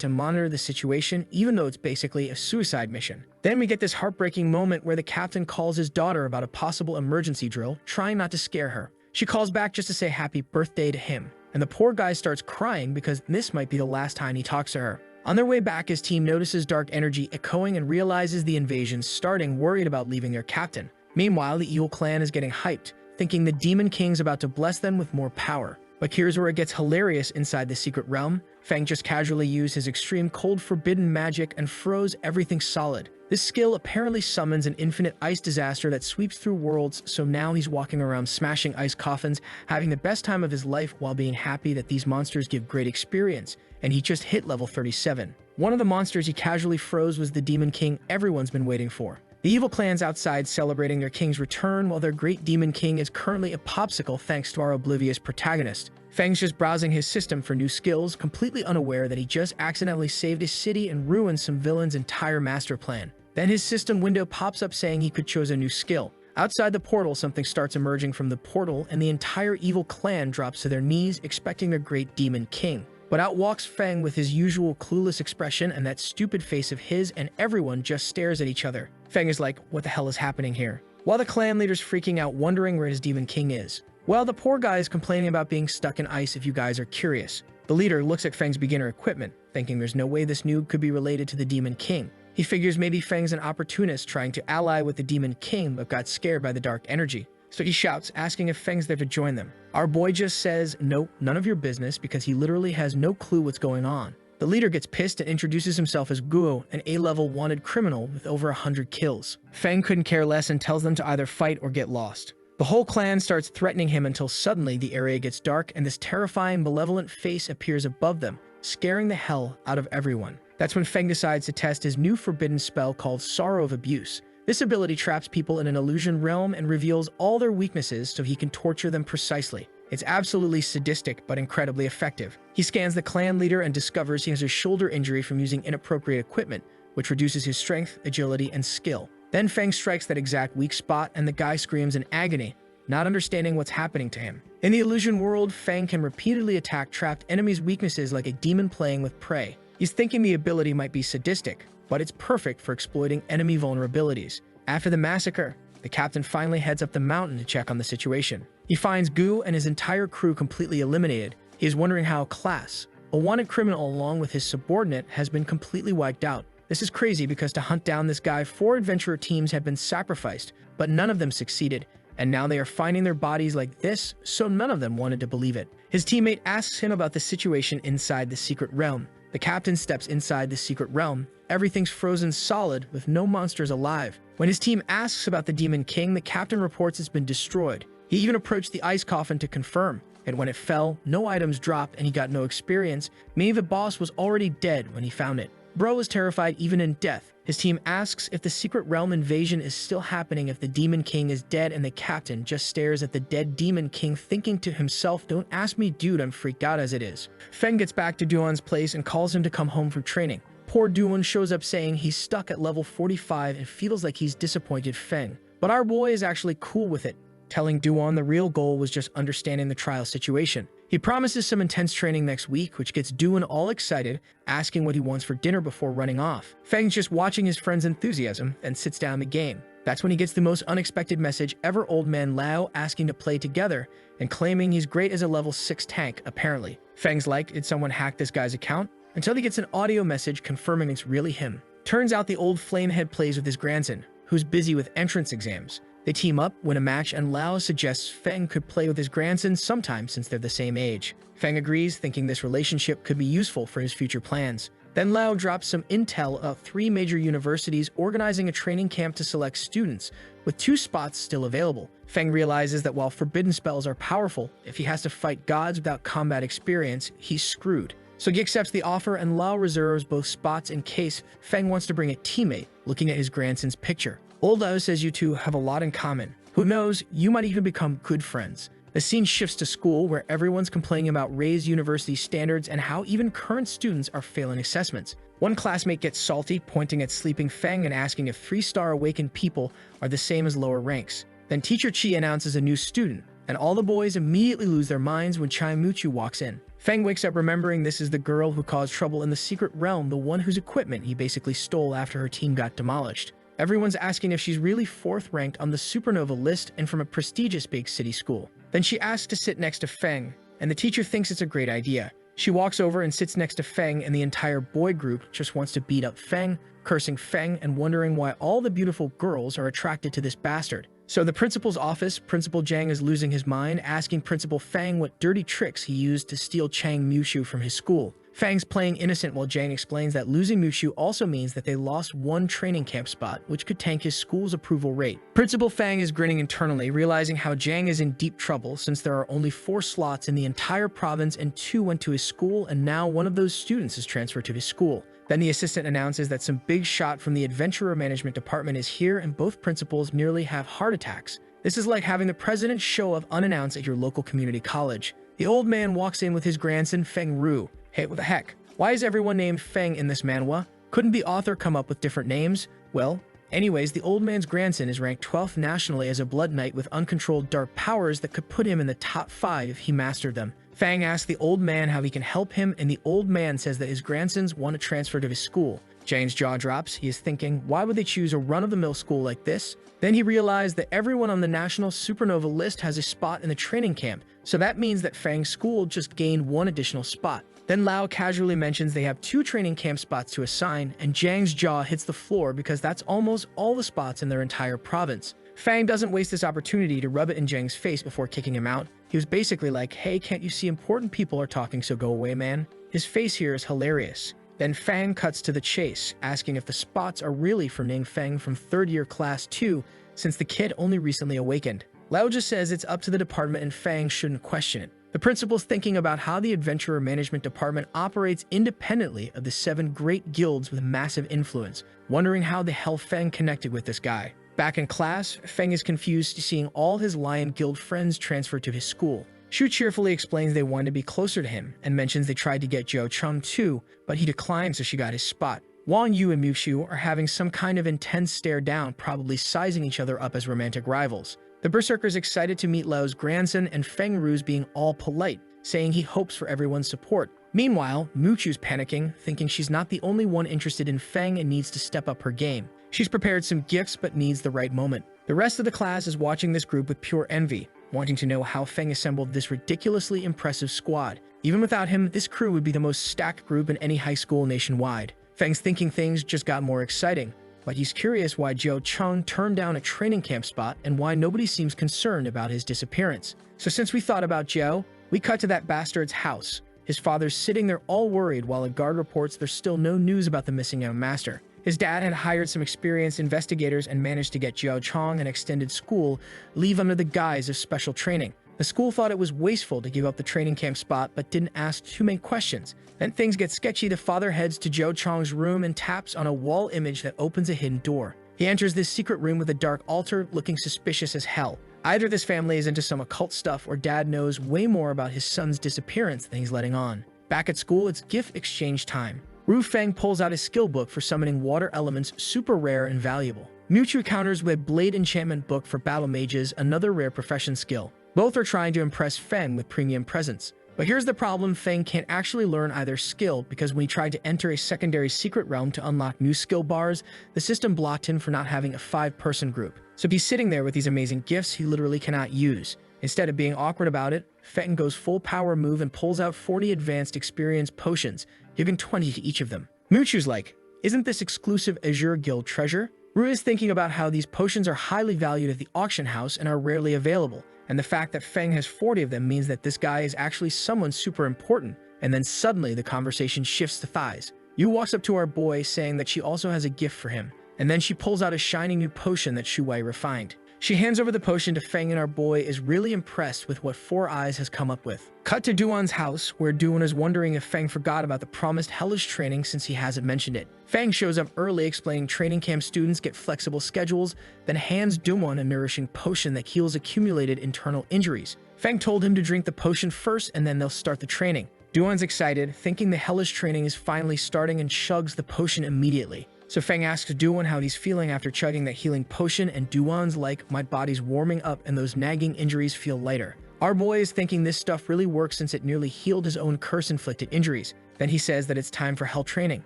to monitor the situation, even though it's basically a suicide mission. Then we get this heartbreaking moment where the captain calls his daughter about a possible emergency drill, trying not to scare her. She calls back just to say happy birthday to him, and the poor guy starts crying because this might be the last time he talks to her. On their way back, his team notices dark energy echoing and realizes the invasion's starting, worried about leaving their captain. Meanwhile, the evil clan is getting hyped, thinking the Demon King's about to bless them with more power. But here's where it gets hilarious inside the secret realm. Feng just casually used his extreme cold forbidden magic and froze everything solid. This skill apparently summons an infinite ice disaster that sweeps through worlds, so now he's walking around smashing ice coffins, having the best time of his life while being happy that these monsters give great experience, and he just hit level 37. One of the monsters he casually froze was the Demon King everyone's been waiting for. The evil clan's outside celebrating their king's return, while their great Demon King is currently a popsicle thanks to our oblivious protagonist. Feng's just browsing his system for new skills, completely unaware that he just accidentally saved his city and ruined some villain's entire master plan. Then his system window pops up saying he could choose a new skill. Outside the portal, something starts emerging from the portal, and the entire evil clan drops to their knees, expecting their great Demon King. But out walks Feng with his usual clueless expression and that stupid face of his, and everyone just stares at each other. Feng is like, what the hell is happening here? While the clan leader's freaking out, wondering where his Demon King is. Well, the poor guy is complaining about being stuck in ice if you guys are curious. The leader looks at Feng's beginner equipment, thinking there's no way this noob could be related to the Demon King. He figures maybe Feng's an opportunist trying to ally with the Demon King but got scared by the dark energy. So he shouts, asking if Feng's there to join them. Our boy just says, nope, none of your business, because he literally has no clue what's going on. The leader gets pissed and introduces himself as Guo, an A-level wanted criminal with over 100 kills. Feng couldn't care less and tells them to either fight or get lost. The whole clan starts threatening him until suddenly the area gets dark and this terrifying, malevolent face appears above them, scaring the hell out of everyone. That's when Feng decides to test his new forbidden spell called Sorrow of Abuse. This ability traps people in an illusion realm and reveals all their weaknesses so he can torture them precisely. It's absolutely sadistic, but incredibly effective. He scans the clan leader and discovers he has a shoulder injury from using inappropriate equipment, which reduces his strength, agility, and skill. Then Feng strikes that exact weak spot and the guy screams in agony, not understanding what's happening to him. In the illusion world, Feng can repeatedly attack trapped enemies' weaknesses like a demon playing with prey. He's thinking the ability might be sadistic, but it's perfect for exploiting enemy vulnerabilities. After the massacre, the captain finally heads up the mountain to check on the situation. He finds Gu and his entire crew completely eliminated. He is wondering how Class, a wanted criminal along with his subordinate, has been completely wiped out. This is crazy because to hunt down this guy, 4 adventurer teams had been sacrificed, but none of them succeeded, and now they are finding their bodies like this, so none of them wanted to believe it. His teammate asks him about the situation inside the secret realm. The captain steps inside the secret realm. Everything's frozen solid with no monsters alive. When his team asks about the Demon King, the captain reports it's been destroyed. He even approached the ice coffin to confirm, and when it fell, no items dropped and he got no experience, meaning the boss was already dead when he found it. Bro was terrified even in death. His team asks if the secret realm invasion is still happening if the Demon King is dead, and the captain just stares at the dead Demon King, thinking to himself, don't ask me dude, I'm freaked out as it is. Feng gets back to Duan's place and calls him to come home from training. Poor Duan shows up saying he's stuck at level 45 and feels like he's disappointed Feng. But our boy is actually cool with it, telling Duan the real goal was just understanding the trial situation. He promises some intense training next week, which gets Duan all excited, asking what he wants for dinner before running off. Feng's just watching his friend's enthusiasm and sits down the game. That's when he gets the most unexpected message ever: old man Lao asking to play together and claiming he's great as a level 6 tank, apparently. Feng's like, did someone hack this guy's account? Until he gets an audio message confirming it's really him. Turns out the old flamehead plays with his grandson, who's busy with entrance exams. They team up, win a match, and Lao suggests Feng could play with his grandson sometime since they're the same age. Feng agrees, thinking this relationship could be useful for his future plans. Then Lao drops some intel about 3 major universities organizing a training camp to select students, with 2 spots still available. Feng realizes that while forbidden spells are powerful, if he has to fight gods without combat experience, he's screwed. So he accepts the offer, and Lao reserves both spots in case Feng wants to bring a teammate, looking at his grandson's picture. Old Lao says you two have a lot in common. Who knows, you might even become good friends. The scene shifts to school, where everyone's complaining about raised university standards and how even current students are failing assessments. One classmate gets salty, pointing at sleeping Feng and asking if 3-star awakened people are the same as lower ranks. Then Teacher Chi announces a new student, and all the boys immediately lose their minds when Chai Muchu walks in. Feng wakes up remembering this is the girl who caused trouble in the secret realm, the one whose equipment he basically stole after her team got demolished. Everyone's asking if she's really 4th ranked on the Supernova list and from a prestigious big city school. Then she asks to sit next to Feng, and the teacher thinks it's a great idea. She walks over and sits next to Feng, and the entire boy group just wants to beat up Feng, cursing Feng and wondering why all the beautiful girls are attracted to this bastard. So the principal's office, Principal Zhang is losing his mind, asking Principal Feng what dirty tricks he used to steal Chang Mushu from his school. Fang's playing innocent while Zhang explains that losing Mushu also means that they lost 1 training camp spot, which could tank his school's approval rate. Principal Feng is grinning internally, realizing how Zhang is in deep trouble since there are only 4 slots in the entire province and 2 went to his school, and now one of those students is transferred to his school. Then the assistant announces that some big shot from the adventurer management department is here, and both principals nearly have heart attacks. This is like having the president show up unannounced at your local community college. The old man walks in with his grandson Feng Ru. Hey, what the heck? Why is everyone named Feng in this manhwa? Couldn't the author come up with different names? Well, anyways, the old man's grandson is ranked 12th nationally as a blood knight with uncontrolled dark powers that could put him in the top 5 if he mastered them. Fang asks the old man how he can help him, and the old man says that his grandsons want to transfer to his school. Zhang's jaw drops. He is thinking, why would they choose a run-of-the-mill school like this? Then he realized that everyone on the national Supernova list has a spot in the training camp, so that means that Fang's school just gained 1 additional spot. Then Lao casually mentions they have 2 training camp spots to assign, and Zhang's jaw hits the floor because that's almost all the spots in their entire province. Fang doesn't waste this opportunity to rub it in Zhang's face before kicking him out. He was basically like, hey, can't you see important people are talking, so go away, man. His face here is hilarious. Then Fang cuts to the chase, asking if the spots are really for Ning Feng from 3rd year class 2, since the kid only recently awakened. Lao just says it's up to the department and Fang shouldn't question it. The principal's thinking about how the adventurer management department operates independently of the 7 great guilds with massive influence, wondering how the hell Feng connected with this guy. Back in class, Feng is confused seeing all his Lion Guild friends transfer to his school. Shu cheerfully explains they wanted to be closer to him, and mentions they tried to get Zhou Cheng too, but he declined so she got his spot. Wong Yu and Mushu are having some kind of intense stare down, probably sizing each other up as romantic rivals. The Berserker's excited to meet Lao's grandson, and Feng Ru's being all polite, saying he hopes for everyone's support. Meanwhile, Mushu's panicking, thinking she's not the only one interested in Feng and needs to step up her game. She's prepared some gifts but needs the right moment. The rest of the class is watching this group with pure envy, wanting to know how Feng assembled this ridiculously impressive squad. Even without him, this crew would be the most stacked group in any high school nationwide. Feng's thinking things just got more exciting, but he's curious why Zhou Cheng turned down a training camp spot and why nobody seems concerned about his disappearance. So since we thought about Zhou, we cut to that bastard's house. His father's sitting there all worried while a guard reports there's still no news about the missing young master. His dad had hired some experienced investigators and managed to get Zhou Cheng an extended school leave under the guise of special training. The school thought it was wasteful to give up the training camp spot but didn't ask too many questions. Then things get sketchy. The father heads to Zhou Cheng's room and taps on a wall image that opens a hidden door. He enters this secret room with a dark altar, looking suspicious as hell. Either this family is into some occult stuff or dad knows way more about his son's disappearance than he's letting on. Back at school, it's gift exchange time. Ru Feng pulls out his skill book for summoning water elements, super rare and valuable. Muchu counters with Blade Enchantment Book for battle mages, another rare profession skill. Both are trying to impress Feng with premium presents. But here's the problem, Feng can't actually learn either skill because when he tried to enter a secondary secret realm to unlock new skill bars, the system blocked him for not having a 5-person group. So he's sitting there with these amazing gifts he literally cannot use. Instead of being awkward about it, Feng goes full power move and pulls out 40 advanced experience potions, giving 20 to each of them. Muchu's like, isn't this exclusive Azure Guild treasure? Rue is thinking about how these potions are highly valued at the auction house and are rarely available, and the fact that Feng has 40 of them means that this guy is actually someone super important, and then suddenly the conversation shifts to thighs. Yu walks up to our boy saying that she also has a gift for him, and then she pulls out a shiny new potion that Shuwei refined. She hands over the potion to Feng and our boy is really impressed with what Four Eyes has come up with. Cut to Duan's house, where Duan is wondering if Feng forgot about the promised hellish training since he hasn't mentioned it. Feng shows up early explaining training camp students get flexible schedules, then hands Duan a nourishing potion that heals accumulated internal injuries. Feng told him to drink the potion first and then they'll start the training. Duan's excited, thinking the hellish training is finally starting and chugs the potion immediately. So Feng asks Duan how he's feeling after chugging that healing potion, and Duan's like, my body's warming up and those nagging injuries feel lighter. Our boy is thinking this stuff really works since it nearly healed his own curse-inflicted injuries. Then he says that it's time for hell training.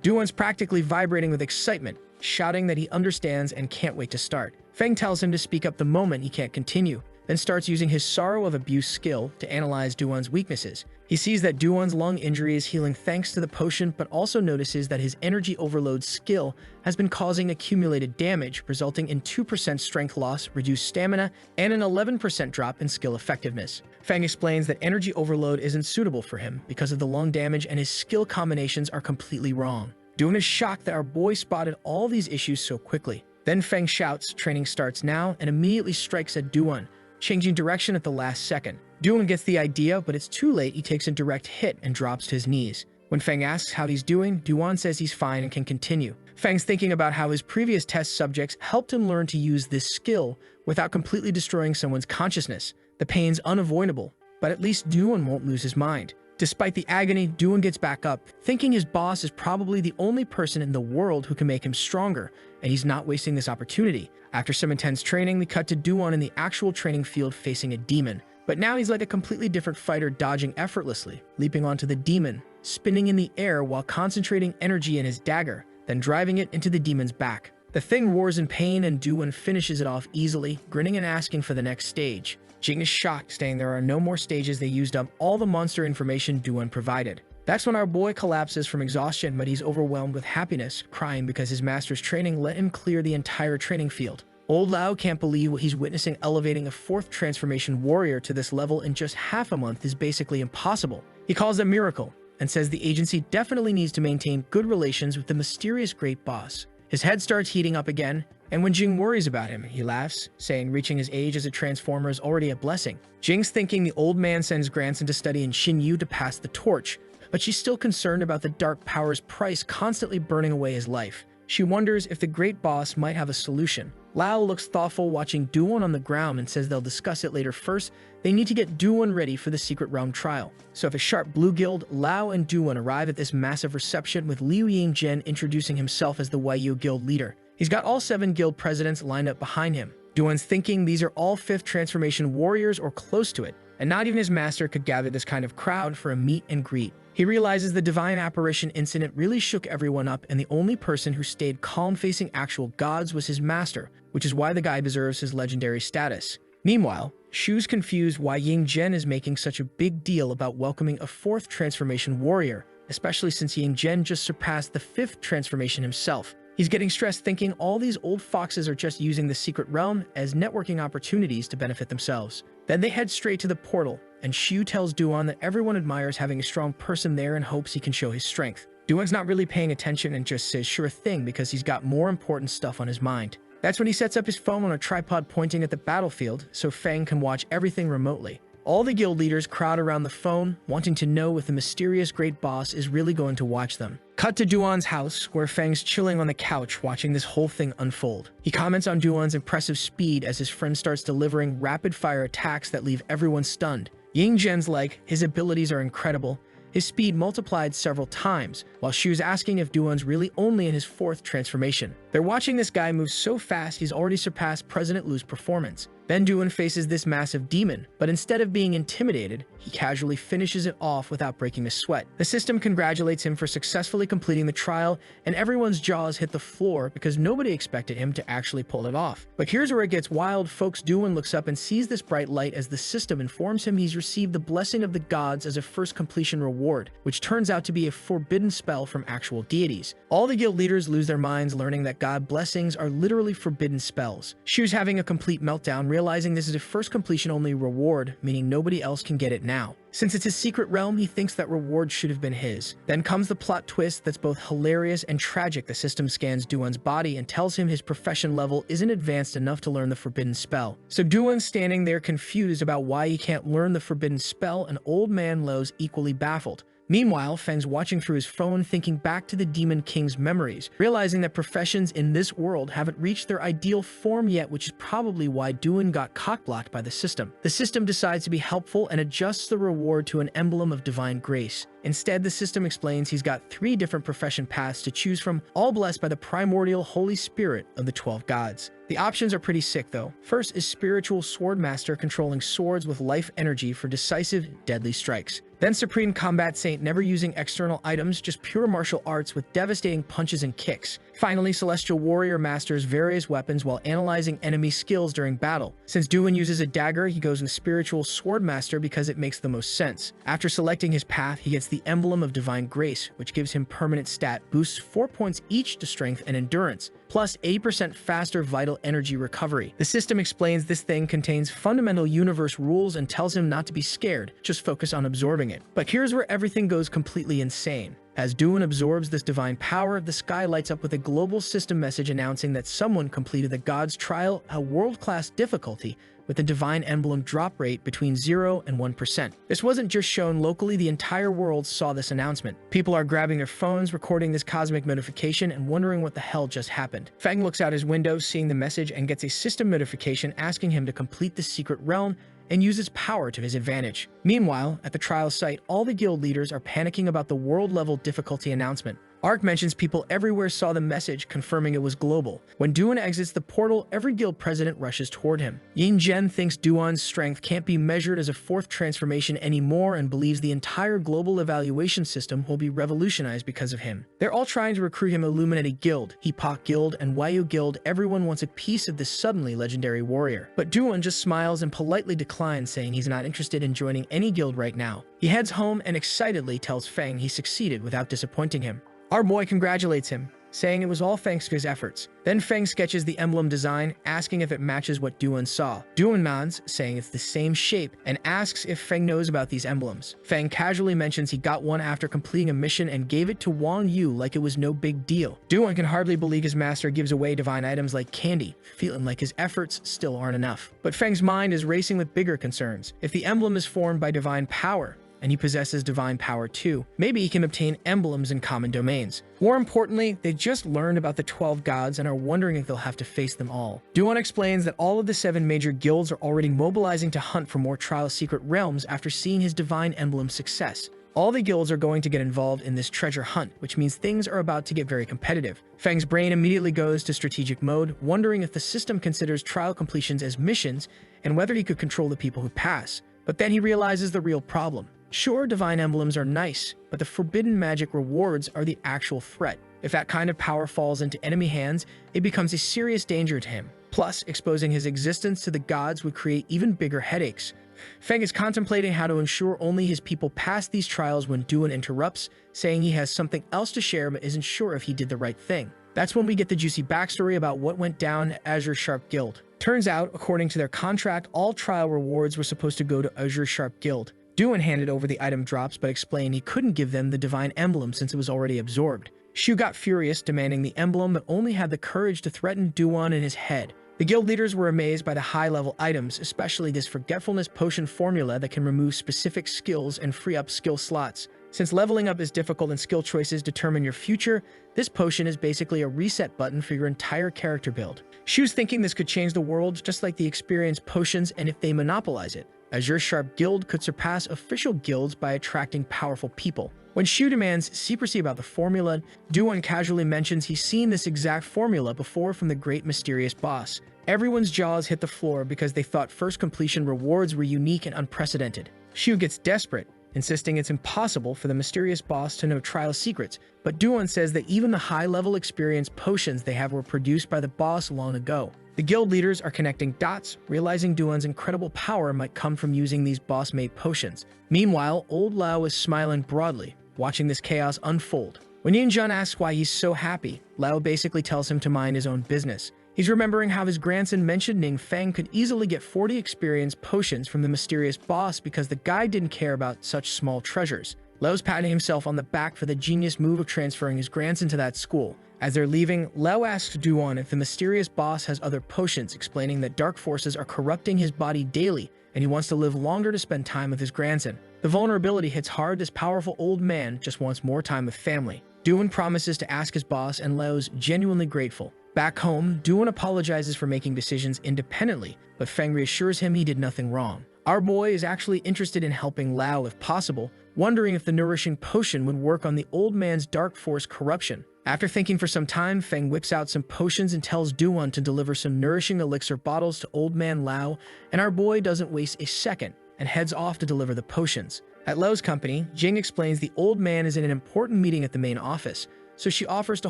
Duan's practically vibrating with excitement, shouting that he understands and can't wait to start. Feng tells him to speak up the moment he can't continue, then starts using his Sorrow of Abuse skill to analyze Duan's weaknesses. He sees that Duan's lung injury is healing thanks to the potion, but also notices that his energy overload skill has been causing accumulated damage, resulting in 2% strength loss, reduced stamina, and an 11% drop in skill effectiveness. Feng explains that energy overload isn't suitable for him because of the lung damage and his skill combinations are completely wrong. Duan is shocked that our boy spotted all these issues so quickly. Then Feng shouts, training starts now, and immediately strikes at Duan, changing direction at the last second. Duan gets the idea, but it's too late. He takes a direct hit and drops to his knees. When Feng asks how he's doing, Duan says he's fine and can continue. Feng's thinking about how his previous test subjects helped him learn to use this skill without completely destroying someone's consciousness. The pain's unavoidable, but at least Duan won't lose his mind. Despite the agony, Duan gets back up, thinking his boss is probably the only person in the world who can make him stronger, and he's not wasting this opportunity. After some intense training, we cut to Duan in the actual training field facing a demon. But now he's like a completely different fighter, dodging effortlessly, leaping onto the demon, spinning in the air while concentrating energy in his dagger, then driving it into the demon's back. The thing roars in pain and Duan finishes it off easily, grinning and asking for the next stage. Jing is shocked, saying there are no more stages. They used up all the monster information Duan provided. That's when our boy collapses from exhaustion, but he's overwhelmed with happiness, crying because his master's training let him clear the entire training field. Old Lao can't believe what he's witnessing. Elevating a 4th transformation warrior to this level in just half a month is basically impossible. He calls it a miracle and says the agency definitely needs to maintain good relations with the mysterious great boss. His head starts heating up again, and when Jing worries about him, he laughs, saying reaching his age as a transformer is already a blessing. Jing's thinking the old man sends grandson to study in Xinyu to pass the torch, but she's still concerned about the dark power's price constantly burning away his life. She wonders if the great boss might have a solution. Lao looks thoughtful, watching Duan on the ground, and says they'll discuss it later. First, they need to get Duan ready for the Secret Realm trial. So if a sharp blue guild, Lao and Duan arrive at this massive reception with Liu Yingzhen introducing himself as the Waiyu guild leader. He's got all 7 guild presidents lined up behind him. Duan's thinking these are all 5th transformation warriors or close to it, and not even his master could gather this kind of crowd for a meet and greet. He realizes the divine apparition incident really shook everyone up, and the only person who stayed calm facing actual gods was his master, which is why the guy deserves his legendary status. Meanwhile, Shu's confused why Yingzhen is making such a big deal about welcoming a 4th transformation warrior, especially since Yingzhen just surpassed the 5th transformation himself. He's getting stressed, thinking all these old foxes are just using the secret realm as networking opportunities to benefit themselves. Then they head straight to the portal, and Shu tells Duan that everyone admires having a strong person there and hopes he can show his strength. Duan's not really paying attention and just says sure thing because he's got more important stuff on his mind. That's when he sets up his phone on a tripod pointing at the battlefield so Feng can watch everything remotely. All the guild leaders crowd around the phone, wanting to know if the mysterious great boss is really going to watch them. Cut to Duan's house, where Feng's chilling on the couch watching this whole thing unfold. He comments on Duan's impressive speed as his friend starts delivering rapid-fire attacks that leave everyone stunned. Yingzhen's like, his abilities are incredible, his speed multiplied several times, while Shu's asking if Duan's really only in his 4th transformation. They're watching this guy move so fast he's already surpassed President Lu's performance. Then Duan faces this massive demon, but instead of being intimidated, he casually finishes it off without breaking a sweat. The system congratulates him for successfully completing the trial, and everyone's jaws hit the floor because nobody expected him to actually pull it off. But here's where it gets wild, folks. Duan looks up and sees this bright light as the system informs him he's received the blessing of the gods as a first completion reward, which turns out to be a forbidden spell from actual deities. All the guild leaders lose their minds learning that god blessings are literally forbidden spells. Shu's having a complete meltdown, realizing this is a first completion only reward, meaning nobody else can get it now. Since it's his secret realm, he thinks that reward should have been his. Then comes the plot twist that's both hilarious and tragic. The system scans Duan's body and tells him his profession level isn't advanced enough to learn the forbidden spell. So Duan's standing there confused about why he can't learn the forbidden spell, and old man Lo's equally baffled. Meanwhile, Feng's watching through his phone, thinking back to the Demon King's memories, realizing that professions in this world haven't reached their ideal form yet, which is probably why Duan got cock-blocked by the system. The system decides to be helpful and adjusts the reward to an emblem of divine grace. Instead, the system explains he's got 3 different profession paths to choose from, all blessed by the primordial Holy Spirit of the 12 gods. The options are pretty sick though. First is Spiritual Sword Master, controlling swords with life energy for decisive, deadly strikes. Then Supreme Combat Saint, never using external items, just pure martial arts with devastating punches and kicks. Finally, Celestial Warrior masters various weapons while analyzing enemy skills during battle. Since Duan uses a dagger, he goes with Spiritual Sword Master because it makes the most sense. After selecting his path, he gets the Emblem of Divine Grace, which gives him permanent stat boosts 4 points each to strength and endurance, plus 80% faster vital energy recovery. The system explains this thing contains fundamental universe rules and tells him not to be scared, just focus on absorbing it. But here's where everything goes completely insane. As Duan absorbs this divine power, the sky lights up with a global system message announcing that someone completed the God's Trial at world-class difficulty with a divine emblem drop rate between 0 and 1%. This wasn't just shown locally, the entire world saw this announcement. People are grabbing their phones, recording this cosmic notification, and wondering what the hell just happened. Feng looks out his window, seeing the message, and gets a system notification asking him to complete the secret realm and use its power to his advantage. Meanwhile, at the trial site, all the guild leaders are panicking about the world-level difficulty announcement. Ark mentions people everywhere saw the message, confirming it was global. When Duan exits the portal, every guild president rushes toward him. Yin Zhen thinks Duan's strength can't be measured as a 4th transformation anymore and believes the entire global evaluation system will be revolutionized because of him. They're all trying to recruit him Illuminati Guild, Epoch Guild, and Wyu Guild. Everyone wants a piece of this suddenly legendary warrior. But Duan just smiles and politely declines, saying he's not interested in joining any guild right now. He heads home and excitedly tells Feng he succeeded without disappointing him. Our boy congratulates him, saying it was all thanks to his efforts. Then Feng sketches the emblem design, asking if it matches what Duan saw. Duan nods, saying it's the same shape, and asks if Feng knows about these emblems. Feng casually mentions he got one after completing a mission and gave it to Wong Yu like it was no big deal. Duan can hardly believe his master gives away divine items like candy, feeling like his efforts still aren't enough. But Feng's mind is racing with bigger concerns. If the emblem is formed by divine power, and he possesses divine power too, maybe he can obtain emblems in common domains. More importantly, they just learned about the 12 gods and are wondering if they'll have to face them all. Duan explains that all of the 7 major guilds are already mobilizing to hunt for more trial secret realms after seeing his divine emblem success. All the guilds are going to get involved in this treasure hunt, which means things are about to get very competitive. Feng's brain immediately goes to strategic mode, wondering if the system considers trial completions as missions and whether he could control the people who pass. But then he realizes the real problem. Sure, divine emblems are nice, but the forbidden magic rewards are the actual threat. If that kind of power falls into enemy hands, it becomes a serious danger to him. Plus, exposing his existence to the gods would create even bigger headaches. Feng is contemplating how to ensure only his people pass these trials when Duan interrupts, saying he has something else to share but isn't sure if he did the right thing. That's when we get the juicy backstory about what went down at Azure Sharp Guild. Turns out, according to their contract, all trial rewards were supposed to go to Azure Sharp Guild. Duan handed over the item drops but explained he couldn't give them the divine emblem since it was already absorbed. Shu got furious, demanding the emblem, but only had the courage to threaten Duan in his head. The guild leaders were amazed by the high-level items, especially this forgetfulness potion formula that can remove specific skills and free up skill slots. Since leveling up is difficult and skill choices determine your future, this potion is basically a reset button for your entire character build. Shu's thinking this could change the world just like the experience potions, and if they monopolize it, Azure Sharp Guild could surpass official guilds by attracting powerful people. When Shu demands secrecy about the formula, Duan casually mentions he's seen this exact formula before from the great mysterious boss. Everyone's jaws hit the floor because they thought first completion rewards were unique and unprecedented. Shu gets desperate, insisting it's impossible for the mysterious boss to know trial secrets, but Duan says that even the high-level experience potions they have were produced by the boss long ago. The guild leaders are connecting dots, realizing Duan's incredible power might come from using these boss-made potions. Meanwhile, old Lao is smiling broadly, watching this chaos unfold. When Yinjun asks why he's so happy, Lao basically tells him to mind his own business. He's remembering how his grandson mentioned Ningfeng could easily get 40 experience potions from the mysterious boss because the guy didn't care about such small treasures. Lao's patting himself on the back for the genius move of transferring his grandson to that school. As they're leaving, Lao asks Duan if the mysterious boss has other potions, explaining that dark forces are corrupting his body daily and he wants to live longer to spend time with his grandson. The vulnerability hits hard. This powerful old man just wants more time with family. Duan promises to ask his boss, and Lao's genuinely grateful. Back home, Duan apologizes for making decisions independently, but Feng reassures him he did nothing wrong. Our boy is actually interested in helping Lao if possible, wondering if the nourishing potion would work on the old man's dark force corruption. After thinking for some time, Feng whips out some potions and tells Duan to deliver some nourishing elixir bottles to old man Lao, and our boy doesn't waste a second and heads off to deliver the potions. At Lao's company, Jing explains the old man is in an important meeting at the main office, so she offers to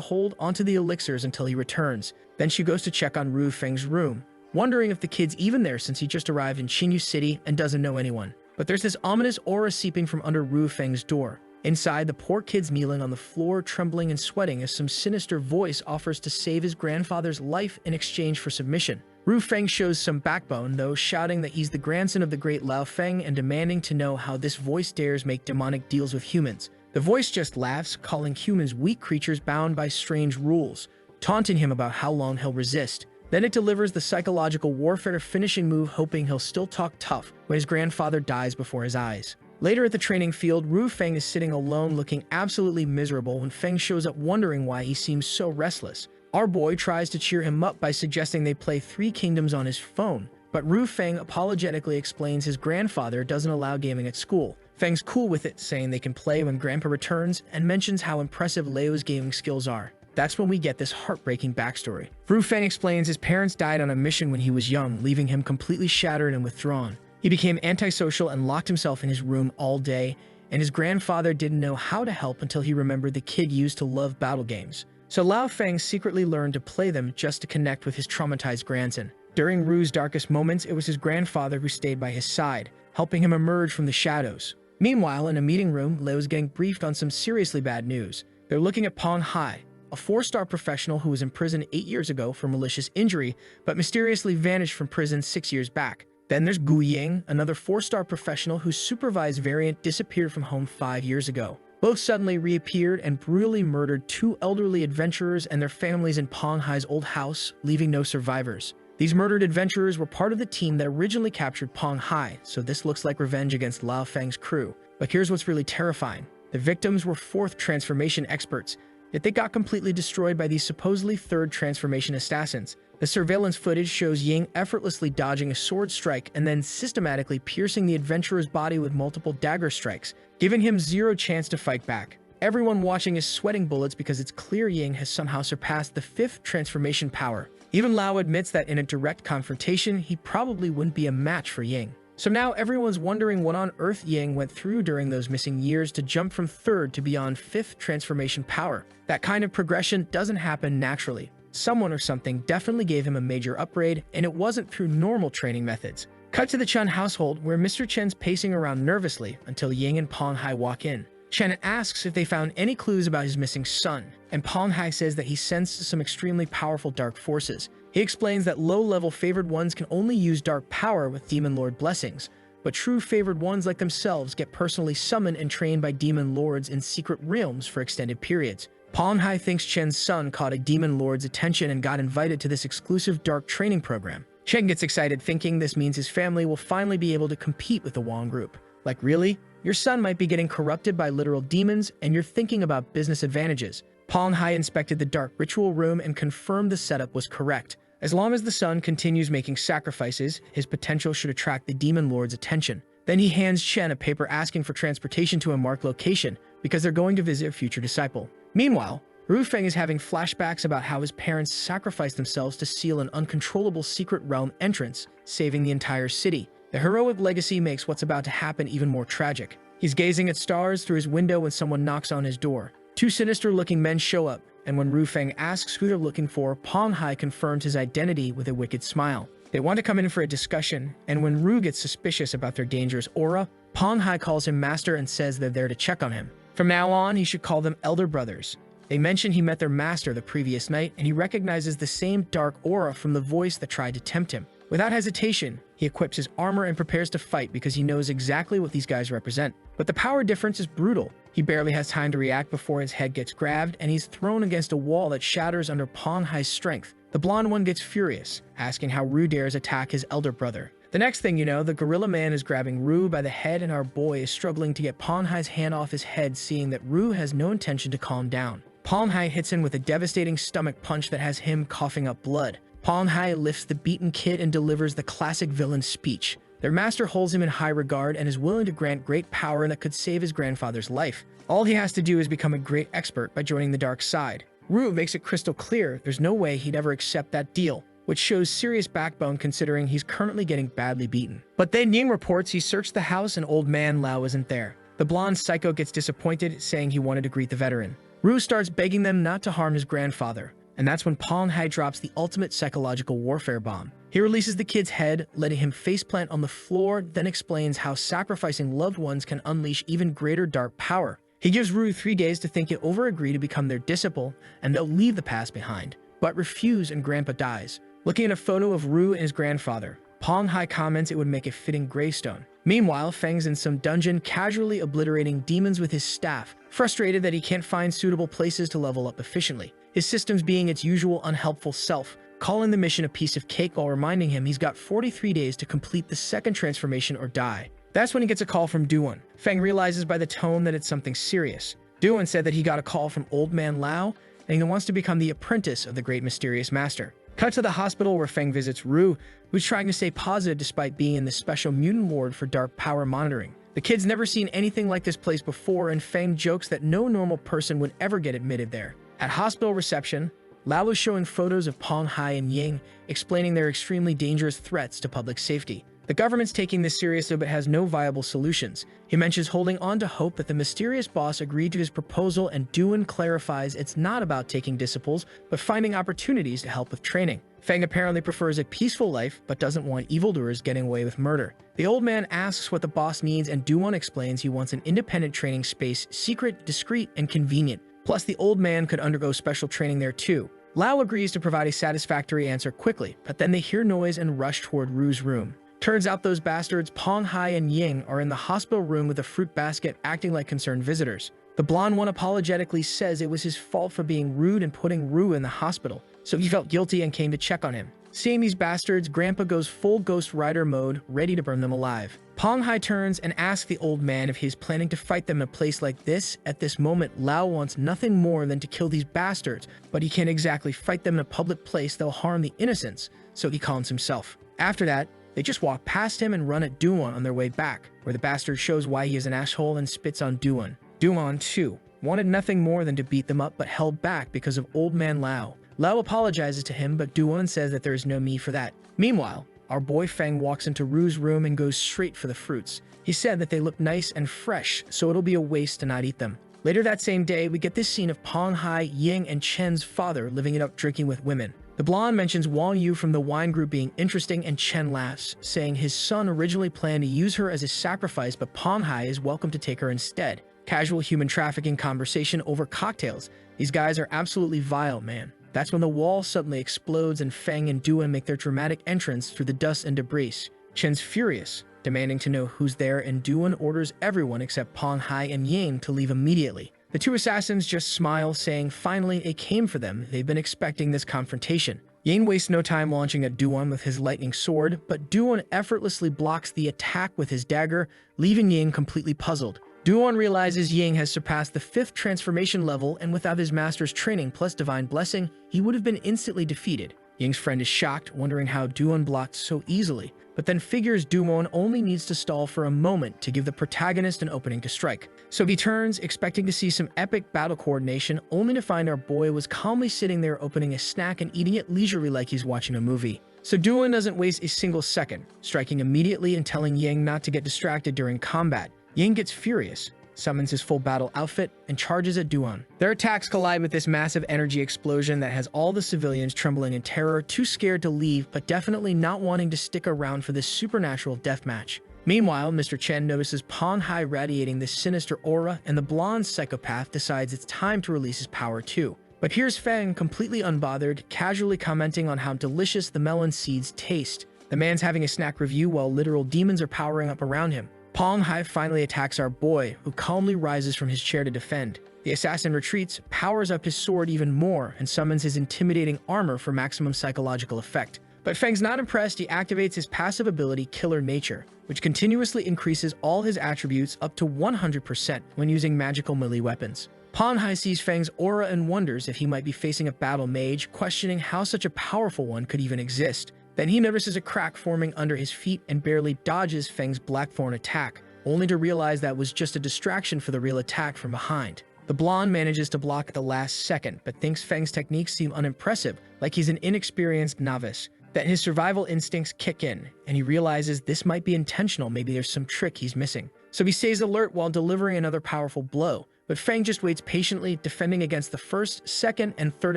hold onto the elixirs until he returns. Then she goes to check on Ru Feng's room, wondering if the kid's even there since he just arrived in Qinyu City and doesn't know anyone. But there's this ominous aura seeping from under Ru Feng's door. Inside, the poor kid's kneeling on the floor, trembling and sweating as some sinister voice offers to save his grandfather's life in exchange for submission. Ru Feng shows some backbone, though, shouting that he's the grandson of the great Lao Feng and demanding to know how this voice dares make demonic deals with humans. The voice just laughs, calling humans weak creatures bound by strange rules, taunting him about how long he'll resist. Then it delivers the psychological warfare finishing move, hoping he'll still talk tough when his grandfather dies before his eyes. Later at the training field, Ru Feng is sitting alone looking absolutely miserable when Feng shows up wondering why he seems so restless. Our boy tries to cheer him up by suggesting they play Three Kingdoms on his phone, but Ru Feng apologetically explains his grandfather doesn't allow gaming at school. Feng's cool with it, saying they can play when Grandpa returns, and mentions how impressive Leo's gaming skills are. That's when we get this heartbreaking backstory. Ru Feng explains his parents died on a mission when he was young, leaving him completely shattered and withdrawn. He became antisocial and locked himself in his room all day, and his grandfather didn't know how to help until he remembered the kid used to love battle games. So Lao Feng secretly learned to play them just to connect with his traumatized grandson. During Ru's darkest moments, it was his grandfather who stayed by his side, helping him emerge from the shadows. Meanwhile, in a meeting room, Leo is getting briefed on some seriously bad news. They're looking at Pong Hai, a 4-star professional who was imprisoned 8 years ago for malicious injury, but mysteriously vanished from prison 6 years back. Then there's Gu Ying, another 4-star professional whose supervised variant disappeared from home 5 years ago. Both suddenly reappeared and brutally murdered 2 elderly adventurers and their families in Pong Hai's old house, leaving no survivors. These murdered adventurers were part of the team that originally captured Pong Hai, so this looks like revenge against Lao Feng's crew. But here's what's really terrifying. The victims were 4th transformation experts, yet they got completely destroyed by these supposedly 3rd transformation assassins. The surveillance footage shows Ying effortlessly dodging a sword strike and then systematically piercing the adventurer's body with multiple dagger strikes, giving him zero chance to fight back. Everyone watching is sweating bullets because it's clear Ying has somehow surpassed the 5th transformation power. Even Lao admits that in a direct confrontation, he probably wouldn't be a match for Ying. So now everyone's wondering what on earth Ying went through during those missing years to jump from 3rd to beyond 5th transformation power. That kind of progression doesn't happen naturally. Someone or something definitely gave him a major upgrade, and it wasn't through normal training methods. Cut to the Chen household, where Mr. Chen's pacing around nervously until Ying and Pong Hai walk in. Chen asks if they found any clues about his missing son, and Pong Hai says that he sensed some extremely powerful dark forces. He explains that low-level favored ones can only use dark power with Demon Lord blessings, but true favored ones like themselves get personally summoned and trained by Demon Lords in secret realms for extended periods. Pong Hai thinks Chen's son caught a Demon Lord's attention and got invited to this exclusive dark training program. Chen gets excited, thinking this means his family will finally be able to compete with the Wong group. Like, really? Your son might be getting corrupted by literal demons, and you're thinking about business advantages. Pong Hai inspected the dark ritual room and confirmed the setup was correct. As long as the son continues making sacrifices, his potential should attract the Demon Lord's attention. Then he hands Chen a paper asking for transportation to a marked location because they're going to visit a future disciple. Meanwhile, Ru Feng is having flashbacks about how his parents sacrificed themselves to seal an uncontrollable secret realm entrance, saving the entire city. The heroic legacy makes what's about to happen even more tragic. He's gazing at stars through his window when someone knocks on his door. Two sinister-looking men show up, and when Ru Feng asks who they're looking for, Pong Hai confirms his identity with a wicked smile. They want to come in for a discussion, and when Ru gets suspicious about their dangerous aura, Pong Hai calls him master and says they're there to check on him. From now on, he should call them elder brothers. They mention he met their master the previous night, and he recognizes the same dark aura from the voice that tried to tempt him. Without hesitation, he equips his armor and prepares to fight because he knows exactly what these guys represent. But the power difference is brutal. He barely has time to react before his head gets grabbed, and he's thrown against a wall that shatters under Pong Hai's strength. The blonde one gets furious, asking how Ru dares attack his elder brother. The next thing you know, the gorilla man is grabbing Ru by the head, and our boy is struggling to get Pong Hai's hand off his head, seeing that Ru has no intention to calm down. Pong Hai hits him with a devastating stomach punch that has him coughing up blood. Pong Hai lifts the beaten kid and delivers the classic villain speech. Their master holds him in high regard and is willing to grant great power that could save his grandfather's life. All he has to do is become a great expert by joining the dark side. Ru makes it crystal clear there's no way he'd ever accept that deal, which shows serious backbone considering he's currently getting badly beaten. But then Ying reports he searched the house and old man Lao isn't there. The blonde psycho gets disappointed, saying he wanted to greet the veteran. Ru starts begging them not to harm his grandfather, and that's when Pong Hai drops the ultimate psychological warfare bomb. He releases the kid's head, letting him faceplant on the floor, then explains how sacrificing loved ones can unleash even greater dark power. He gives Ru 3 days to think it over, agree to become their disciple, and they'll leave the past behind, but refuse and Grandpa dies. Looking at a photo of Ru and his grandfather, Pong Hai comments it would make a fitting gravestone. Meanwhile, Feng's in some dungeon casually obliterating demons with his staff, frustrated that he can't find suitable places to level up efficiently. His systems being its usual unhelpful self, calling the mission a piece of cake while reminding him he's got 43 days to complete the second transformation or die. That's when he gets a call from Duan. Feng realizes by the tone that it's something serious. Duan said that he got a call from Old Man Lao, and he wants to become the apprentice of the great mysterious master. Cut to the hospital where Feng visits Ru, who's trying to stay positive despite being in the special mutant ward for dark power monitoring. The kid's never seen anything like this place before, and Feng jokes that no normal person would ever get admitted there. At hospital reception, Lao is showing photos of Pong Hai and Ying, explaining their extremely dangerous threats to public safety. The government's taking this seriously but has no viable solutions. He mentions holding on to hope that the mysterious boss agreed to his proposal, and Duan clarifies it's not about taking disciples, but finding opportunities to help with training. Feng apparently prefers a peaceful life, but doesn't want evildoers getting away with murder. The old man asks what the boss needs, and Duan explains he wants an independent training space, secret, discreet, and convenient. Plus, the old man could undergo special training there too. Lao agrees to provide a satisfactory answer quickly, but then they hear noise and rush toward Ru's room. Turns out those bastards Pong Hai and Ying are in the hospital room with a fruit basket, acting like concerned visitors. The blonde one apologetically says it was his fault for being rude and putting Ru in the hospital, so he felt guilty and came to check on him. Seeing these bastards, Grandpa goes full Ghost Rider mode, ready to burn them alive. Pong Hai turns and asks the old man if he's planning to fight them in a place like this. At this moment, Lao wants nothing more than to kill these bastards, but he can't exactly fight them in a public place that'll harm the innocents, so he calms himself. After that, they just walk past him and run at Duan on their way back, where the bastard shows why he is an asshole and spits on Duan. Duan, too, wanted nothing more than to beat them up but held back because of Old Man Lao. Lao apologizes to him, but Duan says that there is no me for that. Meanwhile, our boy Feng walks into Ru's room and goes straight for the fruits. He said that they look nice and fresh, so it'll be a waste to not eat them. Later that same day, we get this scene of Pong Hai, Ying, and Chen's father living it up drinking with women. The blonde mentions Wong Yu from the wine group being interesting, and Chen laughs, saying his son originally planned to use her as a sacrifice, but Pong Hai is welcome to take her instead. Casual human trafficking conversation over cocktails. These guys are absolutely vile, man. That's when the wall suddenly explodes and Feng and Duan make their dramatic entrance through the dust and debris. Chen's furious, demanding to know who's there, and Duan orders everyone except Pong Hai and Ying to leave immediately. The two assassins just smile, saying finally it came for them. They've been expecting this confrontation. Ying wastes no time launching at Duan with his lightning sword, but Duan effortlessly blocks the attack with his dagger, leaving Ying completely puzzled. Duan realizes Ying has surpassed the 5th transformation level, and without his master's training plus divine blessing, he would have been instantly defeated. Ying's friend is shocked, wondering how Duan blocked so easily, but then figures Dumon only needs to stall for a moment to give the protagonist an opening to strike. So he turns, expecting to see some epic battle coordination, only to find our boy was calmly sitting there opening a snack and eating it leisurely like he's watching a movie. So Duan doesn't waste a single second, striking immediately and telling Ying not to get distracted during combat. Ying gets furious, summons his full battle outfit, and charges at Duan. Their attacks collide with this massive energy explosion that has all the civilians trembling in terror, too scared to leave but definitely not wanting to stick around for this supernatural deathmatch. Meanwhile, Mr. Chen notices Pong Hai radiating this sinister aura, and the blonde psychopath decides it's time to release his power too. But here's Feng, completely unbothered, casually commenting on how delicious the melon seeds taste. The man's having a snack review while literal demons are powering up around him. Pong Hai finally attacks our boy, who calmly rises from his chair to defend. The assassin retreats, powers up his sword even more, and summons his intimidating armor for maximum psychological effect. But Feng's not impressed. He activates his passive ability, Killer Nature, which continuously increases all his attributes up to 100% when using magical melee weapons. Pong Hai sees Feng's aura and wonders if he might be facing a battle mage, questioning how such a powerful one could even exist. Then he notices a crack forming under his feet and barely dodges Feng's Blackthorn attack, only to realize that was just a distraction for the real attack from behind. The blonde manages to block at the last second, but thinks Feng's techniques seem unimpressive, like he's an inexperienced novice. Then his survival instincts kick in, and he realizes this might be intentional, maybe there's some trick he's missing. So he stays alert while delivering another powerful blow, but Feng just waits patiently, defending against the first, second, and third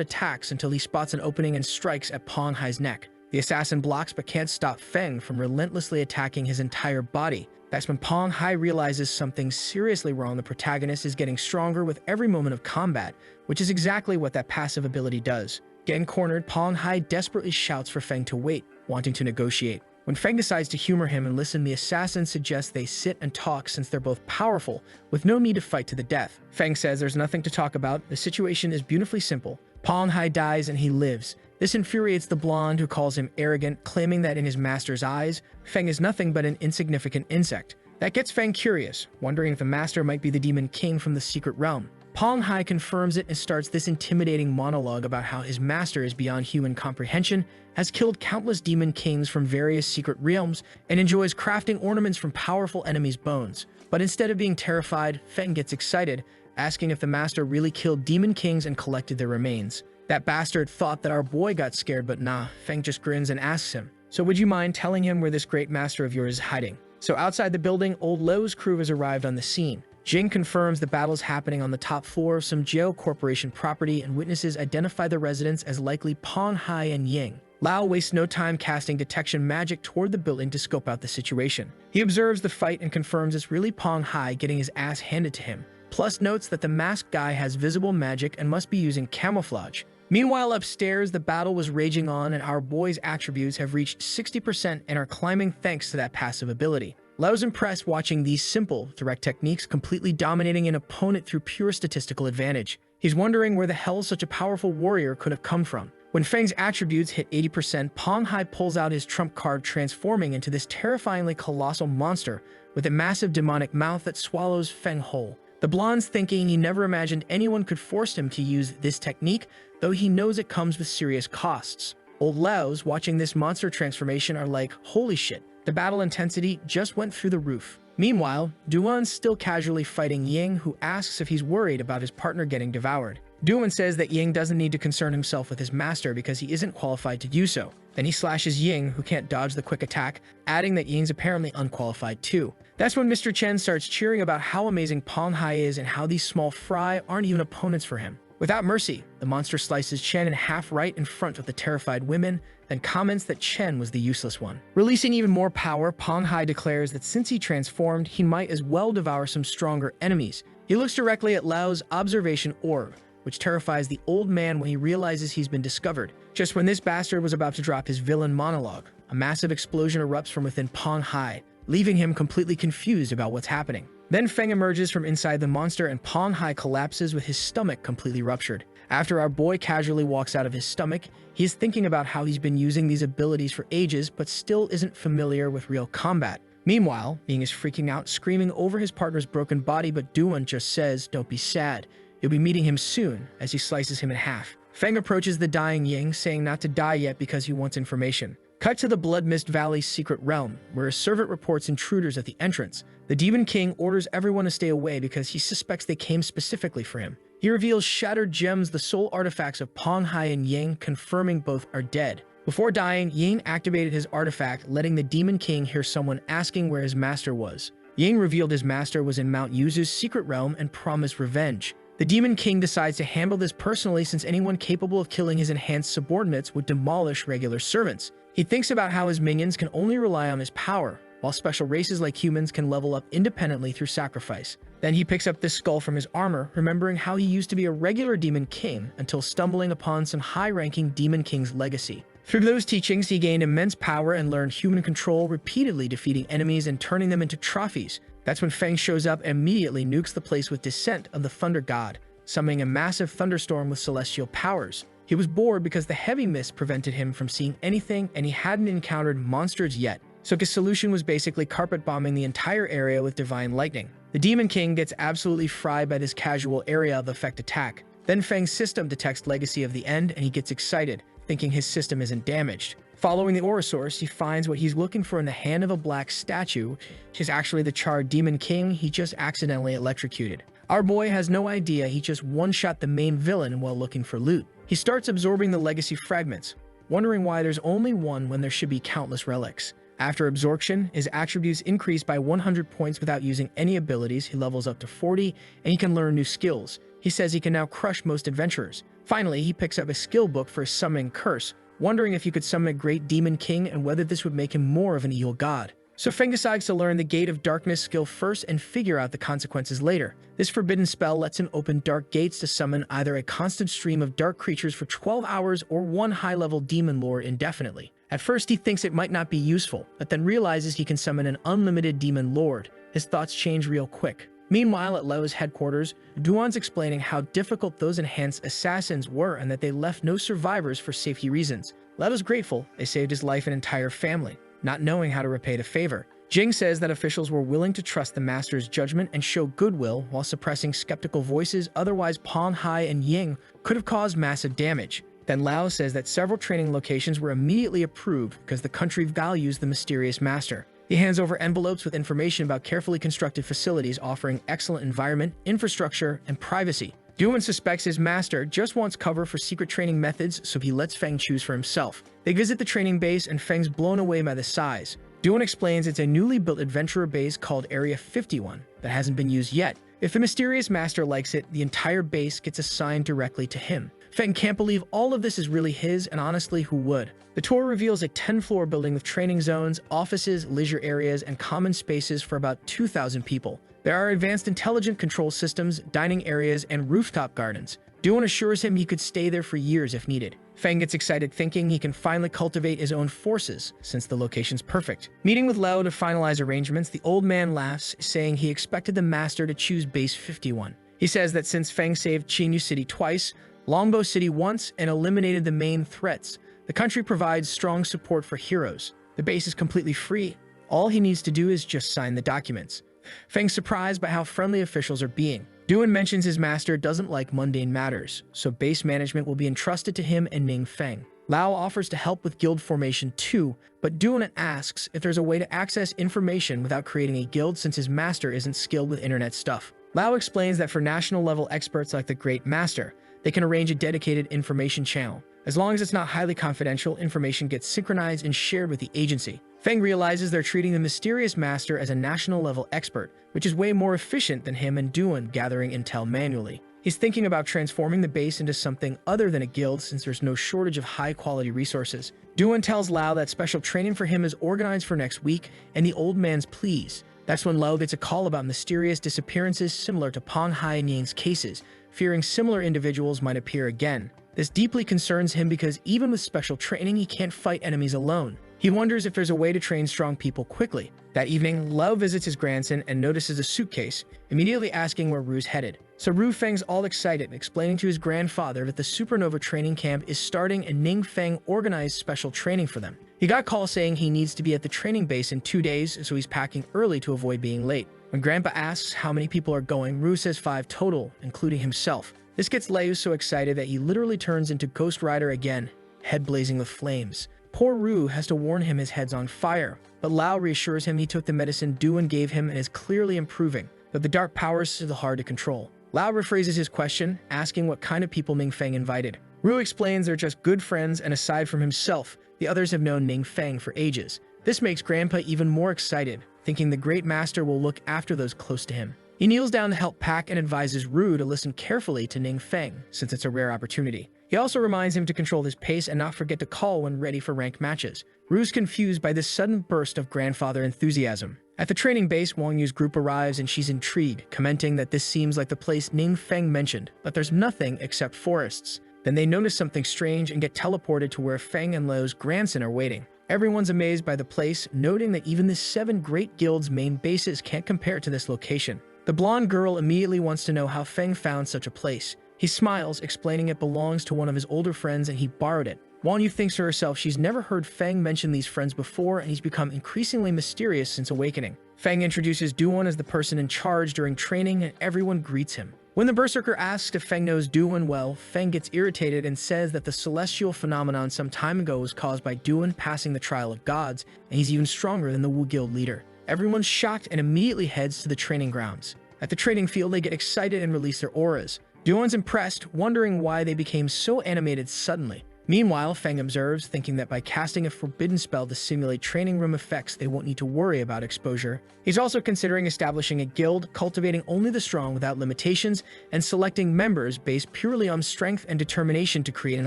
attacks until he spots an opening and strikes at Pong Hai's neck. The assassin blocks but can't stop Feng from relentlessly attacking his entire body. That's when Pong Hai realizes something seriously wrong. The protagonist is getting stronger with every moment of combat, which is exactly what that passive ability does. Getting cornered, Pong Hai desperately shouts for Feng to wait, wanting to negotiate. When Feng decides to humor him and listen, the assassin suggests they sit and talk since they're both powerful, with no need to fight to the death. Feng says there's nothing to talk about, the situation is beautifully simple. Pong Hai dies and he lives. This infuriates the blonde, who calls him arrogant, claiming that in his master's eyes, Feng is nothing but an insignificant insect. That gets Feng curious, wondering if the master might be the demon king from the secret realm. Pong Hai confirms it and starts this intimidating monologue about how his master is beyond human comprehension, has killed countless demon kings from various secret realms, and enjoys crafting ornaments from powerful enemies' bones. But instead of being terrified, Feng gets excited, asking if the master really killed demon kings and collected their remains. That bastard thought that our boy got scared, but nah. Feng just grins and asks him, "So would you mind telling him where this great master of yours is hiding?" So outside the building, Old Lo's crew has arrived on the scene. Jing confirms the battle's happening on the top floor of some jail corporation property, and witnesses identify the residents as likely Pong Hai and Ying. Lao wastes no time casting detection magic toward the building to scope out the situation. He observes the fight and confirms it's really Pong Hai getting his ass handed to him, plus notes that the masked guy has visible magic and must be using camouflage. Meanwhile, upstairs, the battle was raging on, and our boy's attributes have reached 60% and are climbing thanks to that passive ability. Lao's impressed watching these simple, direct techniques completely dominating an opponent through pure statistical advantage. He's wondering where the hell such a powerful warrior could have come from. When Feng's attributes hit 80%, Pong Hai pulls out his trump card, transforming into this terrifyingly colossal monster with a massive demonic mouth that swallows Feng whole. The blonde's thinking he never imagined anyone could force him to use this technique, though he knows it comes with serious costs. Old Laos, watching this monster transformation, are like, holy shit, the battle intensity just went through the roof. Meanwhile, Duan's still casually fighting Ying, who asks if he's worried about his partner getting devoured. Duan says that Ying doesn't need to concern himself with his master because he isn't qualified to do so. Then he slashes Ying, who can't dodge the quick attack, adding that Ying's apparently unqualified too. That's when Mr. Chen starts cheering about how amazing Pong Hai is and how these small fry aren't even opponents for him. Without mercy, the monster slices Chen in half right in front of the terrified women, then comments that Chen was the useless one. Releasing even more power, Pong Hai declares that since he transformed, he might as well devour some stronger enemies. He looks directly at Lao's observation orb, which terrifies the old man when he realizes he's been discovered. Just when this bastard was about to drop his villain monologue, a massive explosion erupts from within Pong Hai, leaving him completely confused about what's happening. Then Feng emerges from inside the monster and Pong Hai collapses with his stomach completely ruptured. After our boy casually walks out of his stomach, he is thinking about how he's been using these abilities for ages but still isn't familiar with real combat. Meanwhile, Ying is freaking out, screaming over his partner's broken body, but Duan just says, "Don't be sad. You'll be meeting him soon," as he slices him in half. Feng approaches the dying Ying, saying not to die yet because he wants information. Cut to the Blood Mist Valley's secret realm, where a servant reports intruders at the entrance. The Demon King orders everyone to stay away because he suspects they came specifically for him. He reveals shattered gems, the sole artifacts of Ponghai and Yang, confirming both are dead. Before dying, Yang activated his artifact, letting the Demon King hear someone asking where his master was. Yang revealed his master was in Mount Yuzu's secret realm and promised revenge. The Demon King decides to handle this personally since anyone capable of killing his enhanced subordinates would demolish regular servants. He thinks about how his minions can only rely on his power, while special races like humans can level up independently through sacrifice. Then he picks up this skull from his armor, remembering how he used to be a regular Demon King until stumbling upon some high-ranking Demon King's legacy. Through those teachings, he gained immense power and learned human control, repeatedly defeating enemies and turning them into trophies. That's when Feng shows up and immediately nukes the place with Descent of the Thunder God, summoning a massive thunderstorm with celestial powers. He was bored because the heavy mist prevented him from seeing anything and he hadn't encountered monsters yet, so his solution was basically carpet bombing the entire area with divine lightning. The Demon King gets absolutely fried by this casual area of effect attack. Then Feng's system detects Legacy of the End and he gets excited, thinking his system isn't damaged. Following the aura source, he finds what he's looking for in the hand of a black statue, which is actually the charred Demon King he just accidentally electrocuted. Our boy has no idea he just one-shot the main villain while looking for loot. He starts absorbing the legacy fragments, wondering why there's only one when there should be countless relics. After absorption, his attributes increase by 100 points without using any abilities. He levels up to 40, and he can learn new skills. He says he can now crush most adventurers. Finally, he picks up a skill book for his summoning curse, wondering if he could summon a great Demon King and whether this would make him more of an evil god. So Feng decides to learn the Gate of Darkness skill first and figure out the consequences later. This forbidden spell lets him open dark gates to summon either a constant stream of dark creatures for 12 hours or one high-level demon lord indefinitely. At first he thinks it might not be useful, but then realizes he can summon an unlimited demon lord. His thoughts change real quick. Meanwhile, at Leo's headquarters, Duan's explaining how difficult those enhanced assassins were and that they left no survivors for safety reasons. Leo's grateful they saved his life and entire family, not knowing how to repay the favor. Jing says that officials were willing to trust the master's judgment and show goodwill while suppressing skeptical voices, otherwise Pon Hai and Ying could have caused massive damage. Then Lao says that several training locations were immediately approved because the country values the mysterious master. He hands over envelopes with information about carefully constructed facilities offering excellent environment, infrastructure, and privacy. Duan suspects his master just wants cover for secret training methods, so he lets Feng choose for himself. They visit the training base and Feng's blown away by the size. Duan explains it's a newly built adventurer base called Area 51 that hasn't been used yet. If the mysterious master likes it, the entire base gets assigned directly to him. Feng can't believe all of this is really his, and honestly, who would? The tour reveals a 10-floor building with training zones, offices, leisure areas, and common spaces for about 2,000 people. There are advanced intelligent control systems, dining areas, and rooftop gardens. Duan assures him he could stay there for years if needed. Feng gets excited thinking he can finally cultivate his own forces, since the location's perfect. Meeting with Lao to finalize arrangements, the old man laughs, saying he expected the master to choose Base 51. He says that since Feng saved Qinyu City twice, Longbo City once, and eliminated the main threats, the country provides strong support for heroes. The base is completely free. All he needs to do is just sign the documents. Feng's surprised by how friendly officials are being. Duan mentions his master doesn't like mundane matters, so base management will be entrusted to him and Ning Feng. Lao offers to help with guild formation too, but Duan asks if there's a way to access information without creating a guild since his master isn't skilled with internet stuff. Lao explains that for national-level experts like the Great Master, they can arrange a dedicated information channel. As long as it's not highly confidential, information gets synchronized and shared with the agency. Feng realizes they're treating the mysterious master as a national-level expert, which is way more efficient than him and Duan gathering intel manually. He's thinking about transforming the base into something other than a guild since there's no shortage of high-quality resources. Duan tells Lao that special training for him is organized for next week, and the old man's pleased. That's when Lao gets a call about mysterious disappearances similar to Pong Hai and Ying's cases, fearing similar individuals might appear again. This deeply concerns him because even with special training, he can't fight enemies alone. He wonders if there's a way to train strong people quickly. That evening, Lao visits his grandson and notices a suitcase, immediately asking where Ru's headed. So Ru Feng's all excited, explaining to his grandfather that the Supernova training camp is starting and Ning Feng organized special training for them. He got a call saying he needs to be at the training base in 2 days, so he's packing early to avoid being late. When Grandpa asks how many people are going, Ru says 5 total, including himself. This gets Leu so excited that he literally turns into Ghost Rider again, head blazing with flames. Poor Rue has to warn him his head's on fire, but Lao reassures him he took the medicine Duan gave him and is clearly improving, but the dark powers are hard to control. Lao rephrases his question, asking what kind of people Ning Feng invited. Rue explains they're just good friends, and aside from himself, the others have known Ning Feng for ages. This makes Grandpa even more excited, thinking the Great Master will look after those close to him. He kneels down to help pack and advises Rue to listen carefully to Ning Feng, since it's a rare opportunity. He also reminds him to control his pace and not forget to call when ready for ranked matches. Rue's confused by this sudden burst of grandfather enthusiasm. At the training base, Wong Yu's group arrives and she's intrigued, commenting that this seems like the place Ning Feng mentioned, but there's nothing except forests. Then they notice something strange and get teleported to where Feng and Lo's grandson are waiting. Everyone's amazed by the place, noting that even the 7 great guilds' main bases can't compare to this location. The blonde girl immediately wants to know how Feng found such a place. He smiles, explaining it belongs to one of his older friends and he borrowed it. Wong Yu thinks to herself she's never heard Feng mention these friends before, and he's become increasingly mysterious since awakening. Feng introduces Duan as the person in charge during training, and everyone greets him. When the Berserker asks if Feng knows Duan well, Feng gets irritated and says that the celestial phenomenon some time ago was caused by Duan passing the trial of gods, and he's even stronger than the Wu Guild leader. Everyone's shocked and immediately heads to the training grounds. At the training field, they get excited and release their auras. Duan's impressed, wondering why they became so animated suddenly. Meanwhile, Feng observes, thinking that by casting a forbidden spell to simulate training room effects, they won't need to worry about exposure. He's also considering establishing a guild, cultivating only the strong without limitations, and selecting members based purely on strength and determination to create an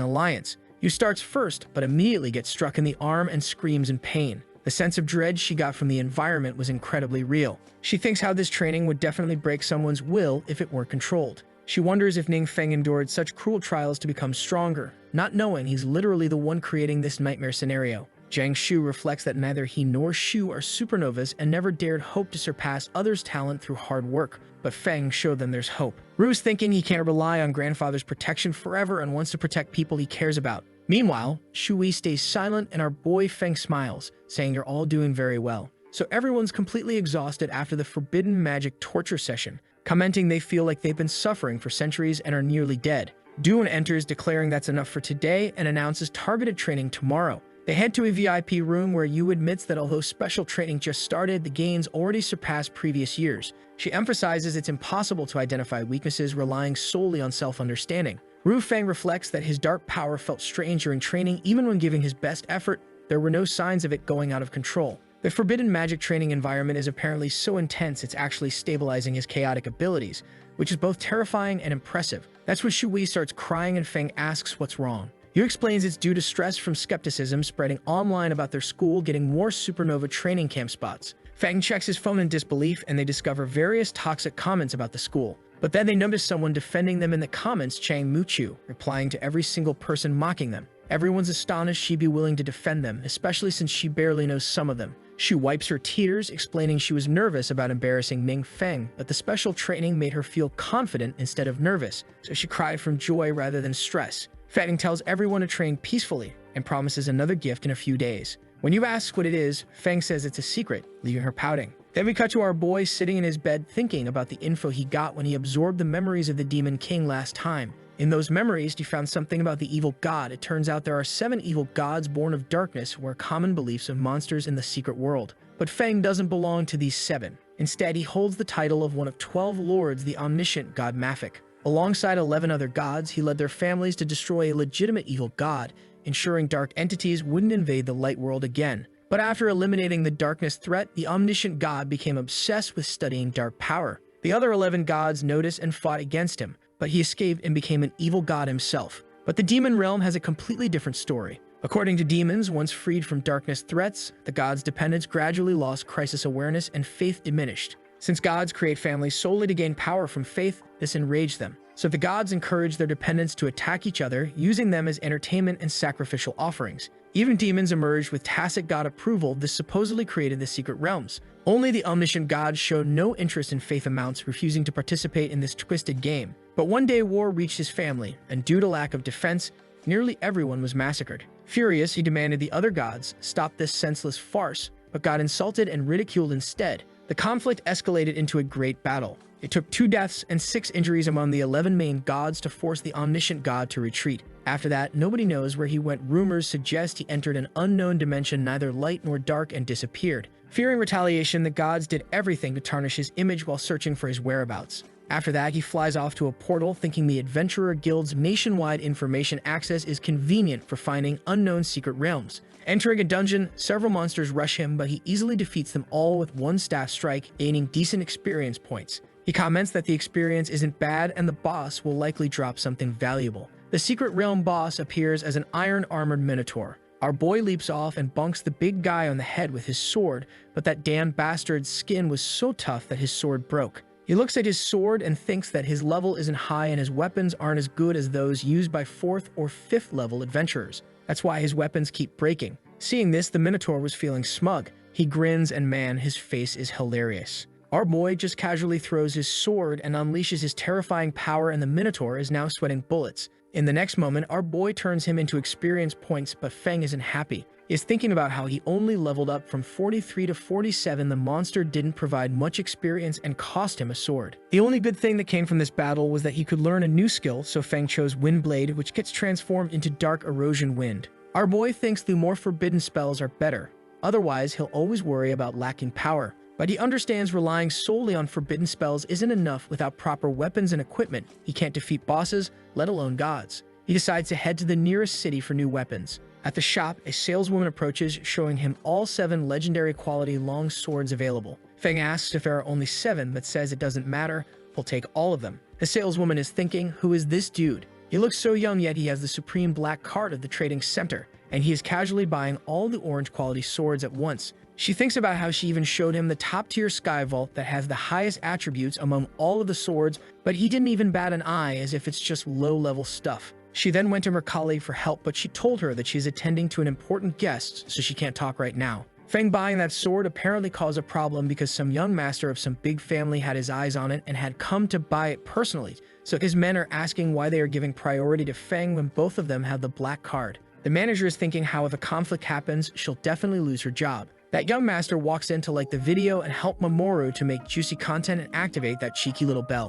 alliance. Yu starts first, but immediately gets struck in the arm and screams in pain. The sense of dread she got from the environment was incredibly real. She thinks how this training would definitely break someone's will if it weren't controlled. She wonders if Ning Feng endured such cruel trials to become stronger, not knowing he's literally the one creating this nightmare scenario. Jiang Shu reflects that neither he nor Shu are supernovas and never dared hope to surpass others' talent through hard work, but Feng showed them there's hope. Ru's thinking he can't rely on grandfather's protection forever and wants to protect people he cares about. Meanwhile, Shui stays silent and our boy Feng smiles, saying you're all doing very well. So everyone's completely exhausted after the forbidden magic torture session, commenting they feel like they've been suffering for centuries and are nearly dead. Duan enters, declaring that's enough for today, and announces targeted training tomorrow. They head to a VIP room where Yu admits that although special training just started, the gains already surpassed previous years. She emphasizes it's impossible to identify weaknesses relying solely on self-understanding. Ru Feng reflects that his dark power felt strange during training. Even when giving his best effort, there were no signs of it going out of control. The forbidden magic training environment is apparently so intense it's actually stabilizing his chaotic abilities, which is both terrifying and impressive. That's when Shui starts crying and Feng asks what's wrong. Yu explains it's due to stress from skepticism spreading online about their school getting more Supernova training camp spots. Feng checks his phone in disbelief and they discover various toxic comments about the school. But then they notice someone defending them in the comments, Chang Muchu, replying to every single person mocking them. Everyone's astonished she'd be willing to defend them, especially since she barely knows some of them. She wipes her tears, explaining she was nervous about embarrassing Ning Feng, but the special training made her feel confident instead of nervous, so she cried from joy rather than stress. Feng tells everyone to train peacefully and promises another gift in a few days. When you ask what it is, Feng says it's a secret, leaving her pouting. Then we cut to our boy sitting in his bed thinking about the info he got when he absorbed the memories of the Demon King last time. In those memories, he found something about the evil god. It turns out there are 7 evil gods born of darkness who are common beliefs of monsters in the secret world. But Feng doesn't belong to these 7. Instead, he holds the title of one of 12 lords, the omniscient god Mafik. Alongside 11 other gods, he led their families to destroy a legitimate evil god, ensuring dark entities wouldn't invade the light world again. But after eliminating the darkness threat, the omniscient god became obsessed with studying dark power. The other 11 gods noticed and fought against him, but he escaped and became an evil god himself. But the demon realm has a completely different story. According to demons, once freed from darkness threats, the gods' dependents gradually lost crisis awareness and faith diminished. Since gods create families solely to gain power from faith, this enraged them. So the gods encouraged their dependents to attack each other, using them as entertainment and sacrificial offerings. Even demons emerged with tacit god approval. This supposedly created the secret realms. Only the omniscient god showed no interest in faith amounts, refusing to participate in this twisted game. But one day war reached his family, and due to lack of defense, nearly everyone was massacred. Furious, he demanded the other gods stop this senseless farce, but got insulted and ridiculed instead. The conflict escalated into a great battle. It took 2 deaths and 6 injuries among the 11 main gods to force the omniscient god to retreat. After that, nobody knows where he went. Rumors suggest he entered an unknown dimension, neither light nor dark, and disappeared. Fearing retaliation, the gods did everything to tarnish his image while searching for his whereabouts. After that, he flies off to a portal, thinking the Adventurer Guild's nationwide information access is convenient for finding unknown secret realms. Entering a dungeon, several monsters rush him, but he easily defeats them all with 1 staff strike, gaining decent experience points. He comments that the experience isn't bad and the boss will likely drop something valuable. The secret realm boss appears as an iron-armored minotaur. Our boy leaps off and bonks the big guy on the head with his sword, but that damn bastard's skin was so tough that his sword broke. He looks at his sword and thinks that his level isn't high and his weapons aren't as good as those used by 4th or 5th level adventurers. That's why his weapons keep breaking. Seeing this, the minotaur was feeling smug. He grins and man, his face is hilarious. Our boy just casually throws his sword and unleashes his terrifying power, and the minotaur is now sweating bullets. In the next moment, our boy turns him into experience points, but Feng isn't happy. He is thinking about how he only leveled up from 43 to 47. The monster didn't provide much experience and cost him a sword. The only good thing that came from this battle was that he could learn a new skill, so Feng chose Windblade, which gets transformed into Dark Erosion Wind. Our boy thinks the more forbidden spells are better. Otherwise, he'll always worry about lacking power. But he understands relying solely on forbidden spells isn't enough without proper weapons and equipment. He can't defeat bosses, let alone gods. He decides to head to the nearest city for new weapons. At the shop, a saleswoman approaches, showing him all 7 legendary quality long swords available. Feng asks if there are only 7, but says it doesn't matter, he'll take all of them. The saleswoman is thinking, who is this dude? He looks so young, yet he has the supreme black card of the trading center, and he is casually buying all the orange quality swords at once. She thinks about how she even showed him the top-tier Sky Vault that has the highest attributes among all of the swords, but he didn't even bat an eye, as if it's just low-level stuff. She then went to her colleague for help, but she told her that she's attending to an important guest, so she can't talk right now. Feng buying that sword apparently caused a problem because some young master of some big family had his eyes on it and had come to buy it personally, so his men are asking why they are giving priority to Feng when both of them have the black card. The manager is thinking how if a conflict happens, she'll definitely lose her job. That young master walks in to like the video and help Mamoru to make juicy content and activate that cheeky little bell.